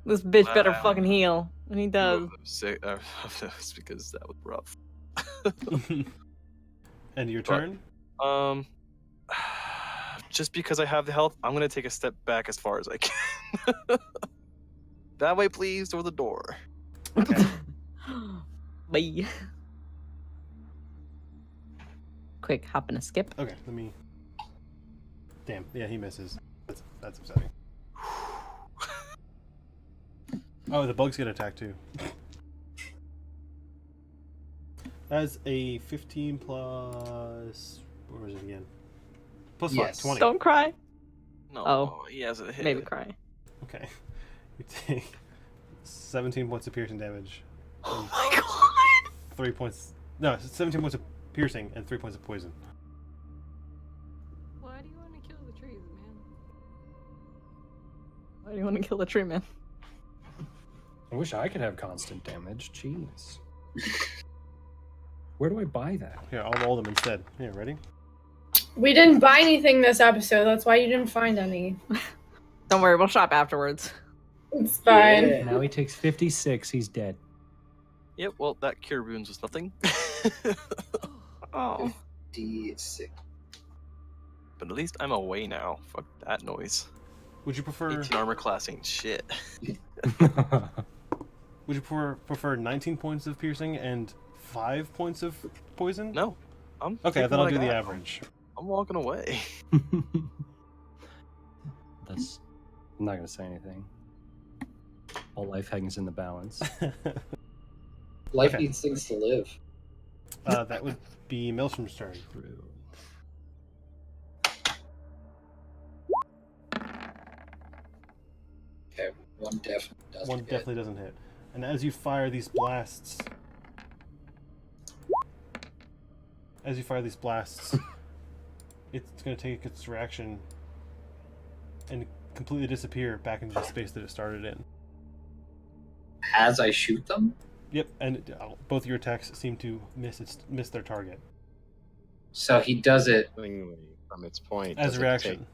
This bitch better fucking heal. And he does. It's because that was rough. And your turn? Just because I have the health, I'm gonna take a step back as far as I can. That way, please, or the door. Okay. Bye. Quick, hop and a skip. Okay, let me. Damn, yeah, he misses. That's upsetting. Oh, the bugs get attacked too. As a 15 plus. What was it again? Plus 5, 20. Don't cry. No, Oh. he has a hit. Maybe cry. Okay. You take 17 points of piercing damage. Oh my god! 3 points. No, 17 points of piercing and 3 points of poison. Why do you want to kill the trees, man? Why do you want to kill the tree man? I wish I could have constant damage. Jeez. Where do I buy that? Here, I'll roll them instead. Here, ready? We didn't buy anything this episode. That's why you didn't find any. Don't worry, we'll shop afterwards. It's fine. Yeah. Now he takes 56. He's dead. Yep, well, that Cure Wounds was nothing. Oh. D6. But at least I'm away now. Fuck that noise. Would you prefer? 18 armor class ain't shit. Would you prefer 19 points of piercing and 5 points of poison? No. I'm Okay, taking then I'll what I do the got. average. I'm walking away. That's. I'm not gonna say anything. All life hangs in the balance. Life Okay. needs things to live. That would be Maelstrom's turn. Okay, one definitely doesn't One hit. definitely doesn't hit. And as you fire these blasts, it's going to take its reaction and completely disappear back into the space that it started in. As I shoot them? Yep, and both your attacks seem to miss their target. So he does it. From its point. As does a it reaction. take-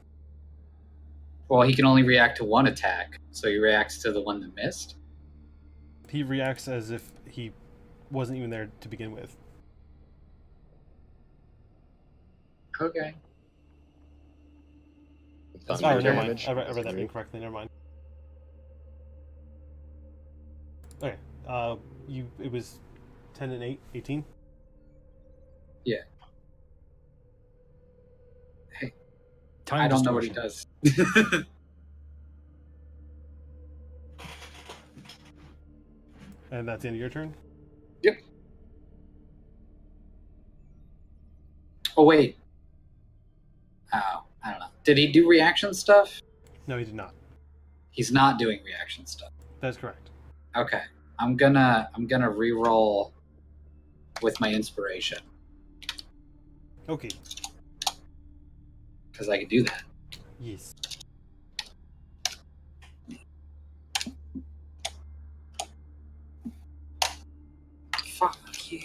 Well, he can only react to one attack, so he reacts to the one that missed. He reacts as if he wasn't even there to begin with. Okay. Thunder Oh, never mind. damage. I read that incorrectly. Never mind. Okay. It was 10 and 8, 18? Yeah. Hey. Time I don't know what he distortion. does. And that's the end of your turn? Yep. Oh, wait. Oh, I don't know. Did he do reaction stuff? No, he did not. He's not doing reaction stuff. That's correct. Okay. I'm gonna re-roll with my inspiration. Okay. Because I can do that. Yes. Fuck you.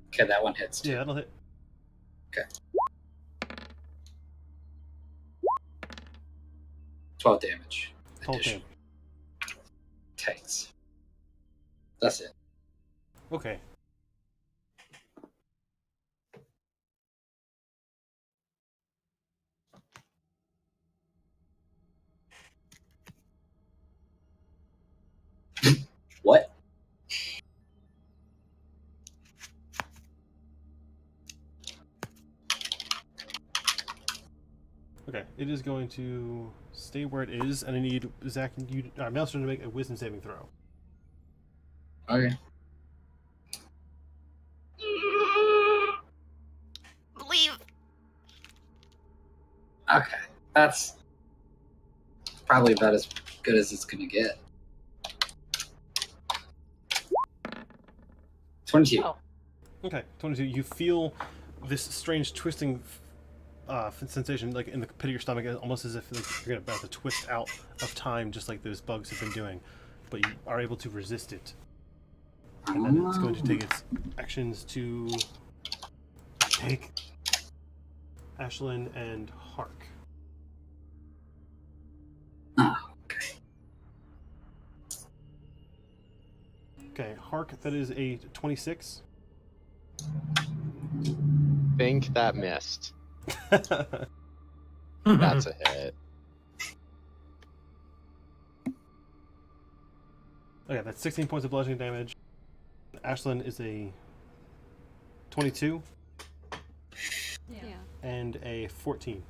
Okay, that one hits. Yeah, that'll hit. Okay. 12 damage. 12 damage. Takes. That's it. Okay. What? Okay, it is going to stay where it is, and I need Zach and you, Maelstrom, to make a wisdom saving throw. Okay. Leave. Okay. That's probably about as good as it's gonna get. 22. Oh. Okay, 22. You feel this strange twisting sensation, like in the pit of your stomach, almost as if like, you're about to twist out of time, just like those bugs have been doing. But you are able to resist it. And then it's going to take its actions to take Ashlyn and Hark. Okay, Hark, that is a 26. Think that missed. That's a hit. Okay, that's 16 points of bludgeoning damage. Ashlyn is a 22 Yeah. and a 14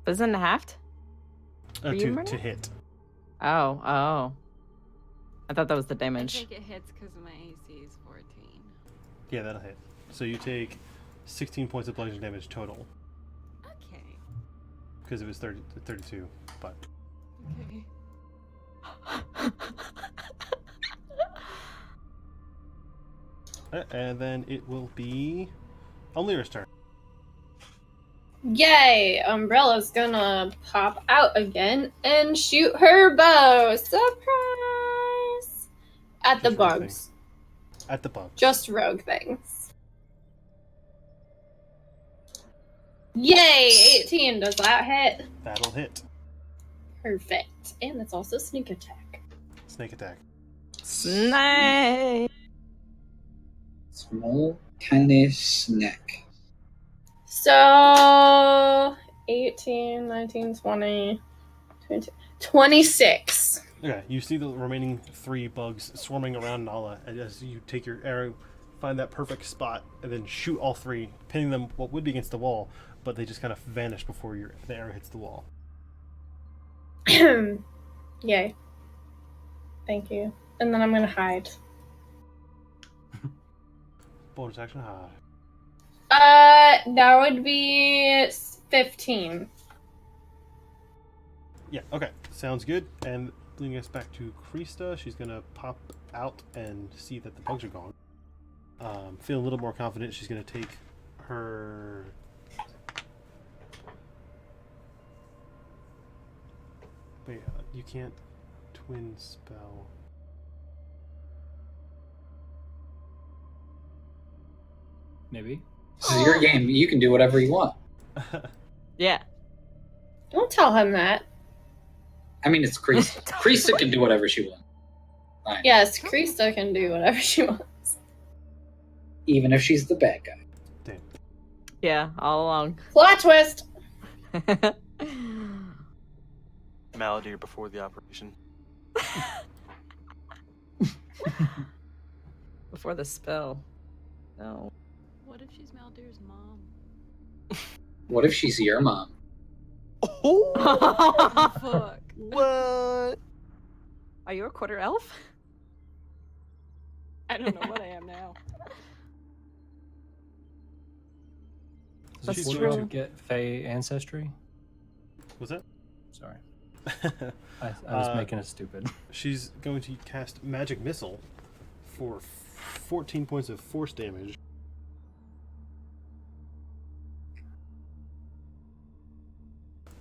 Isn't it halved? Were you to running? hit. Oh. I thought that was the I damage. think it hits because my AC is 14. Yeah, that'll hit. So you take 16 points of bludgeoning damage total. Okay. Because it was 32, but... Okay. And then it will be Almira's turn. Yay! Umbrella's gonna pop out again and shoot her bow. Surprise! At the Just rogue bugs. things. At the bugs. Just rogue things. Yay! 18. Does that hit? That'll hit. Perfect. And it's also sneak attack. Snake attack. Snake! Small tiny snack. So 18, 19, 20, 22, 26. Okay, you see the remaining 3 bugs swarming around Nala as you take your arrow, find that perfect spot, and then shoot all 3, pinning them what would be against the wall, but they just kind of vanish before the arrow hits the wall. Yay. Thank you. And then I'm gonna hide. Bonus action high. That would be 15. Yeah, okay. Sounds good. And bringing us back to Krista, she's gonna pop out and see that the bugs are gone. Feeling a little more confident, she's gonna take her... Wait, you can't twin spell. Maybe. This is your game. You can do whatever you want. Yeah. Don't tell him that. I mean, it's Krista. Krista can do whatever she wants. Fine. Yes, Krista can do whatever she wants. Even if she's the bad guy. Damn. Yeah, all along. Plot twist! Malady before the operation. Before the spell. No. What if she's Maldir's mom? What if she's your mom? Oh, fuck. What? Are you a quarter elf? I don't know what I am now. Is That's she true. going to get Fey ancestry? Was that? Sorry. I was making it stupid. She's going to cast Magic Missile for 14 points of force damage.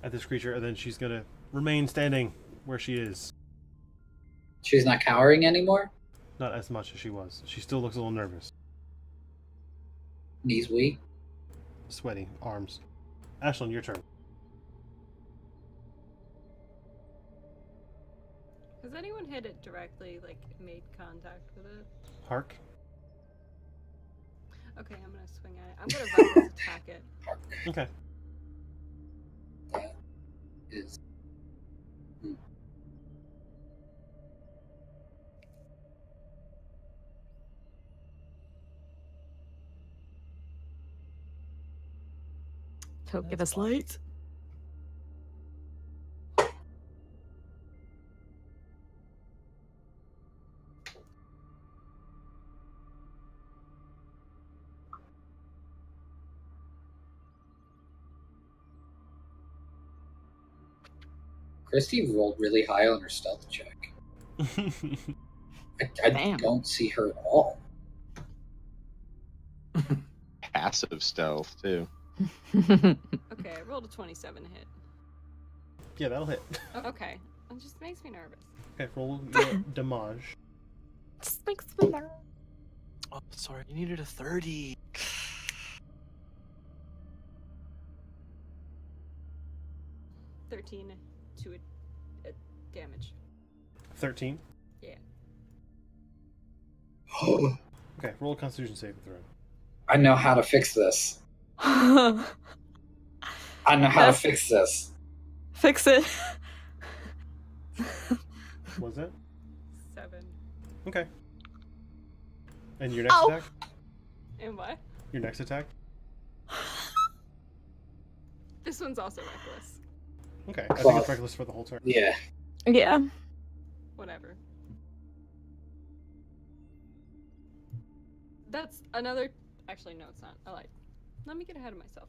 At this creature, and then she's going to remain standing where she is. She's not cowering anymore? Not as much as she was. She still looks a little nervous. Knees weak? Sweaty. Arms. Ashlyn, your turn. Has anyone hit it directly, like made contact with it? Hark. Okay, I'm gonna swing at it. I'm gonna reckless attack it. Okay. That is... Don't give us light. Christy rolled really high on her stealth check. I Damn. don't see her at all. Passive stealth, too. Okay, I rolled a 27 to hit. Yeah, that'll hit. Okay, it just makes me nervous. Okay, roll your damage. Just makes me nervous. Oh, sorry. You needed a 30. 13 to a damage. 13. Yeah. Okay, roll a Constitution saving throw. I know how to fix this. I know how to fix this. Fix it. Was it? 7. Okay. And your next Ow. attack? And what? Your next attack? This one's also reckless. Okay, I think it's reckless for the whole turn. Yeah. Yeah. Whatever. That's another. Actually, no, it's not. I lied. Let me get ahead of myself.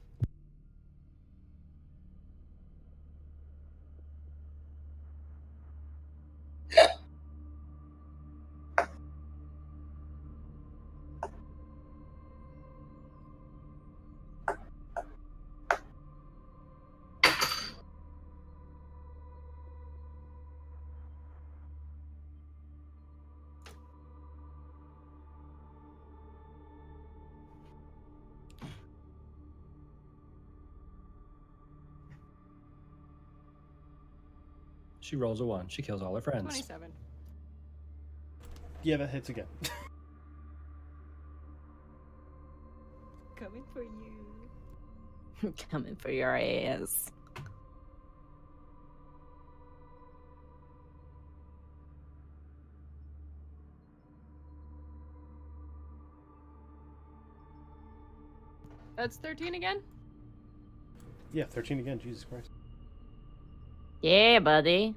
She rolls a 1. She kills all her friends. 27. Yeah, that hits again. Coming for you. Coming for your ass. That's 13 again? Yeah, 13 again, Jesus Christ. Yeah, buddy.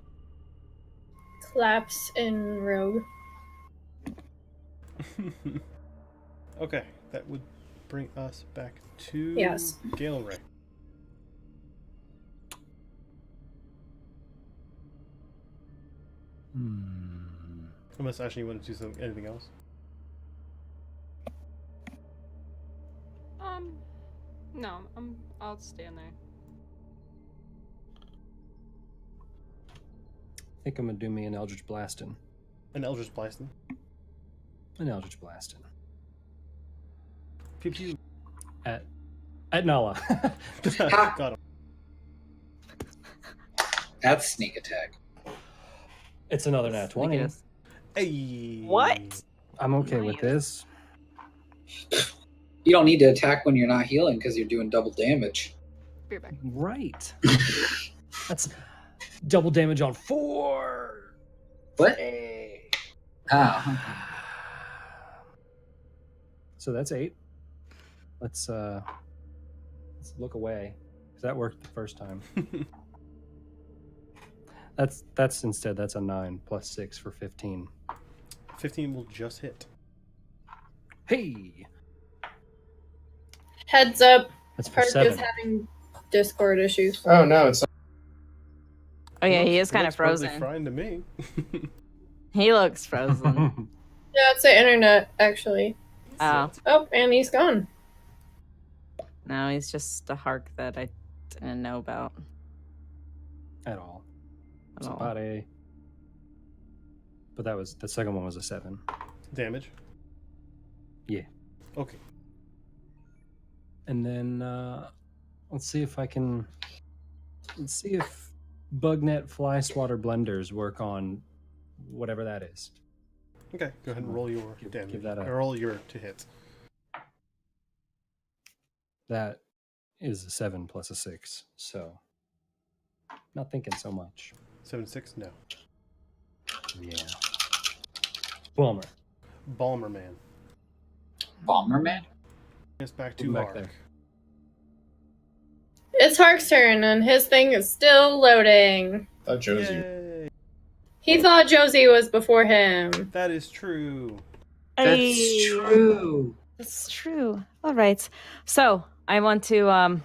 Claps in rogue. Okay, that would bring us back to Yes. Gale Ray. Unless Ashley, you want to do anything else? No, I'll stand there. I think I'm gonna do me an Eldritch Blasting. An Eldritch Blasting? An Eldritch Blasting. Pew pew. At Nala. Got him. That's sneak attack. It's another nat 20. Hey. What? I'm okay with this. You don't need to attack when you're not healing because you're doing double damage. Be right back. Right. That's double damage on 4. What? Hey. Oh. So that's 8. Let's look away, because that worked the first time. That's instead, that's a 9 plus 6 for 15. 15 will just hit. Hey! Heads up. That's for Park is 7. having Discord issues. Oh no, it's not. Oh yeah, he is It kind of looks perfectly frozen. fine to me. He looks frozen. Yeah, it's the internet, actually. Oh. Oh, and he's gone. No, he's just a Hark that I didn't know about. At all. At It's all. about a... But that was... The second one was a 7. Damage? Yeah. Okay. And then, let's see if I can... Let's see if Bugnet Fly Swatter Blenders work on whatever that is. Okay, go ahead and roll your damage. give that a- Roll your to hit. That is a 7 plus a 6, so... Not thinking so much. 7-6? No. Yeah. Bummer. Balmer Man. Bomber Man? Yes, back Put him to back Hark. there. It's Hark's turn, and his thing is still loading. Josie. Yay! He thought Josie was before him. That is true. That's true. That's true. All right. So I want to I'm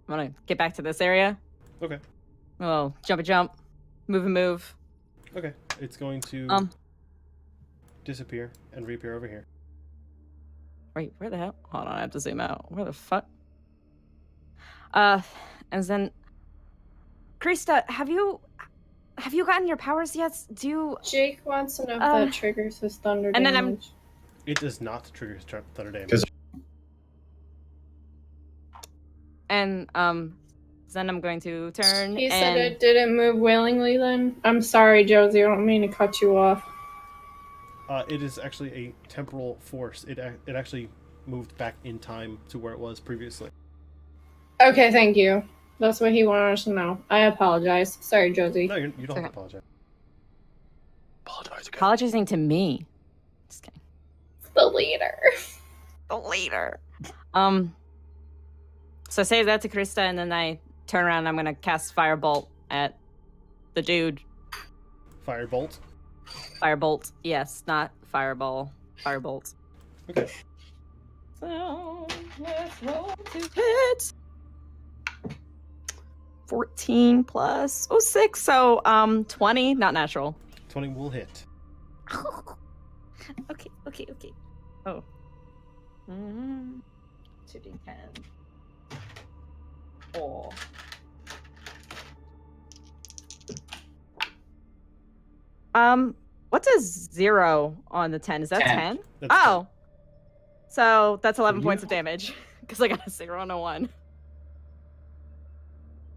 gonna get back to this area. Okay. Well, jump, move. Okay. It's going to disappear and reappear over here. Wait, where the hell? Hold on, I have to zoom out. Where the fuck? And then, Krista, have you gotten your powers yet? Do you? Jake wants to know if that triggers his thunder and then damage. It does not trigger his thunder damage. 'Cause- And then I'm going to turn. He and... said it didn't move willingly then? I'm sorry, Josie, I don't mean to cut you off. It is actually a temporal force. It actually moved back in time to where it was previously. Okay, thank you. That's what he wanted us to know. I apologize. Sorry, Josie. No, you don't have Okay. to apologize. Apologize again. Apologizing to me. Just kidding. The leader. The leader. So I say that to Krista, and then I turn around and I'm gonna cast Firebolt at the dude. Firebolt. Firebolt, yes, not Fireball. Firebolt. Okay. So let's roll to hit. 14 plus 6, so 20, not natural. 20 will hit. Okay. Oh. 2d10. Oh. What's a 0 on the 10? Is that 10? That's Oh. So that's 11 You- points of damage. Because I got a 0 and a 1.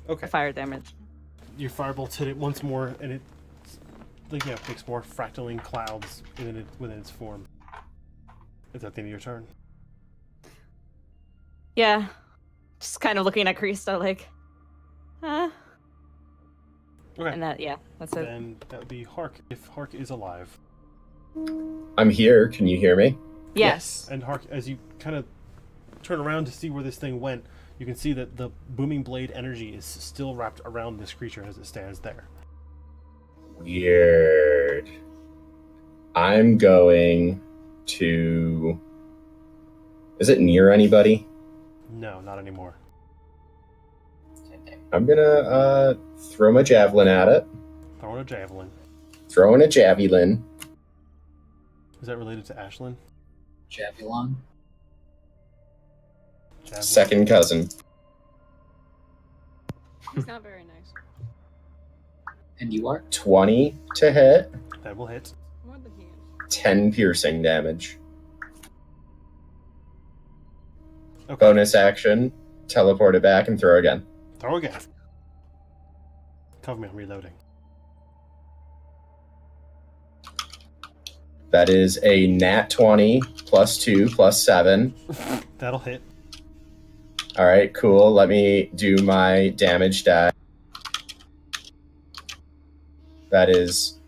Okay. Fire damage. Your firebolt hit it once more, and it makes more fractaling clouds within its form. Is that the end of your turn? Yeah. Just kind of looking at Krista like, huh? Okay. And that's it. Then that would be Hark, if Hark is alive. I'm here. Can you hear me? Yes. And Hark, as you kind of turn around to see where this thing went, you can see that the booming blade energy is still wrapped around this creature as it stands there. Weird. I'm going to... Is it near anybody? No, not anymore. I'm gonna throw my javelin at it. Throwing a javelin. Throwing a javelin. Is that related to Ashlyn? Javelin. Javelin. Second cousin. He's not very nice. And you are? 20 to hit. That will hit. More than he is. 10 piercing damage. Okay. Bonus action. teleport it back and throw again. Throw again. Cover me, I'm reloading. That is a nat 20 plus 2 plus 7. That'll hit. All right, cool. Let me do my damage die. That is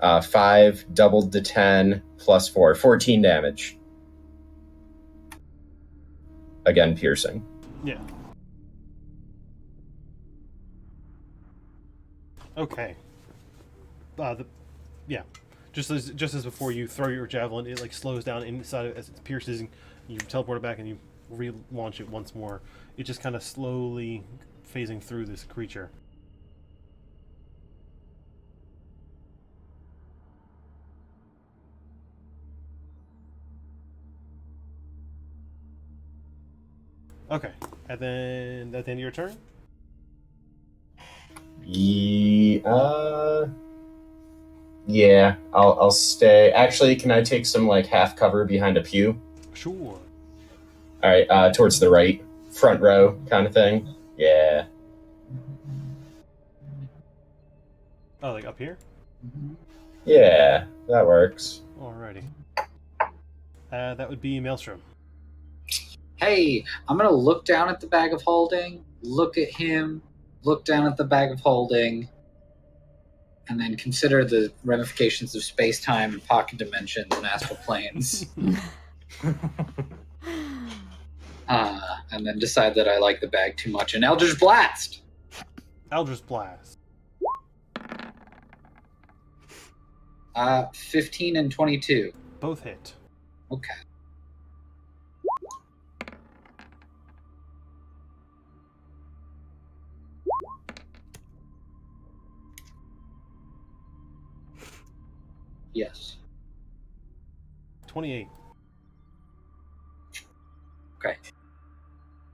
5 doubled to 10 plus 4. 14 damage. Again, piercing. Yeah. Okay. Yeah. Just as before you throw your javelin, it like slows down inside of, as it pierces, and you teleport it back and you relaunch it once more. It just kind of slowly phasing through this creature. Okay, and then that's the end of your turn? Yeah, I'll stay. Actually, can I take some like half cover behind a pew? Sure. All right, towards the right, front row kind of thing. Yeah. Oh, like up here? Yeah, that works. Alrighty. That would be Maelstrom. Hey, I'm going to look down at the bag of holding, look at him, look down at the bag of holding, and then consider the ramifications of space-time and pocket dimensions and astral planes. And then decide that I like the bag too much. And Eldritch Blast! Eldritch Blast. 15 and 22. Both hit. Okay. Yes. 28. Okay.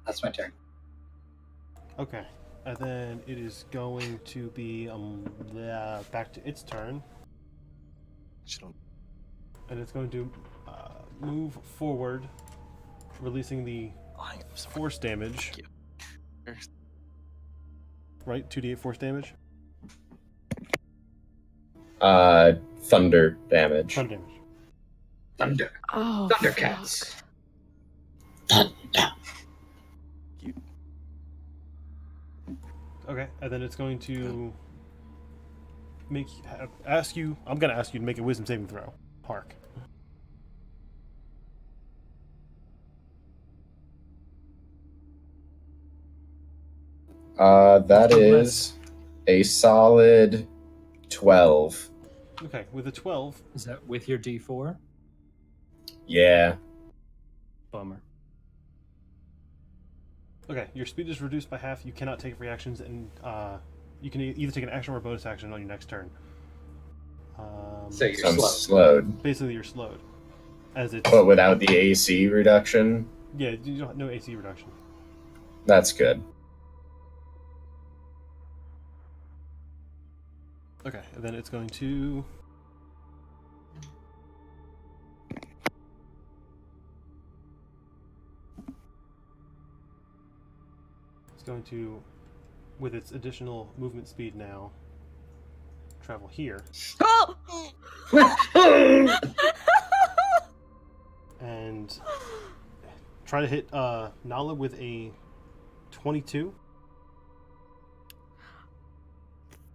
That's my turn. Okay. And then it is going to be back to its turn. And it's going to move forward, releasing the force damage. Right? 2d8 force damage? Thunder damage. Thunder damage. Thunder. Oh, Thundercats. Okay, and then it's going to ask you to make a wisdom saving throw. Hark. That is a solid 12. Okay, with a 12. Is that with your D4? Yeah. Bummer. Okay, your speed is reduced by half. You cannot take reactions, and you can either take an action or a bonus action on your next turn. So you're I'm slowed. slowed. Basically, you're slowed. As it's But without the AC reduction? Yeah, you don't no AC reduction. That's good. Okay, and then it's going to with its additional movement speed now, travel here. Oh! And try to hit Nala with a 22.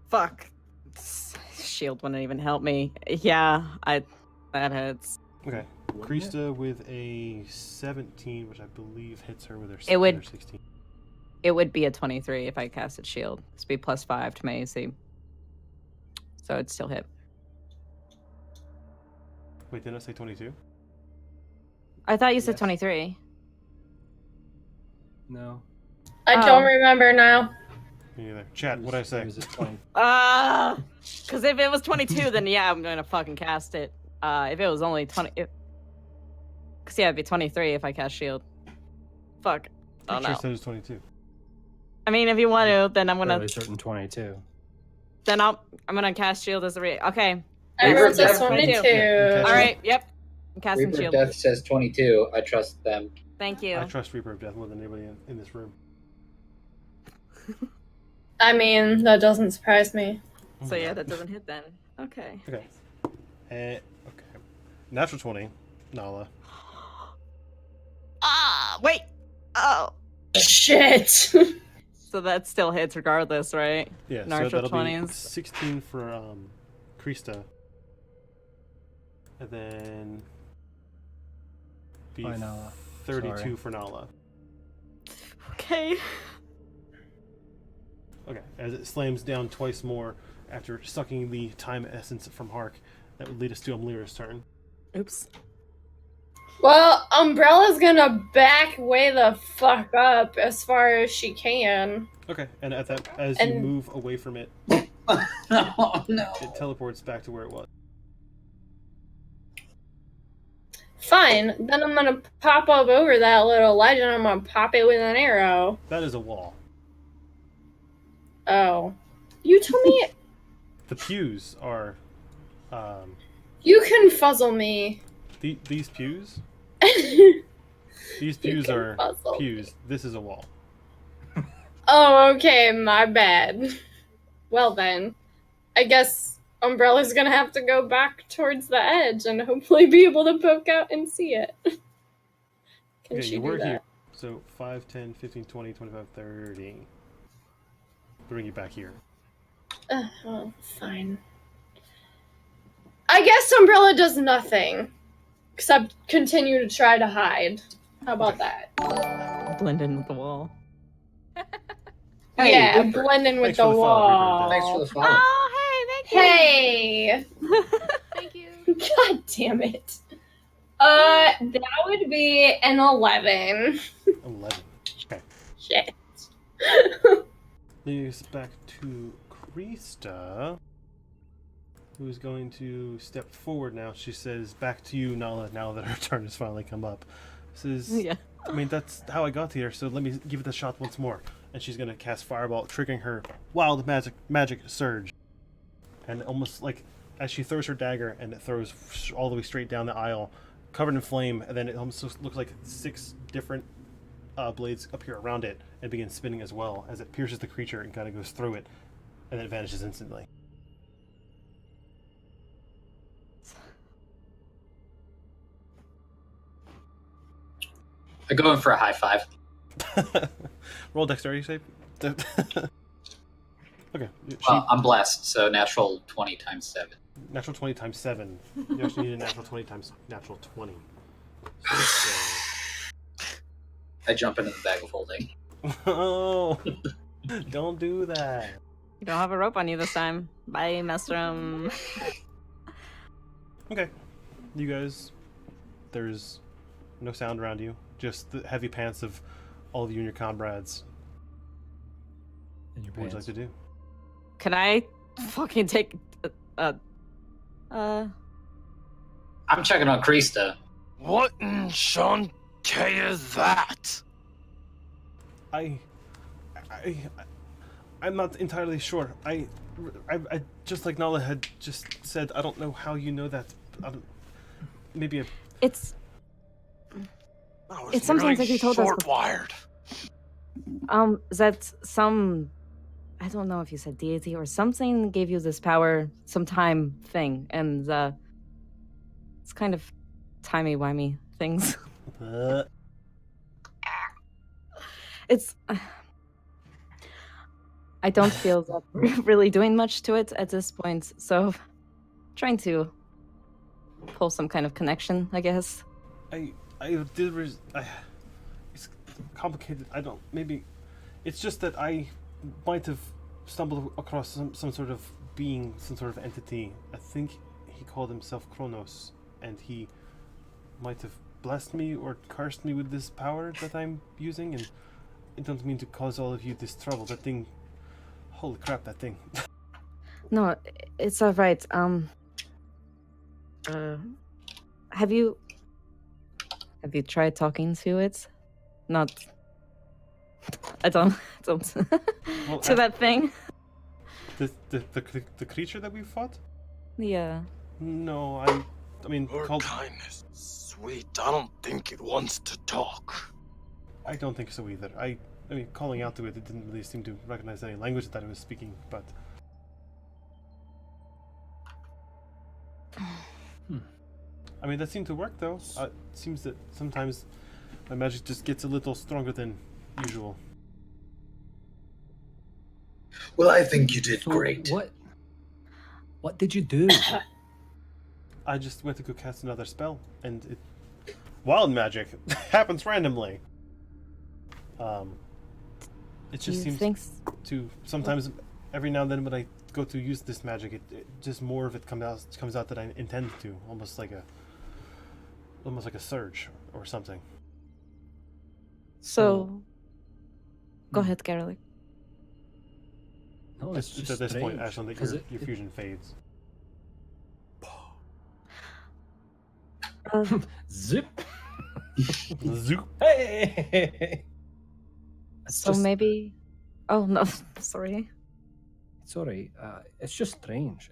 Fuck. Shield wouldn't even help me. Yeah, that hits. Okay. Krista with a 17, which I believe hits her with her, It would- her 16. It would be a 23 if I casted shield. It's be +5 to my AC. So it'd still hit. Wait, didn't I say 22? I thought you said Yes. 23. No. I don't remember now. Me neither. Chat, what'd I say? It was a 20. Because if it was 22, then yeah, I'm gonna fucking cast it. If it was only 20, because yeah, it'd be 23 if I cast shield. Fuck. Oh Pretty sure no. it says 22. I mean, if you want to, then I'm gonna. Fairly certain 22. Then I'm gonna cast shield as a okay. I Reaper wrote this Death- 22. Yeah, All right. Yep. I'm casting Reaper shield. Death says 22. I trust them. Thank you. I trust Reaper of Death more than anybody in this room. I mean, that doesn't surprise me. So yeah, that doesn't hit then. Okay. Okay. Okay. Natural 20, Nala. Wait. Oh. Shit. So that still hits regardless, right? Yeah, Natural so that'll 20s. be 16 for Krista. And then be By Nala. 32 Sorry. for Nala. Okay. Okay, as it slams down twice more after sucking the time essence from Hark, that would lead us to Amlira's turn. Oops. Well, Umbrella's gonna back way the fuck up as far as she can. Okay, and at that, as you And- move away from it, Oh no. it teleports back to where it was. Fine, then I'm gonna pop up over that little ledge and I'm gonna pop it with an arrow. That is a wall. Oh. You told me The pews are you can fuzzle me. these pews. Oh, These pews can are puzzle pews. This is a wall. okay, my bad. Well then, I guess Umbrella's gonna have to go back towards the edge and hopefully be able to poke out and see it. Can Okay, she you do were that? here. So 5, 10, 15, 20, 25, 30. Bring you back here. Well, fine. I guess Umbrella does nothing. Except continue to try to hide. How about that? Blend in with the wall. Hey, yeah, Reaper. blend in with Thanks the for the follow, wall. Reaper. Thanks for the follow. Oh, hey, thank you. Hey! Thank you. God damn it. That would be an 11. 11. Okay. Shit. Leading us back to Krista, who's going to step forward now. She says, back to you, Nala, now that her turn has finally come up. Says, Yeah. I mean, that's how I got here, so let me give it a shot once more. And she's going to cast Fireball, triggering her wild magic surge. And almost like, as she throws her dagger, and it throws all the way straight down the aisle, covered in flame, and then it almost looks like 6 different blades appear around it and begin spinning as well as it pierces the creature and kind of goes through it, and then it vanishes instantly. I go in for a high five. Roll dexterity save. Okay. I'm blessed, so natural 20 times 7. Natural 20 times 7. You actually need a natural 20 times natural 20. I jump into the bag of holding. Oh, don't do that. You don't have a rope on you this time. Bye, Mestrum. Okay. You guys, there's no sound around you, just the heavy pants of all of you and your comrades. In your What would you like pants. to do? Can I fucking take I'm checking on Krista. What in Shantae is that? I'm not entirely sure. I just like Nala had just said, I don't know how you know that. Maybe It's sometimes like you told us short-wired. that some, I don't know if you said deity or something gave you this power, some time thing, and it's kind of timey-wimey things. It's I don't feel that we're really doing much to it at this point, so trying to pull some kind of connection, I guess. it's complicated. Maybe it's just that I might have stumbled across some sort of being, some sort of entity. I think he called himself Kronos, and he might have blessed me or cursed me with this power that I'm using, and I don't mean to cause all of you this trouble. That thing, holy crap, that thing. No, it's all right. Have you tried talking to it? Not. I don't. Well, to that thing. The creature that we fought? Yeah. No, I mean, Your called... kindness is sweet. I don't think it wants to talk. I don't think so either. I mean, calling out to it, it didn't really seem to recognize any language that it was speaking, but... I mean, that seemed to work, though. It seems that sometimes my magic just gets a little stronger than usual. Well, I think you did So great. What did you do? I just went to go cast another spell, and it... Wild magic happens randomly. It just seems to sometimes, every now and then, when I go to use this magic, it just more of it comes out that I intended to, almost like a surge or something. So, go ahead, Garlic. No, It's just at this point, strange, Ashlyn, that 'cause your fusion fades. Zip. Zoop. Hey. So maybe... Oh, no, sorry. It's alright. It's just strange.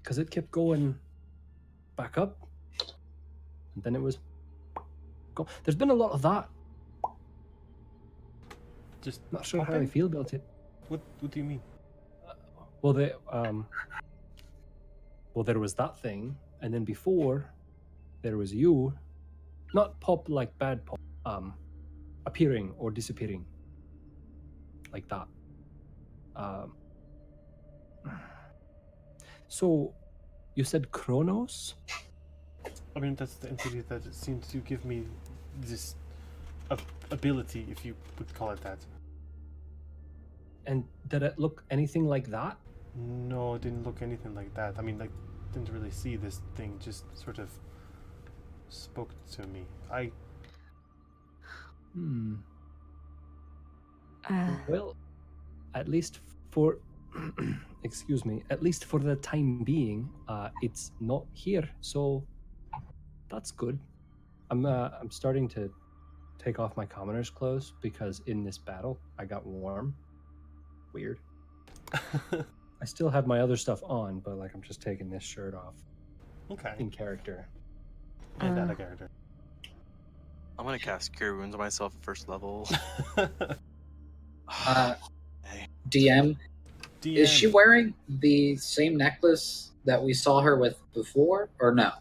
Because it kept going back up. And then it was... There's been a lot of that. Just not sure how I feel about it. What do you mean? Well, there was that thing, and then before there was you, not pop like bad pop, appearing or disappearing, like that. So, you said Kronos? I mean, that's the entity that seems to give me this ability, if you would call it that. And did it look anything like that? No, it didn't look anything like that. I mean, I didn't really see this thing, just sort of spoke to me. Well, at least for... excuse me. At least for the time being, it's not here, so that's good. I'm starting to take off my commoner's clothes because in this battle I got warm. Weird. I still have my other stuff on, but like I'm just taking this shirt off. Okay. In character. And out of character. I'm gonna cast Cure Wounds on myself at first level. DM, is she wearing the same necklace that we saw her with before, or no?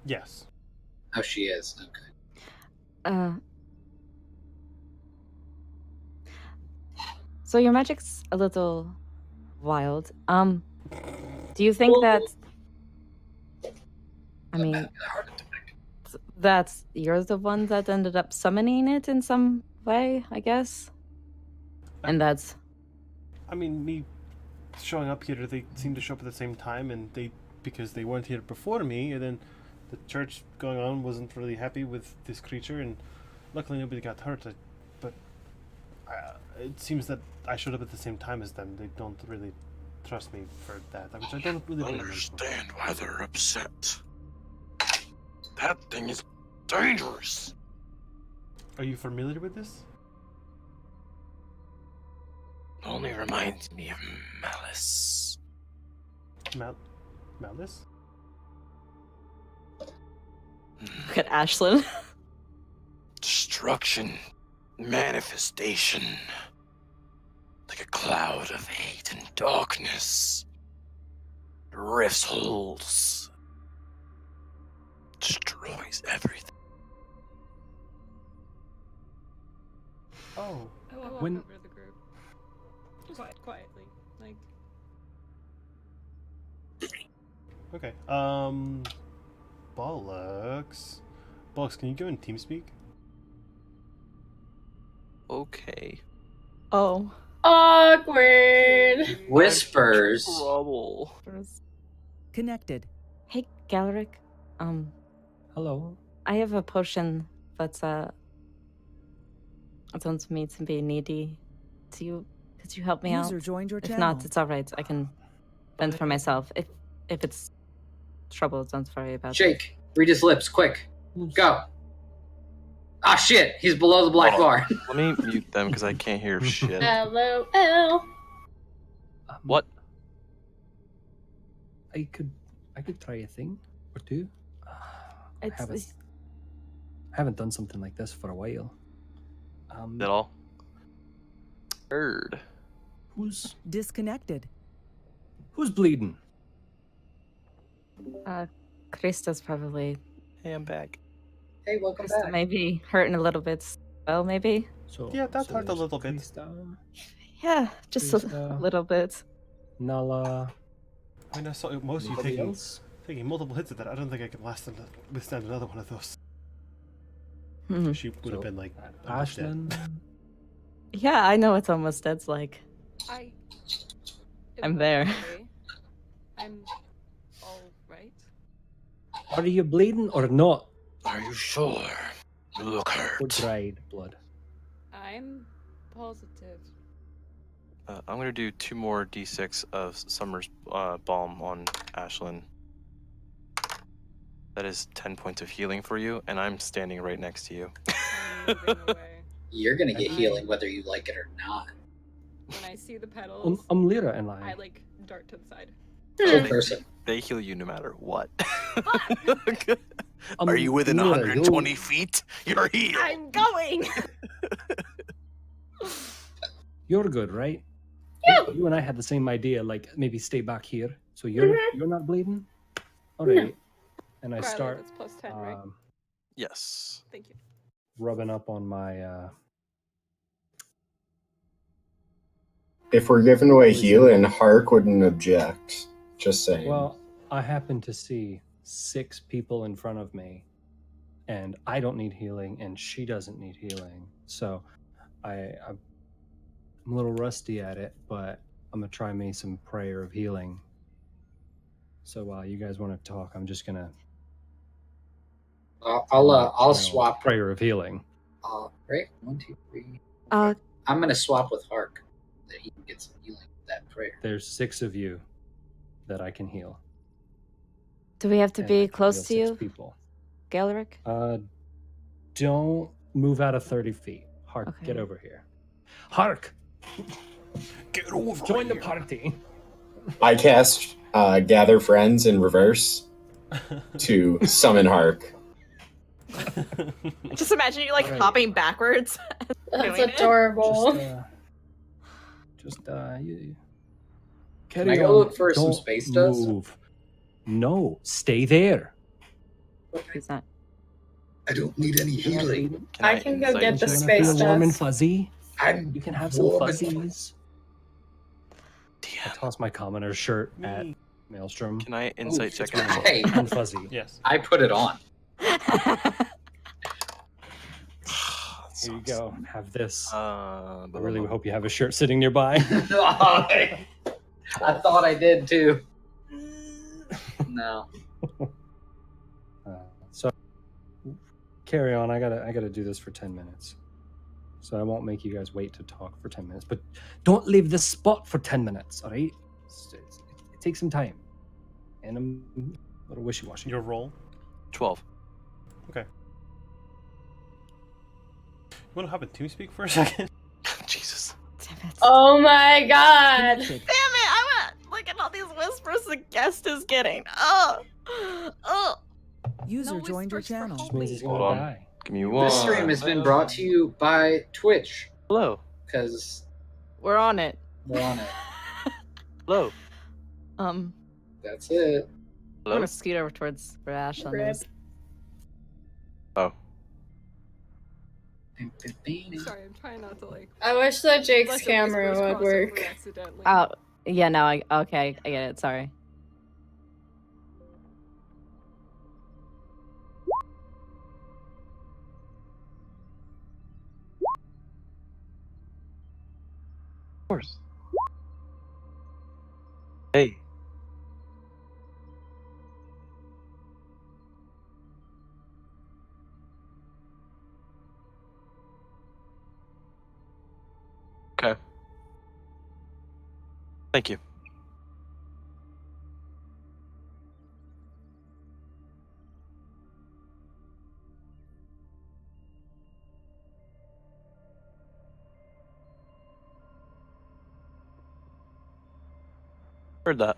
Yes. Oh, she is. Okay. So your magic's a little wild. Do you think that... I mean, that's you're the one that ended up summoning it in some way, I guess? And that's... I mean, me showing up here, they seem to show up at the same time, and because they weren't here before me, and then the church going on wasn't really happy with this creature, and luckily nobody got hurt. But it seems that I showed up at the same time as them. They don't really trust me for that, which I don't really understand why they're upset. That thing is dangerous. Are you familiar with this? Only reminds me of malice. Malice? Look at Ashlyn. Destruction. Manifestation. Like a cloud of hate and darkness. It rifts holes. Destroys everything. Oh. I walk When- over to the group. Just quietly. Like, Okay. Bollocks. Bollocks, can you go in TeamSpeak? Okay. Oh. Awkward. Whispers. Trouble. Connected. Hey, Galeric. Hello. I have a potion that's sounds me to be needy. Could you help me User out? joined your If channel. not, it's all right. I can fend for myself. If it's trouble, don't worry about it. Jake, read his lips, quick. Go. Ah, shit. He's below the black bar. Let me mute them because I can't hear shit. LOL. What? I could try a thing. or two. I haven't done something like this for a while. At all? Heard. Who's disconnected? Who's bleeding? Krista's probably. Hey, I'm back. Hey, welcome Krista back. maybe hurting a little bit. Well, maybe. So Yeah, that hurt a there's little bit. Krista, Yeah, just a Krista, little bit. Nala. I mean, I saw most of you Anybody taking else? multiple hits at that. I don't think I could withstand another one of those. Mhm. She would have been like Ashlyn. Yeah, I know what almost dead's like. I'm there. Okay. I'm all right. Are you bleeding or not? Are you sure? You look hurt. Or dried blood? I'm positive. I'm gonna do 2 more d6 of Summer's Balm on Ashlyn. That is 10 points of healing for you, and I'm standing right next to you. I'm moving away. You're gonna get healing whether you like it or not. When I see the petals, I'm Lyra and I like dart to the side. Chill person. They heal you no matter what. Are you within Lyra, 120 feet? You're healed. I'm going. You're good, right? Yeah. You and I had the same idea, like maybe stay back here. So you're not bleeding? All right. And I Riley, start that's plus 10, right? Yes. Thank you. rubbing up on my If we're giving away healing, Hark wouldn't object. Just saying. well, I happen to see 6 people in front of me, and I don't need healing, and she doesn't need healing. So I'm a little rusty at it, but I'm gonna try me some prayer of healing. So while you guys want to talk, I'm just gonna I'll swap. prayer of healing. Right? 1, 2, 3. Uh, I'm gonna swap with Hark that he can get some healing with that prayer. There's 6 of you that I can heal. do we have to And I be can close to heal 6 you, people. Galric? Don't move out of 30 feet. Hark, Okay. get over here. Hark! Get over Join the here. party. I cast Gather Friends in reverse to summon Hark. Just imagine you like Alright. hopping backwards. That's doing it. adorable. You Can carry I go on. look for some Don't space dust? move. No, stay there. He's not. I don't need any healing. I can go insight get the check? You wanna space feel warm and dust. fuzzy? I'm You can have some warm and fuzzies. I toss my commoner's shirt at Maelstrom. Can I insight check it? Hey, And fuzzy. Yes. I put it on. Here you go. Have this. I I really hope you have a shirt sitting nearby. I thought I did too. No. So carry on. I gotta do this for 10 minutes. So I won't make you guys wait to talk for 10 minutes. But don't leave this spot for 10 minutes, all right? It takes some time. And I'm a little wishy-washy. Your roll. 12. Okay. You want to hop in TeamSpeak for a second? Jesus. Oh my god. Damn it! I want look at all these whispers the guest is getting. Oh, oh. User No joined your whispers for channel. Which means he's Hold gonna on. die. Give me one. This stream has been brought to you by Twitch Hello. because We're on it. we're on it. Hello. That's it. I'm Hello. gonna scoot over towards where Ashlyn Rip. is. Oh. Sorry, I'm trying not to like. I wish that Jake's let the camera whispers would cross over work. accidentally. Oh, yeah, no, okay, I get it. Sorry. Of course. Hey. Okay. Thank you. Heard that.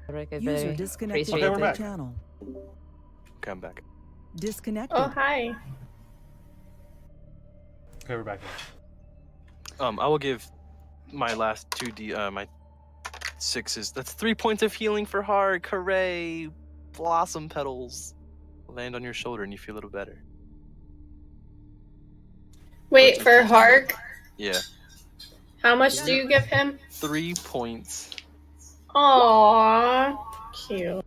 Rick, I User very disconnected Okay, we're from back. channel. Okay, I'm back. Disconnected. Oh, hi. Okay, we're back. I will give my last 2d my 6s. That's 3 points of healing for Hark. Hooray! Blossom petals land on your shoulder and you feel a little better. Wait, for Hark, Yeah, how much do you give him? 3 points. Aww, cute.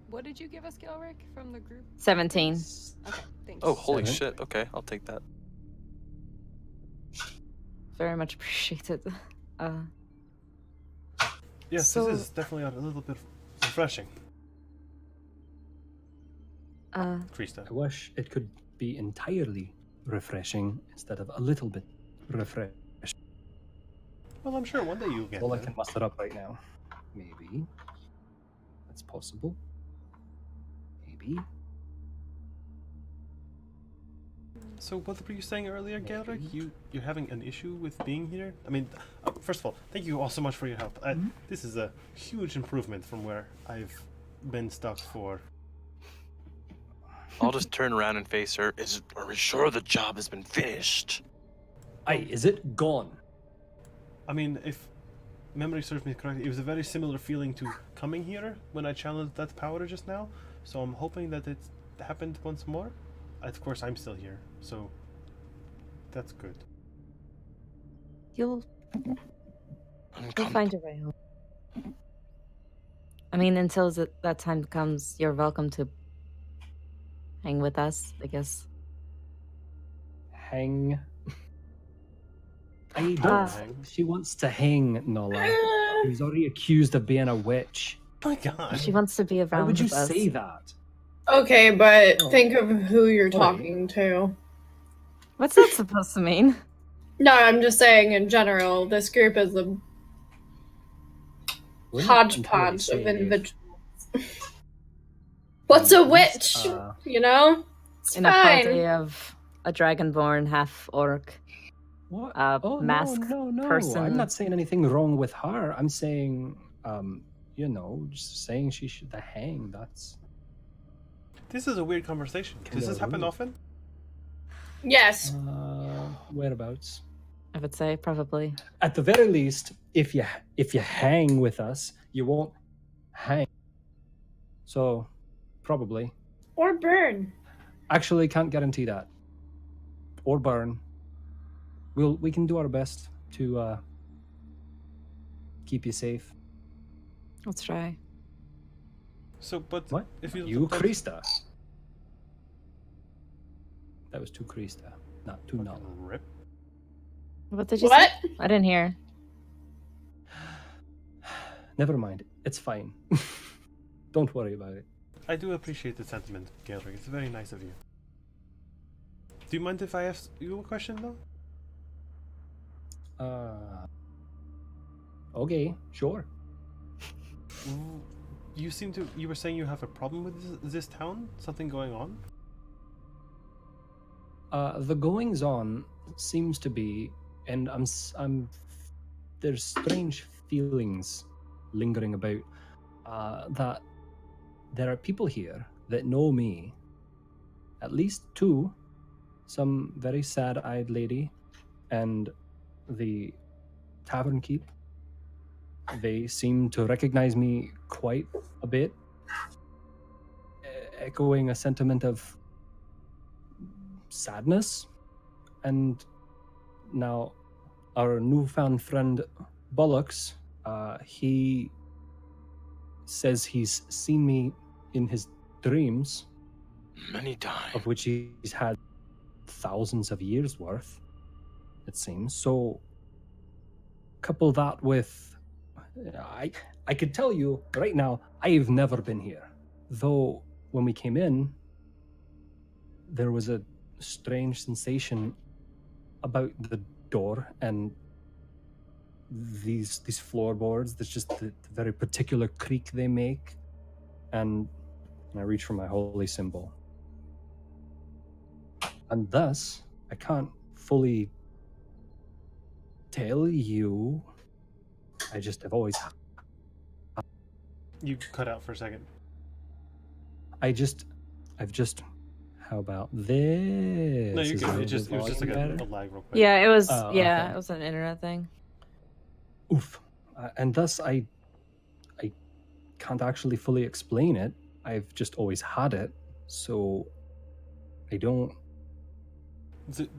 What did you give us, Gilrick, from the group? 17. Okay, thanks. Oh, holy 7. shit. Okay, I'll take that. Very much appreciated. Yes, So- this is definitely a little bit refreshing. Krista. I wish it could be entirely refreshing instead of a little bit refreshing. Well, I'm sure one day you'll get All I there. can muster up right now. Maybe. That's possible. Maybe. So what were you saying earlier, Gelric? You're having an issue with being here? I mean, first of all, thank you all so much for your help. This is a huge improvement from where I've been stuck for. I'll just turn around and face her. Are we sure the job has been finished? Aye, is it gone? I mean, if memory serves me correctly, it was a very similar feeling to coming here when I challenged that power just now. So I'm hoping that it happened once more. Of course, I'm still here, so that's good. You'll find your way home. I mean, until that time comes, you're welcome to hang with us, I guess. Hang. I don't think she wants to hang Nola. She's already accused of being a witch. My God. She wants to be around Why would you with us. say that? Okay, but Oh. think of who you're Alright. talking to. What's that supposed to mean? No, I'm just saying in general, this group is a We're not entirely hodgepodge of safe. individuals. What's a At least, witch? You know? It's In a fine. party of a dragonborn half-orc. What? Masked no. person. I'm not saying anything wrong with her. I'm saying, just saying she should hang. That's. This is a weird conversation. Does this happen often? Yes. Whereabouts? I would say probably. At the very least, if you hang with us, you won't hang. So, probably. Or burn. Actually, can't guarantee that. Or burn. We can do our best to keep you safe. Let's try. So, but What? if you Krista. That was too Krista, not too Nala. Rip. What did you What? say? I didn't hear. Never mind. It's fine. Don't worry about it. I do appreciate the sentiment, Gelric. It's very nice of you. Do you mind if I ask you a question, though? Okay, sure. You were saying you have a problem with this town? Something going on? The goings on seems to be, and there's strange feelings lingering about that there are people here that know me, at least 2, some very sad-eyed lady and the tavern keep. They seem to recognize me quite a bit, echoing a sentiment of sadness. And now our newfound friend Bollocks, he says he's seen me in his dreams, many times, of which he's had thousands of years worth, it seems. So couple that with I could tell you right now, I've never been here. Though when we came in, there was a strange sensation about the door and these floorboards. There's just the very particular creak they make. And I reach for my holy symbol. And thus, I can't fully tell you. I just have always You cut out for a second. I've just. How about this? No, you're Is good. the It was just like volume a better? lag real quick. Yeah, it was. Oh, yeah, okay. it was an internet thing. Oof. And thus, I can't actually fully explain it. I've just always had it, so I don't.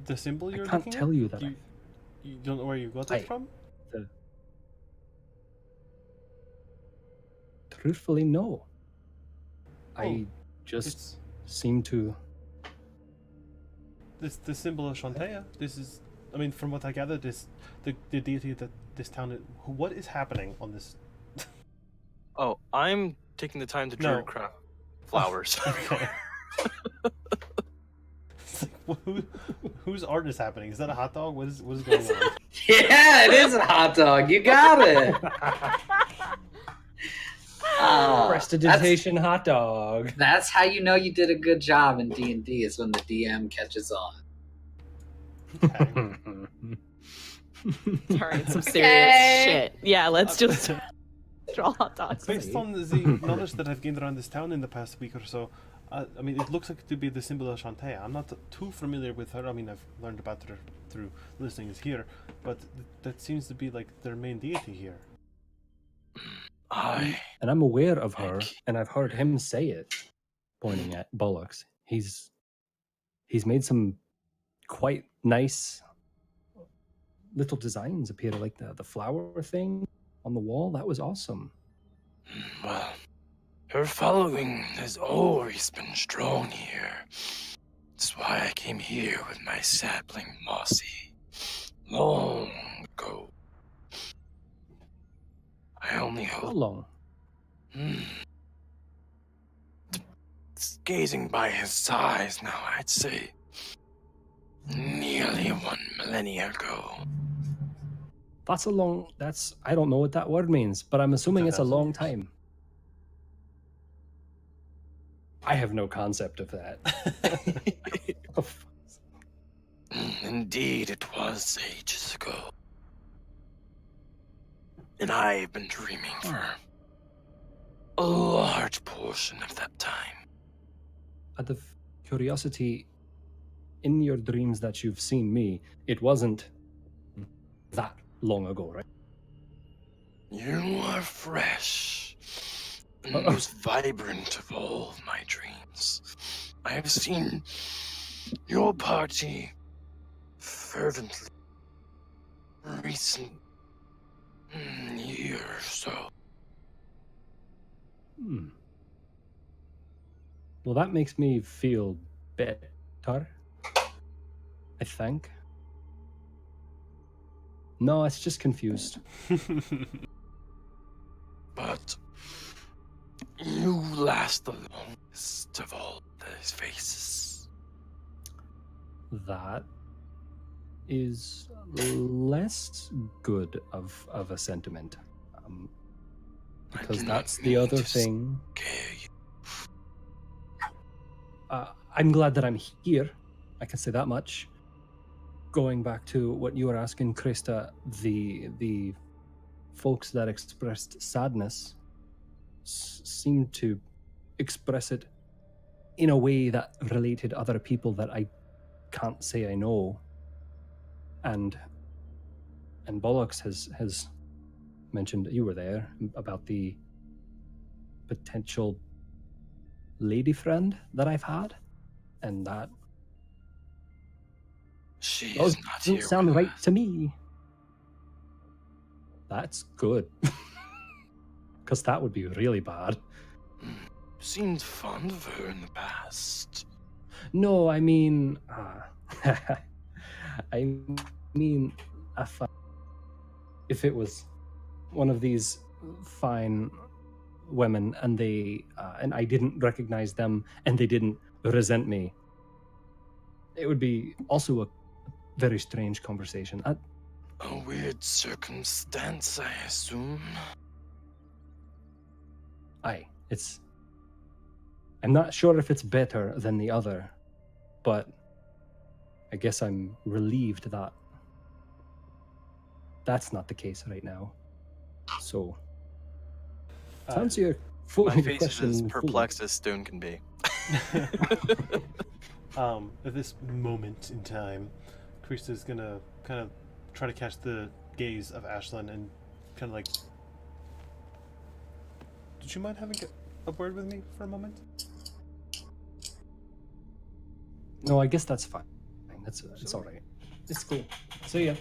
The symbol you're I can't looking tell at? you that. You don't know where you got it from? Truthfully, no. I Oh, just seem to. This the symbol of Shantaea. This is, I mean, from what I gather, the deity that this town is. What is happening on this? Oh, I'm taking the time to No. craft flowers. Okay. It's like, whose art is happening? Is that a hot dog? What is going on? Yeah, it is a hot dog. You got it. Prestidigitation hot dog. That's how you know you did a good job in D&D, is when the DM catches on. Sorry, it's some serious shit. Yeah, let's just draw hot dogs. Based on the knowledge that I've gained around this town in the past week or so, I mean, it looks like to be the symbol of Shantaea. I'm not too familiar with her. I mean, I've learned about her through listening here, but that seems to be like their main deity here. And I'm aware of her, and I've heard him say it, pointing at Bollocks. He's made some quite nice little designs appear, like the flower thing on the wall. That was awesome. Well, her following has always been strong here. That's why I came here with my sapling Mossy long ago. I only hope. How long? Gazing by his size now, I'd say nearly 1 millennia ago. That's a long. I don't know what that word means, but I'm assuming it's a long time. I have no concept of that. Indeed, it was ages ago. And I've been dreaming for a large portion of that time. Out of curiosity, in your dreams that you've seen me, it wasn't that long ago, right? You are fresh and the most vibrant of all of my dreams. I have seen your party fervently recent year or so. Well, that makes me feel better, I think. No, it's just confused. But you last the longest of all these faces. That is less good of a sentiment. Because that's the other thing. I'm glad that I'm here. I can say that much. Going back to what you were asking, Krista, the folks that expressed sadness seemed to express it in a way that related other people that I can't say I know. And Bollocks has mentioned that you were there about the potential lady friend that I've had, and that she doesn't sound right to me. That's good, because that would be really bad. Seemed fond of her in the past. No, I mean, if it was one of these fine women and they and I didn't recognize them and they didn't resent me, it would be also a very strange conversation. A weird circumstance, I assume. I'm not sure if it's better than the other, but I guess I'm relieved that that's not the case right now. So To answer your full My face is question, as fully. perplexed as Stone can be. At this moment in time, Krista is gonna kind of try to catch the gaze of Ashlyn and kind of like, "Did you mind having a word with me for a moment?" No, I guess that's fine. It's all right. It's cool. See ya.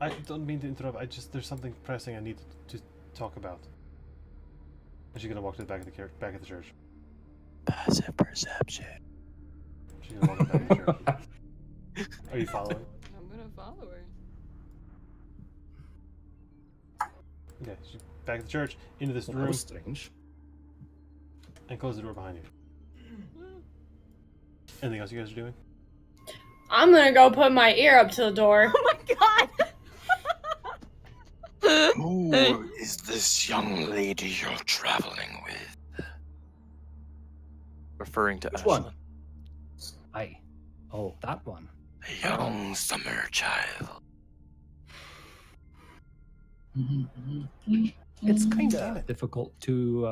I don't mean to interrupt. There's something pressing I need to talk about. And she's gonna walk to the back of the church. Passive perception. She's gonna walk to the back of the church. Are you following? I'm gonna follow her. Okay, she's back at the church, into this That room, was strange. and close the door behind you. Anything else you guys are doing? I'm gonna go put my ear up to the door. Oh my god! Who is this young lady you're traveling with? Referring to Which Ashlyn. one? Aye. Oh, that one. A young summer child. It's kind of difficult to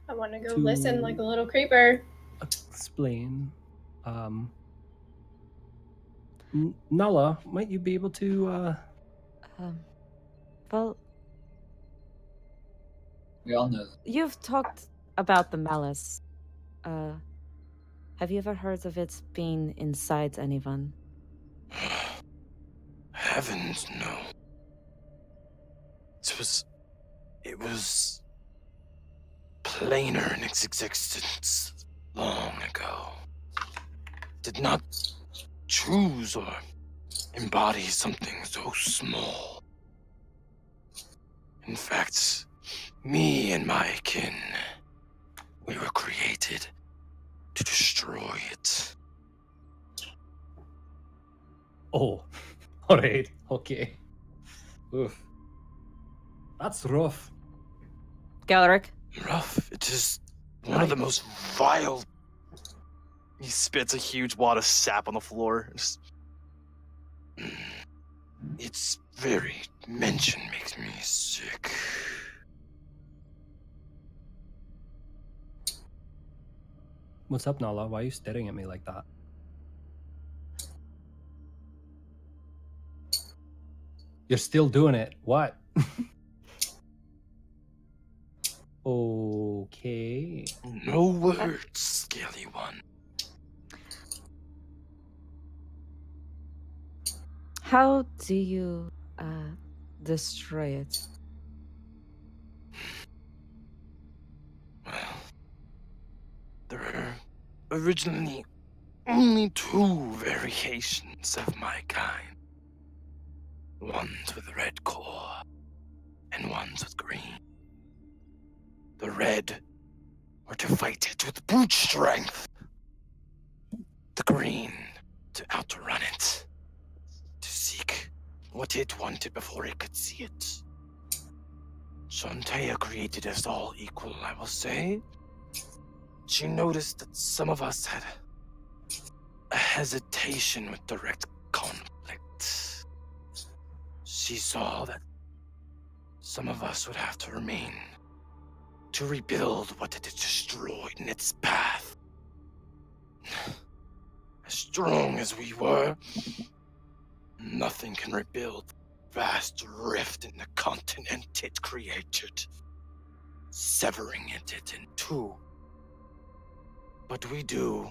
I want to go To- listen like a little creeper. explain. Nala, might you be able to? Well, We all know. you've talked about the malice. Have you ever heard of it being inside anyone? Heavens, no. It was plainer in its existence long ago. Did not choose or embody something so small. In fact, me and my kin, we were created to destroy it. Oh, all right. Okay. Oof. That's rough. Galeric? Rough. It is one of the most vile. He spits a huge wad of sap on the floor. Just... Its very mention makes me sick. What's up, Nala? Why are you staring at me like that? You're still doing it. What? Okay. No words, scaly one. How do you destroy it? Well, there were originally only two variations of my kind. Ones with red core, and ones with green. The red were to fight it with brute strength. The green to outrun it. To seek what it wanted before it could see it. Shantae created us all equal, I will say. She noticed that some of us had a hesitation with direct conflict. She saw that some of us would have to remain to rebuild what it had destroyed in its path. As strong as we were, nothing can rebuild the vast rift in the continent it created, severing it in two. But we do,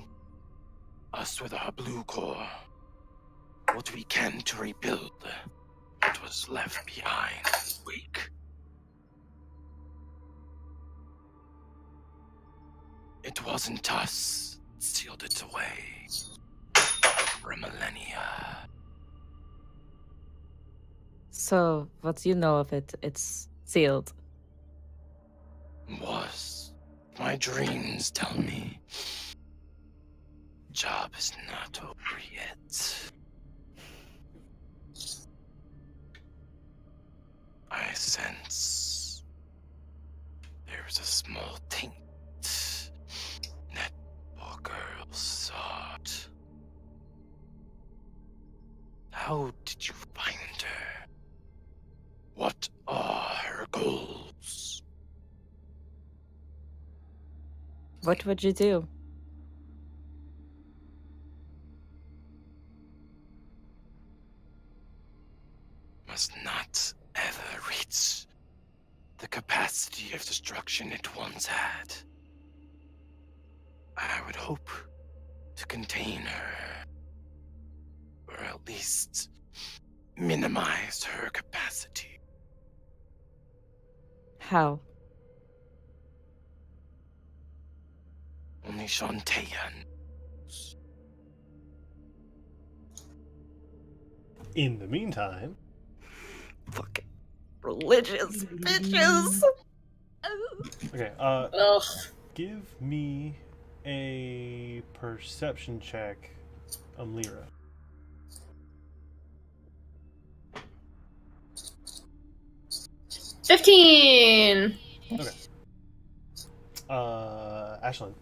us with our blue core, what we can to rebuild what was left behind weak. It wasn't us that sealed it away for a millennia. So, what you know of it, it's sealed. Was. My dreams tell me. Job is not over yet. I sense there's a small taint that poor girl sought. How did you find her? What are her goals? What would you do? Must not ever reach the capacity of destruction it once had. I would hope to contain her, or at least minimize her capacity. How? Only Shantae In the meantime, Fucking religious bitches. okay. Ugh. Give me a perception check, Lyra. $15. Okay. Ashlyn,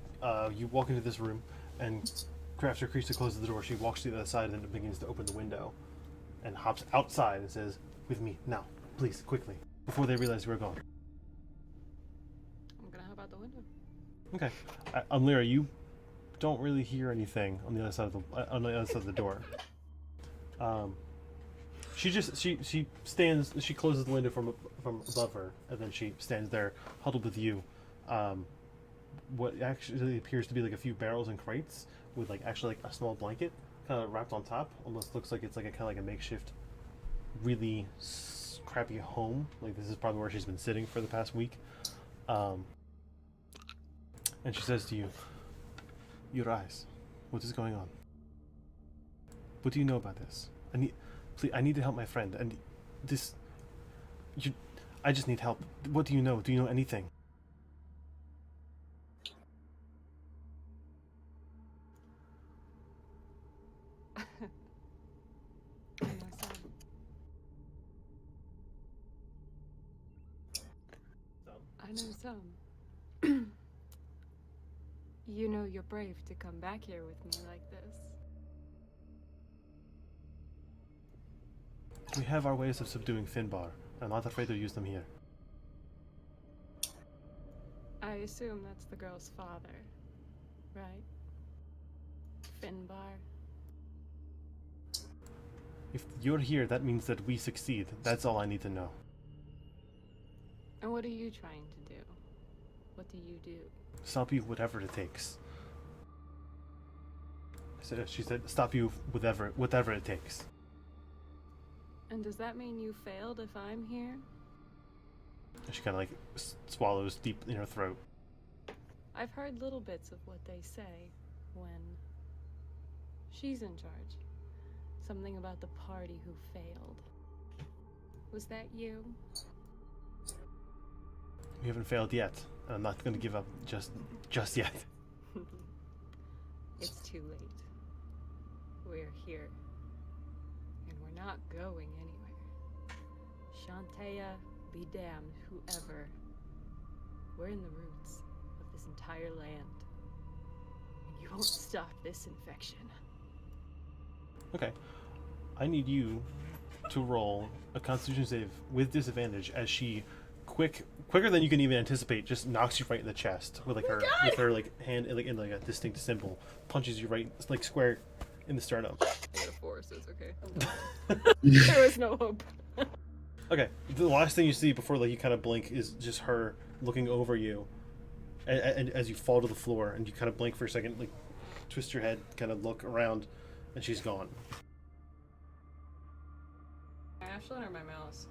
you walk into this room, and after Krista closes the door, she walks to the other side and then begins to open the window, and hops outside and says, "With me now, please, quickly, before they realize we're gone." I'm gonna hop out the window. Okay. Lyra, you don't really hear anything on the other side of the door. She stands. She closes the window from above her, and then she stands there, huddled with you. What actually appears to be like a few barrels and crates with like actually like a small blanket kind of wrapped on top. Almost looks like it's like a kind of like a makeshift, really crappy home. Like this is probably where she's been sitting for the past week. And she says to you, "Your eyes. What is going on? What do you know about this? I need to help my friend, and this. I just need help. What do you know? Do you know anything?" I know some. You know you're brave to come back here with me like this. We have our ways of subduing Finbar. I'm not afraid to use them here. I assume that's the girl's father, right? Finbar. If you're here, that means that we succeed. That's all I need to know. And what are you trying to do? What do you do? Stop you whatever it takes. She said, "Stop you whatever it takes." And does that mean you failed if I'm here? She kind of like swallows deep in her throat. I've heard little bits of what they say when she's in charge. Something about the party who failed. Was that you? We haven't failed yet, and I'm not going to give up just yet. It's too late. We're here. And we're not going anywhere. Shantae, be damned, whoever. We're in the roots of this entire land. And you won't stop this infection. Okay. I need you to roll a Constitution save with disadvantage as she quicker than you can even anticipate, just knocks you right in the chest with like with her like hand in like a distinct symbol, punches you right like square in the sternum. I got a 4, so it's okay. There was no hope. Okay, the last thing you see before like you kind of blink is just her looking over you, and as you fall to the floor, and you kind of blink for a second, like twist your head, kind of look around, and she's gone. Ashlyn or my mouse?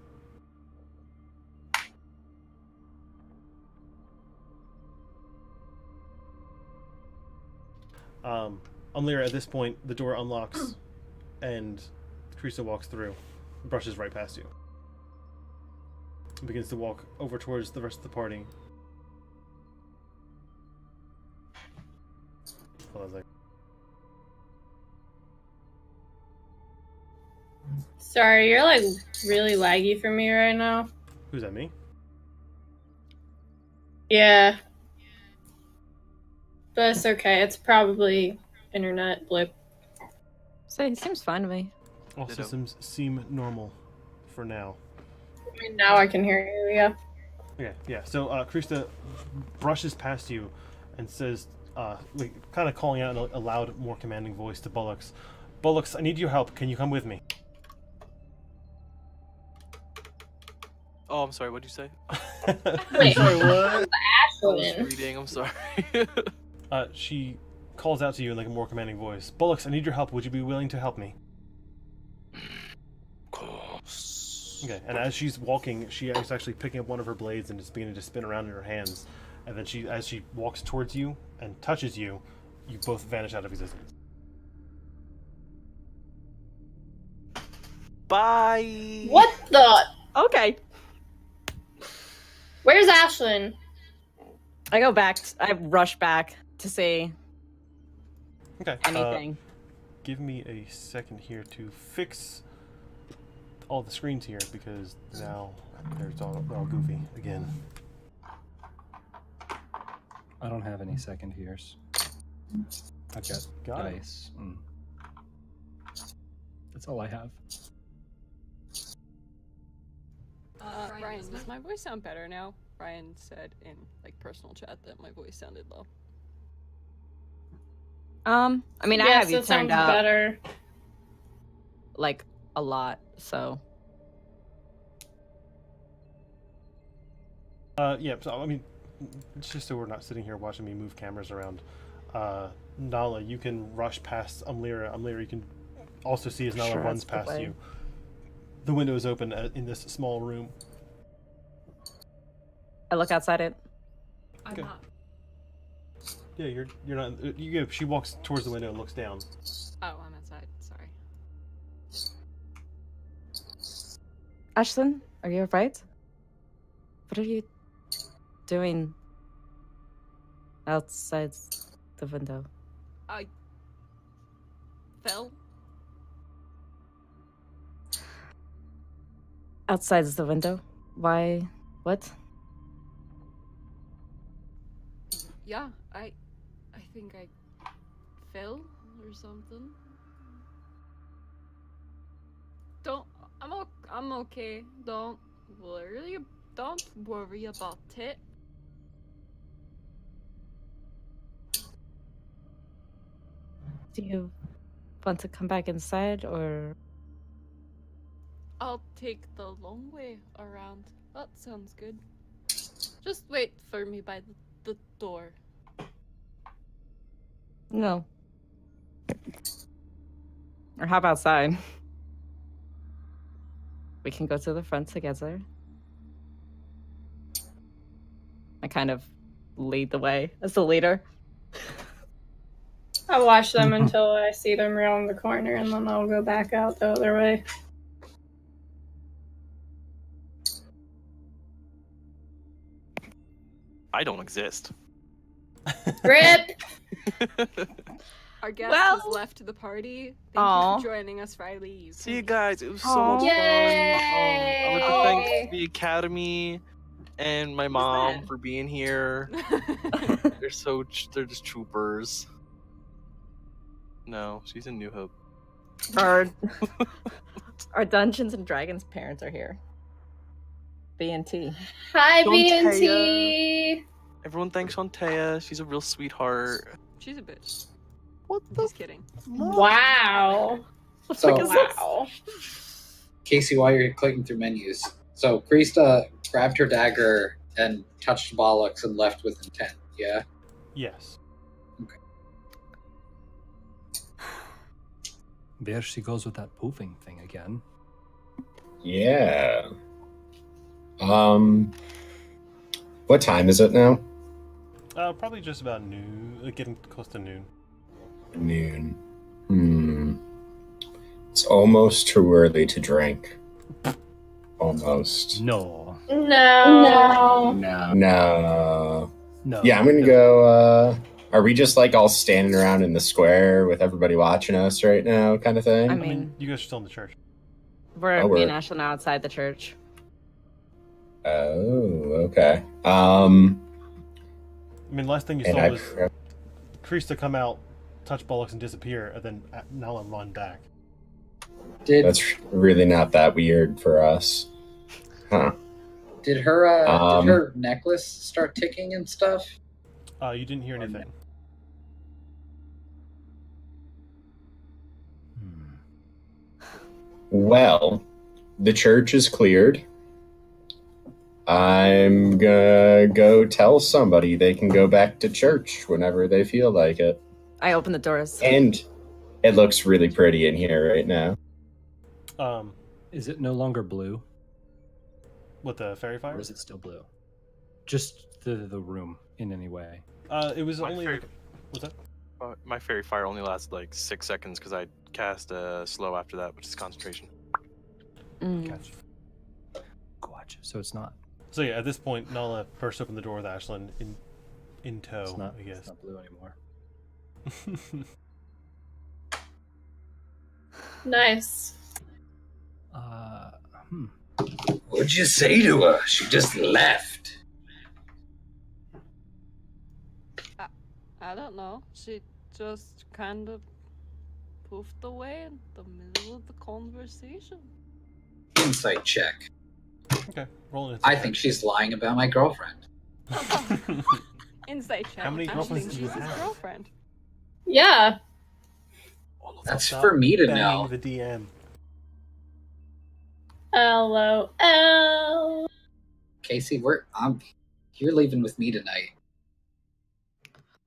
Lyra, at this point, the door unlocks, and Teresa walks through, brushes right past you, and begins to walk over towards the rest of the party. Hold on a sec. Sorry, you're like really laggy for me right now. Who's that, me? Yeah. But it's okay. It's probably internet blip. So it seems fine to me. All systems seem normal for now. I mean, now I can hear you, yeah. Okay, yeah. So Krista brushes past you and says, kind of calling out in a loud, more commanding voice to Bullocks. Bullocks, I need your help. Can you come with me? Oh, I'm sorry. What'd you say? Wait, Sorry, what? I was Ashlyn. reading. I'm sorry. She calls out to you in like a more commanding voice. Bullocks, I need your help. Would you be willing to help me? Of course. Okay, and as she's walking, she is actually picking up one of her blades and just beginning to spin around in her hands. And then as she walks towards you and touches you, you both vanish out of existence. Bye. What the? Okay. Where's Ashlyn? I go back. I rush back to see Okay. anything. Give me a second here to fix all the screens here because now they're all goofy again. I don't have any second hears. I've got it. dice. That's all I have. Ryan, does my voice sound better now? Ryan said in like personal chat that my voice sounded low. I mean, I Yes, have you it turned sounds up better. like a lot, so. Yeah, so I mean, it's just so we're not sitting here watching me move cameras around. Nala, you can rush past Umlira. Umlira, you can also see as Nala runs past you. The window is open in this small room. I look outside it. I'm Okay. not. Yeah, you're not. She walks towards the window and looks down. Oh, I'm outside. Sorry. Ashlyn, are you alright? What are you doing outside the window? I fell. Outside the window? Why? What? Yeah, I think I fell or something. I'm okay. Don't worry about it. Do you want to come back inside or? I'll take the long way around. That sounds good. Just wait for me by the door. No. Or how about outside? We can go to the front together. I kind of lead the way as the leader. I'll watch them until I see them around the corner, and then I'll go back out the other way. I don't exist. Rip! Our guest Well- has left the party. Thank Aw. you for joining us, Riley. You See you can- guys. It was so Aw. much fun. I would like to Yay! thank the Academy and my mom that? for being here. They're they're just troopers. No, she's in New Hope. Our Dungeons and Dragons parents are here. B&T. Hi, Don't B&T! Everyone thanks Shantea. She's a real sweetheart. She's a bitch. What the? Just kidding. Wow. So, Wow. Casey, while you're clicking through menus, so Krista grabbed her dagger and touched Bollocks and left with intent, yeah? Yes. There she goes with that poofing thing again. Yeah. What time is it now? Probably just about noon. Getting close to noon. Noon. It's almost too early to drink. Almost. No. No. No. No. Yeah, I'm gonna go. Are we just like all standing around in the square with everybody watching us right now, kind of thing? I I mean, mean, you guys are still in the church. We're Oh, me and we're- Ashlyn are outside the church. Oh, okay. I mean, last thing you And saw I, was Krista come out, touch Bullocks, and disappear, and then Nala run back. that's really not that weird for us, huh? Did her necklace start ticking and stuff? You didn't hear anything. Well, the church is cleared. I'm gonna go tell somebody they can go back to church whenever they feel like it. I open the doors. And it looks really pretty in here right now. Is it no longer blue? What, the fairy fire? Or is it still blue? Just the room in any way. It was only. What's that? My fairy fire only lasts like 6 seconds because I cast a slow after that, which is concentration. Gotcha. So it's not. So yeah, at this point, Nala bursts open the door with Ashlyn in tow. It's not, I guess. It's not blue anymore. Nice. What'd you say to her? She just left. I don't know. She just kind of poofed away in the middle of the conversation. Insight check. Okay, roll an I think she's lying about my girlfriend. Insight check. How many I girlfriends think do you she's his have? girlfriend. Yeah. That's Stop for me to banging know. The DM. LOL. Casey, you're leaving with me tonight.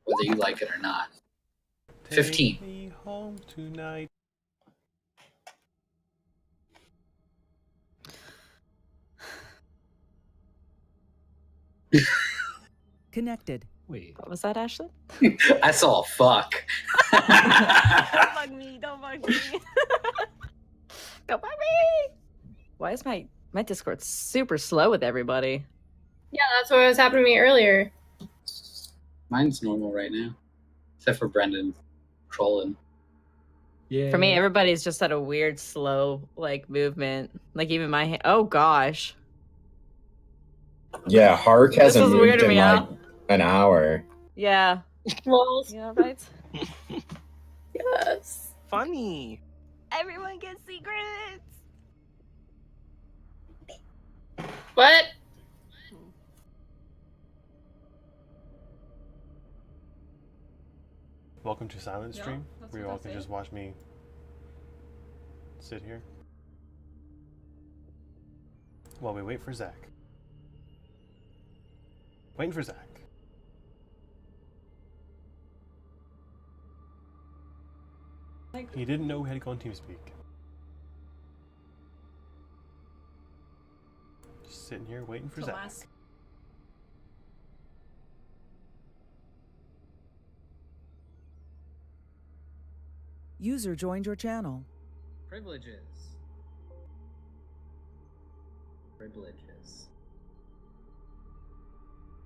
Whether you like it or not. 15. Take me home tonight. Connected. Wait. What was that, Ashley? I saw a fuck. Don't bug me. Don't bug me. Don't bug me. Why is my Discord super slow with everybody? Yeah, that's what was happening to me earlier. Mine's normal right now. Except for Brendan trolling. Yeah. For me, everybody's just at a weird, slow, like, movement. Like, even my hand. Oh, gosh. Yeah, Hark This hasn't is moved weirding in me like out. an hour. Yeah. Well, Yeah, right? yes. Funny. Everyone gets secrets. What? Welcome to Silent Yeah, Stream, that's where you what all I can said. just watch me sit here while we wait for Zach. Waiting for Zach. He didn't know we had to go on TeamSpeak. Just sitting here waiting for Zach. User joined your channel. Privileges. Privileges.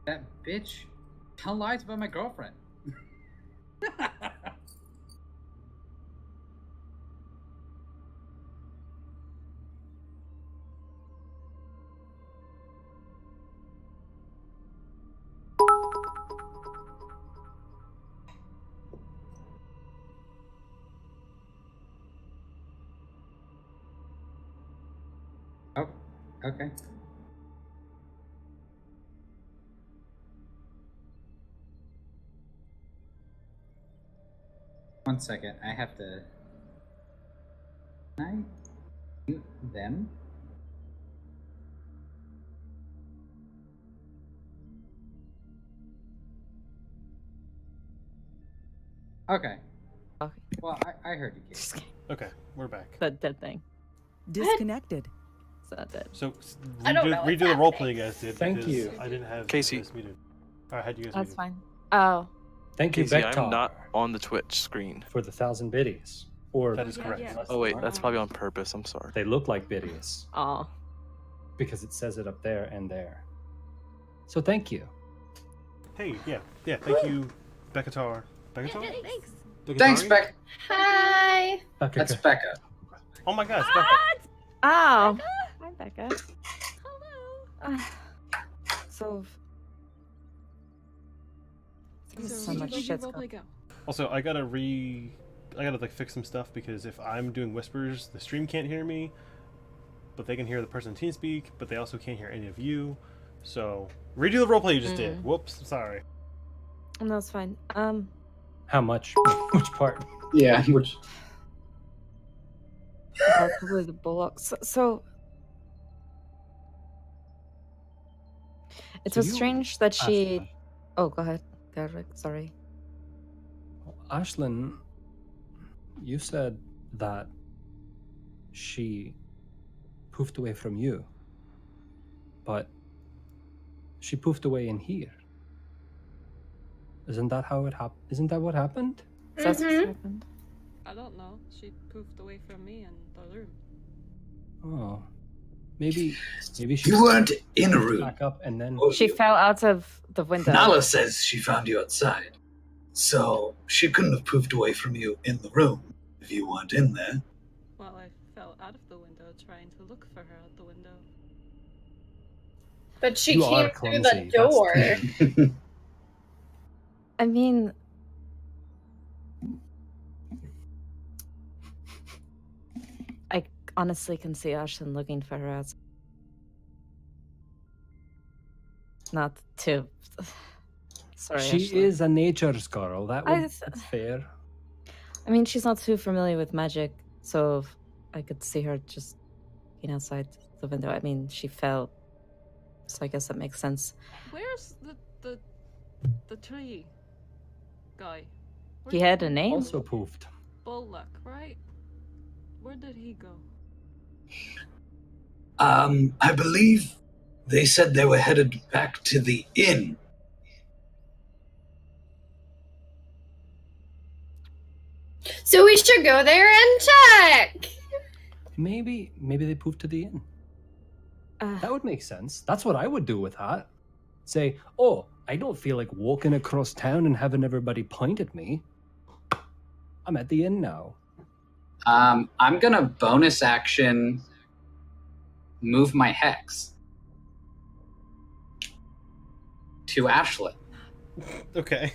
That bitch tell lies about my girlfriend. Oh, okay. One second, I have to. Can I mute them? Okay. Okay. Well, I heard you, Kate. Okay, we're back. That dead thing. Disconnected. It's not dead. So I don't know redo what's the happening. roleplay you guys did. Thank because you. I didn't have Casey. this muted. I had you guys That's muted. fine. Oh. Thank you, Casey, Bektar, I'm not on the Twitch screen. for the 1,000 biddies. Or That is correct. yeah. Oh wait, that's probably on purpose. I'm sorry. they look like biddies Oh. because it says it up there and there. So thank you. Hey, yeah, thank you, Beccatar. Beccatar? Thanks. Thanks, Beccatari? Becca. Hi. That's Becca. Oh my gosh, Becca. Oh. Hi, Becca. Hello. So. So, So much shit's roleplay going. go. Also, I gotta like fix some stuff because if I'm doing whispers, the stream can't hear me, but they can hear the person in TeamSpeak, but they also can't hear any of you. So redo the roleplay you just did. Whoops, sorry. That's fine. How much? Which part? Yeah, which... Probably the bullocks. So it So was you, strange that she. Ashlyn. Oh, go ahead, Garrick. Sorry. Ashlyn, you said that she poofed away from you, but she poofed away in here. Isn't that how it happened? Isn't that what happened? That's what happened. I don't know. She poofed away from me in the room. Oh, maybe she. You weren't in a room. Back up and then She fell out of the window. Nala says she found you outside. So she couldn't have poofed away from you in the room if you weren't in there. Well, I fell out of the window trying to look for her out the window. But she You came are through the clumsy, that's door. I mean, I honestly can see Ashlyn looking for her outside. Not to. Sorry, she Ashlyn. is a nature's girl. That's fair. I mean, she's not too familiar with magic, so I could see her just being outside the window. I mean, she fell, so I guess that makes sense. Where's the tree guy? He had a name? Also poofed. Bullock, right? Where did he go? I believe they said they were headed back to the inn. So we should go there and check. Maybe they poofed to the inn. That would make sense. That's what I would do with that. Say, oh, I don't feel like walking across town and having everybody point at me. I'm at the inn now. I'm gonna bonus action move my hex to Ashlyn. Okay.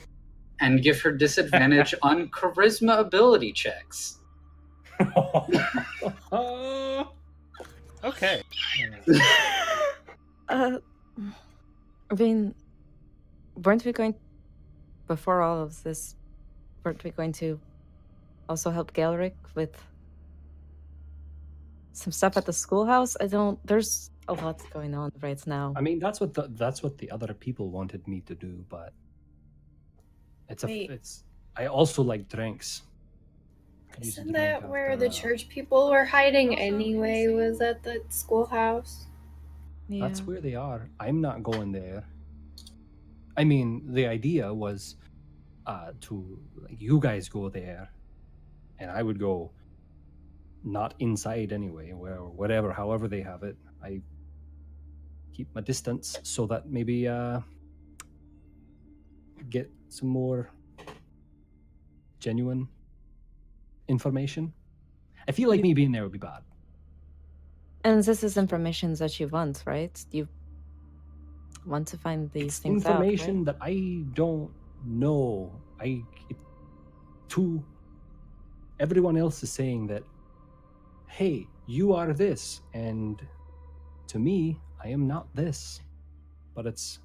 And give her disadvantage on charisma ability checks. Okay. I mean, weren't we going, before all of this, weren't we going to also help Galric with some stuff at the schoolhouse? There's a lot going on right now. I mean, that's what the other people wanted me to do, but I also like drinks. Could use a Isn't drink that where after, the church people were hiding anyway? Was at the schoolhouse? That's where they are. I'm not going there. I mean, the idea was to you guys go there, and I would go not inside anyway, whatever, however they have it. I keep my distance so that maybe get some more genuine information. I feel like me being there would be bad. And this is information that you want, right? You want to find these things out, Information right? that I don't know. Everyone else is saying that, hey, you are this, and to me, I am not this. But it's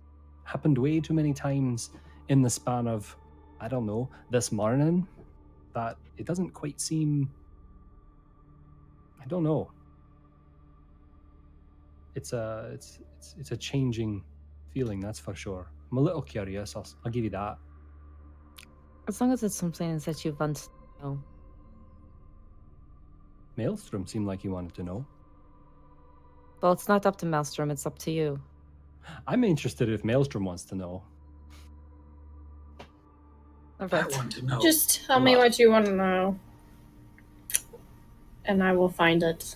happened way too many times in the span of, I don't know, this morning, that it doesn't quite seem, I don't know. It's a changing feeling, that's for sure. I'm a little curious, I'll give you that. As long as it's something that you want to know. Maelstrom seemed like he wanted to know. Well, it's not up to Maelstrom, it's up to you. I'm interested if Maelstrom wants to know. I want to know. Just tell me what you want to know, and I will find it.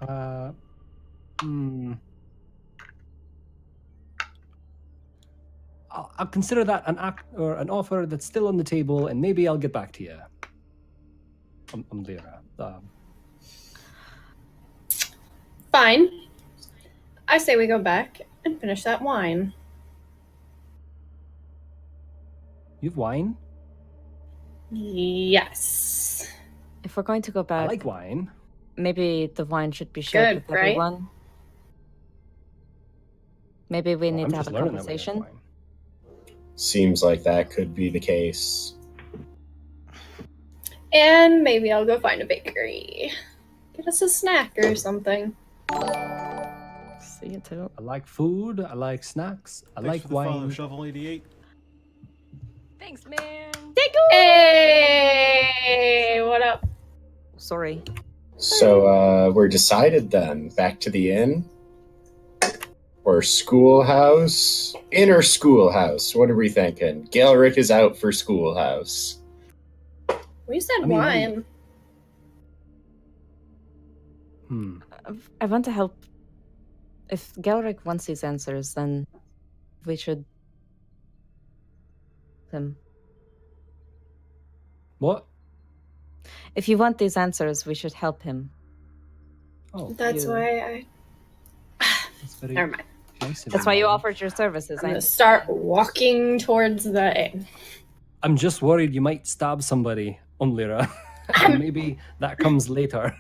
I'll consider that an act or an offer that's still on the table, and maybe I'll get back to you. I'm there. Fine. I say we go back and finish that wine. You've wine? Yes. If we're going to go back, I like wine. Maybe the wine should be shared Good, with right? everyone. Maybe we need I'm to have just a learning that we have conversation. wine. seems like that could be the case. And maybe I'll go find a bakery. Get us a snack or something. See you too. I like food. I like snacks. I Thanks like for the follow, wine. Shovel 88. Thanks, man. Hey, what up? Sorry. So we're decided then. Back to the inn? Or schoolhouse? Inn or schoolhouse? What are we thinking? Galric is out for schoolhouse. We said I mean, wine. I want to help. If Galric wants these answers, then we should. Him. What? If you want these answers, we should help him. Oh, That's you. why I. that's very Never mind. nice of That's you, why you Molly. offered your services. I'm gonna start walking towards the inn. I'm just worried you might stab somebody, Umlira. Maybe that comes later.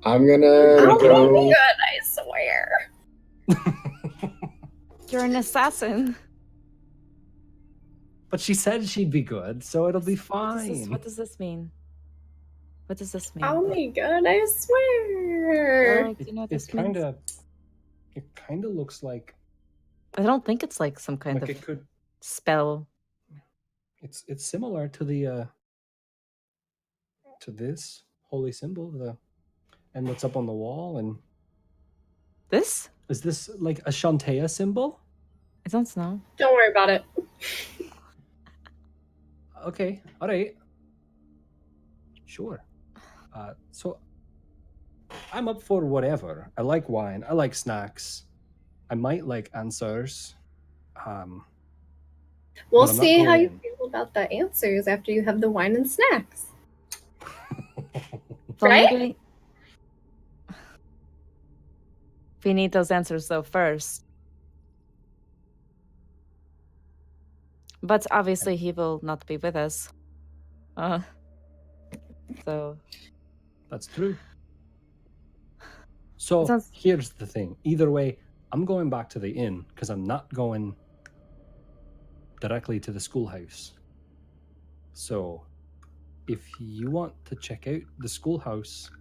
I'm gonna I'll be go. good, I swear. You're an assassin. But she said she'd be good, so it'll be fine. What does this mean? What does this mean? I'll be good, I swear. Oh, do you know what It's this means? it kind of looks like I don't think it's like some kind it of could. spell. It's similar to the to this holy symbol, and what's up on the wall. And this is this like a Shantea symbol? I don't know. Don't worry about it. Okay, all right, sure. So I'm up for whatever. I like wine. I like snacks. I might like answers. We'll but I'm not see how going you in. feel about the answers after you have the wine and snacks. Well, Right? maybe we need those answers though first. But obviously he will not be with us. So That's true. So Sounds- here's the thing. Either way, I'm going back to the inn because I'm not going directly to the schoolhouse. So if you want to check out the schoolhouse,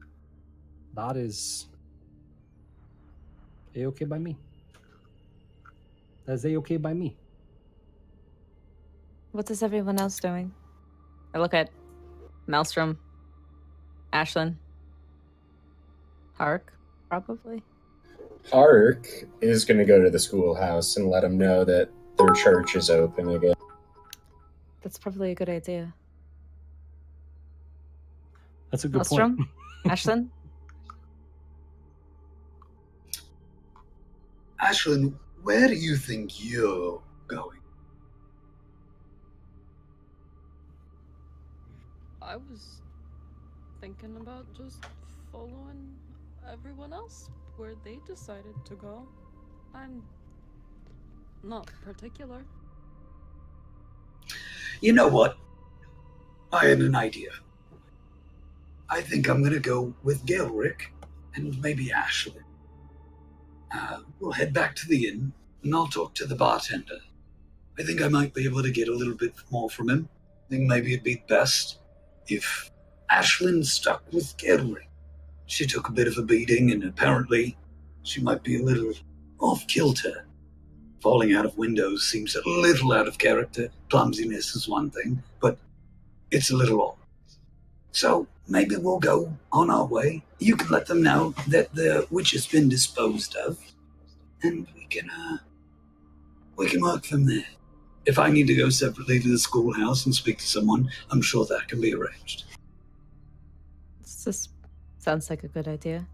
that is a-okay by me. That's a-okay by me. what is everyone else doing? I look at Maelstrom, Ashlyn, Hark, probably. Hark is going to go to the schoolhouse and let them know that their church is open again. That's probably a good idea. That's a good Maelstrom, point. Ashlyn, Ashlyn, where do you think you're going? I was thinking about just following everyone else where they decided to go. I'm not particular. You know what? I had an idea. I think I'm going to go with Galric and maybe Ashlyn. We'll head back to the inn and I'll talk to the bartender. I think I might be able to get a little bit more from him. I think maybe it'd be best if Ashlyn stuck with Galric. She took a bit of a beating and apparently she might be a little off kilter. Falling out of windows seems a little out of character. Clumsiness is one thing, but it's a little odd. So maybe we'll go on our way. You can let them know that the witch has been disposed of, and we can work from there. If I need to go separately to the schoolhouse and speak to someone, I'm sure that can be arranged. this sounds like a good idea.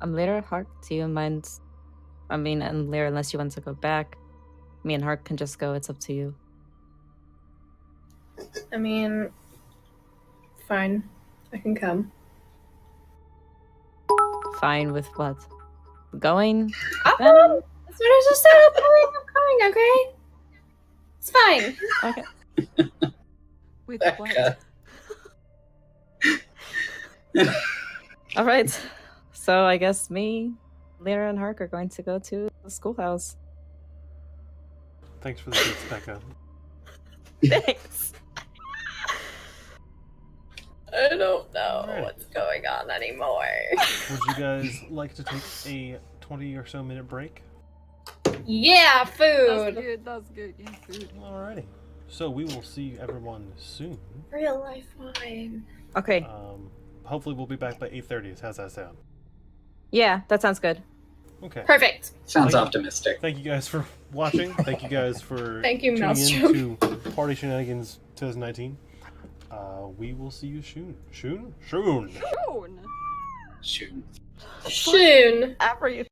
Lyra, Hark, do you mind? I mean, and Lyra, unless you want to go back, me and Hark can just go. It's up to you. I mean, fine. I can come. Fine with what? Going? That's what I just said. I'm coming, okay? It's fine. Okay. With what? All right. So I guess me, Lyra, and Hark are going to go to the schoolhouse. Thanks for the tips, Becca. Thanks. I don't know Alright. what's going on anymore. Would you guys like to take a 20 or so minute break? Yeah, That's food. good. That's good. Yeah, food. Alrighty. So we will see everyone soon. Real life wine. Okay. Hopefully we'll be back by 8:30. How's that sound? Yeah, that sounds good. Okay. Perfect. Sounds Thank you. optimistic. Thank you guys for watching. Thank you guys for Thank you, tuning Maelstrom. in to Party Shenanigans 2019. We will see you soon. Soon? Soon. Soon. Soon. After you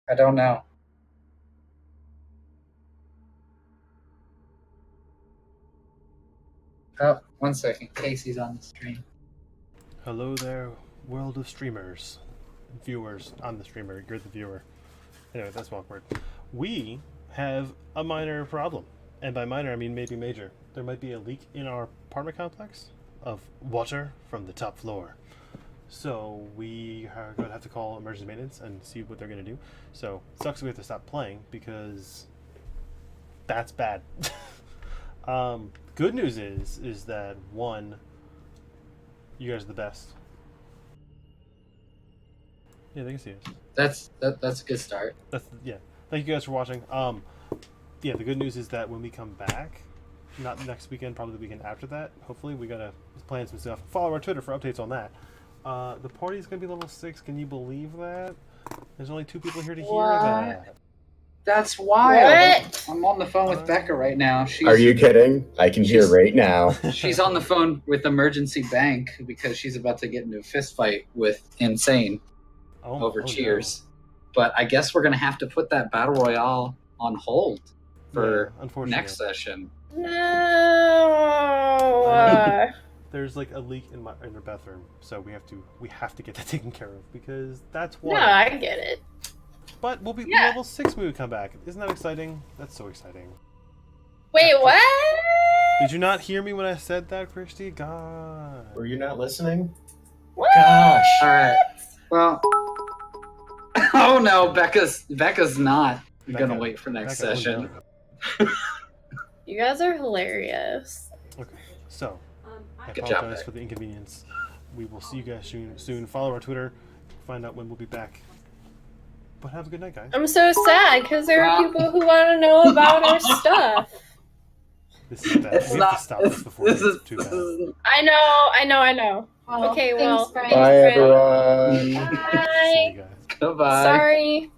I don't know. Oh, 1 second. Casey's on the stream. Hello there, world of streamers. Viewers. I'm the streamer, you're the viewer. Anyway, that's awkward. We have a minor problem. And by minor, I mean maybe major. There might be a leak in our apartment complex of water from the top floor. So we are going to have to call emergency maintenance and see what they're going to do. So it sucks we have to stop playing because that's bad. Good news is that one, you guys are the best. Yeah, they can see us. That's a good start. Yeah. Thank you guys for watching. Yeah, the good news is that when we come back, not next weekend, probably the weekend after that, hopefully we gotta plan some stuff. Follow our Twitter for updates on that. The party's gonna be level 6. Can you believe that? There's only 2 people here to hear that. That's wild. What? I'm on the phone with Becca right now. Are you kidding? I can hear right now. She's on the phone with Emergency Bank because she's about to get into a fist fight with Insane over Cheers. No. But I guess we're going to have to put that Battle Royale on hold for next session. No. There's like a leak in her bathroom, so we have to get that taken care of because that's why. No, I get it. But we'll be level 6 when we come back. Isn't that exciting? That's so exciting. Wait, what? Did you not hear me when I said that, Christy? God. Were you not listening? What? Gosh. All right. Well. Oh no, Becca's not gonna wait for next session. You guys are hilarious. Okay, so I Good job, apologize for the inconvenience. We will see you guys soon. Follow our Twitter. Find out when we'll be back. But have a good night, guys. I'm so sad because there are people who want to know about our stuff. This is bad. We have to stop this before it's too bad. I know. Oh, Okay, well, thanks, Bye, everyone. Bye. See you guys. Goodbye. Sorry.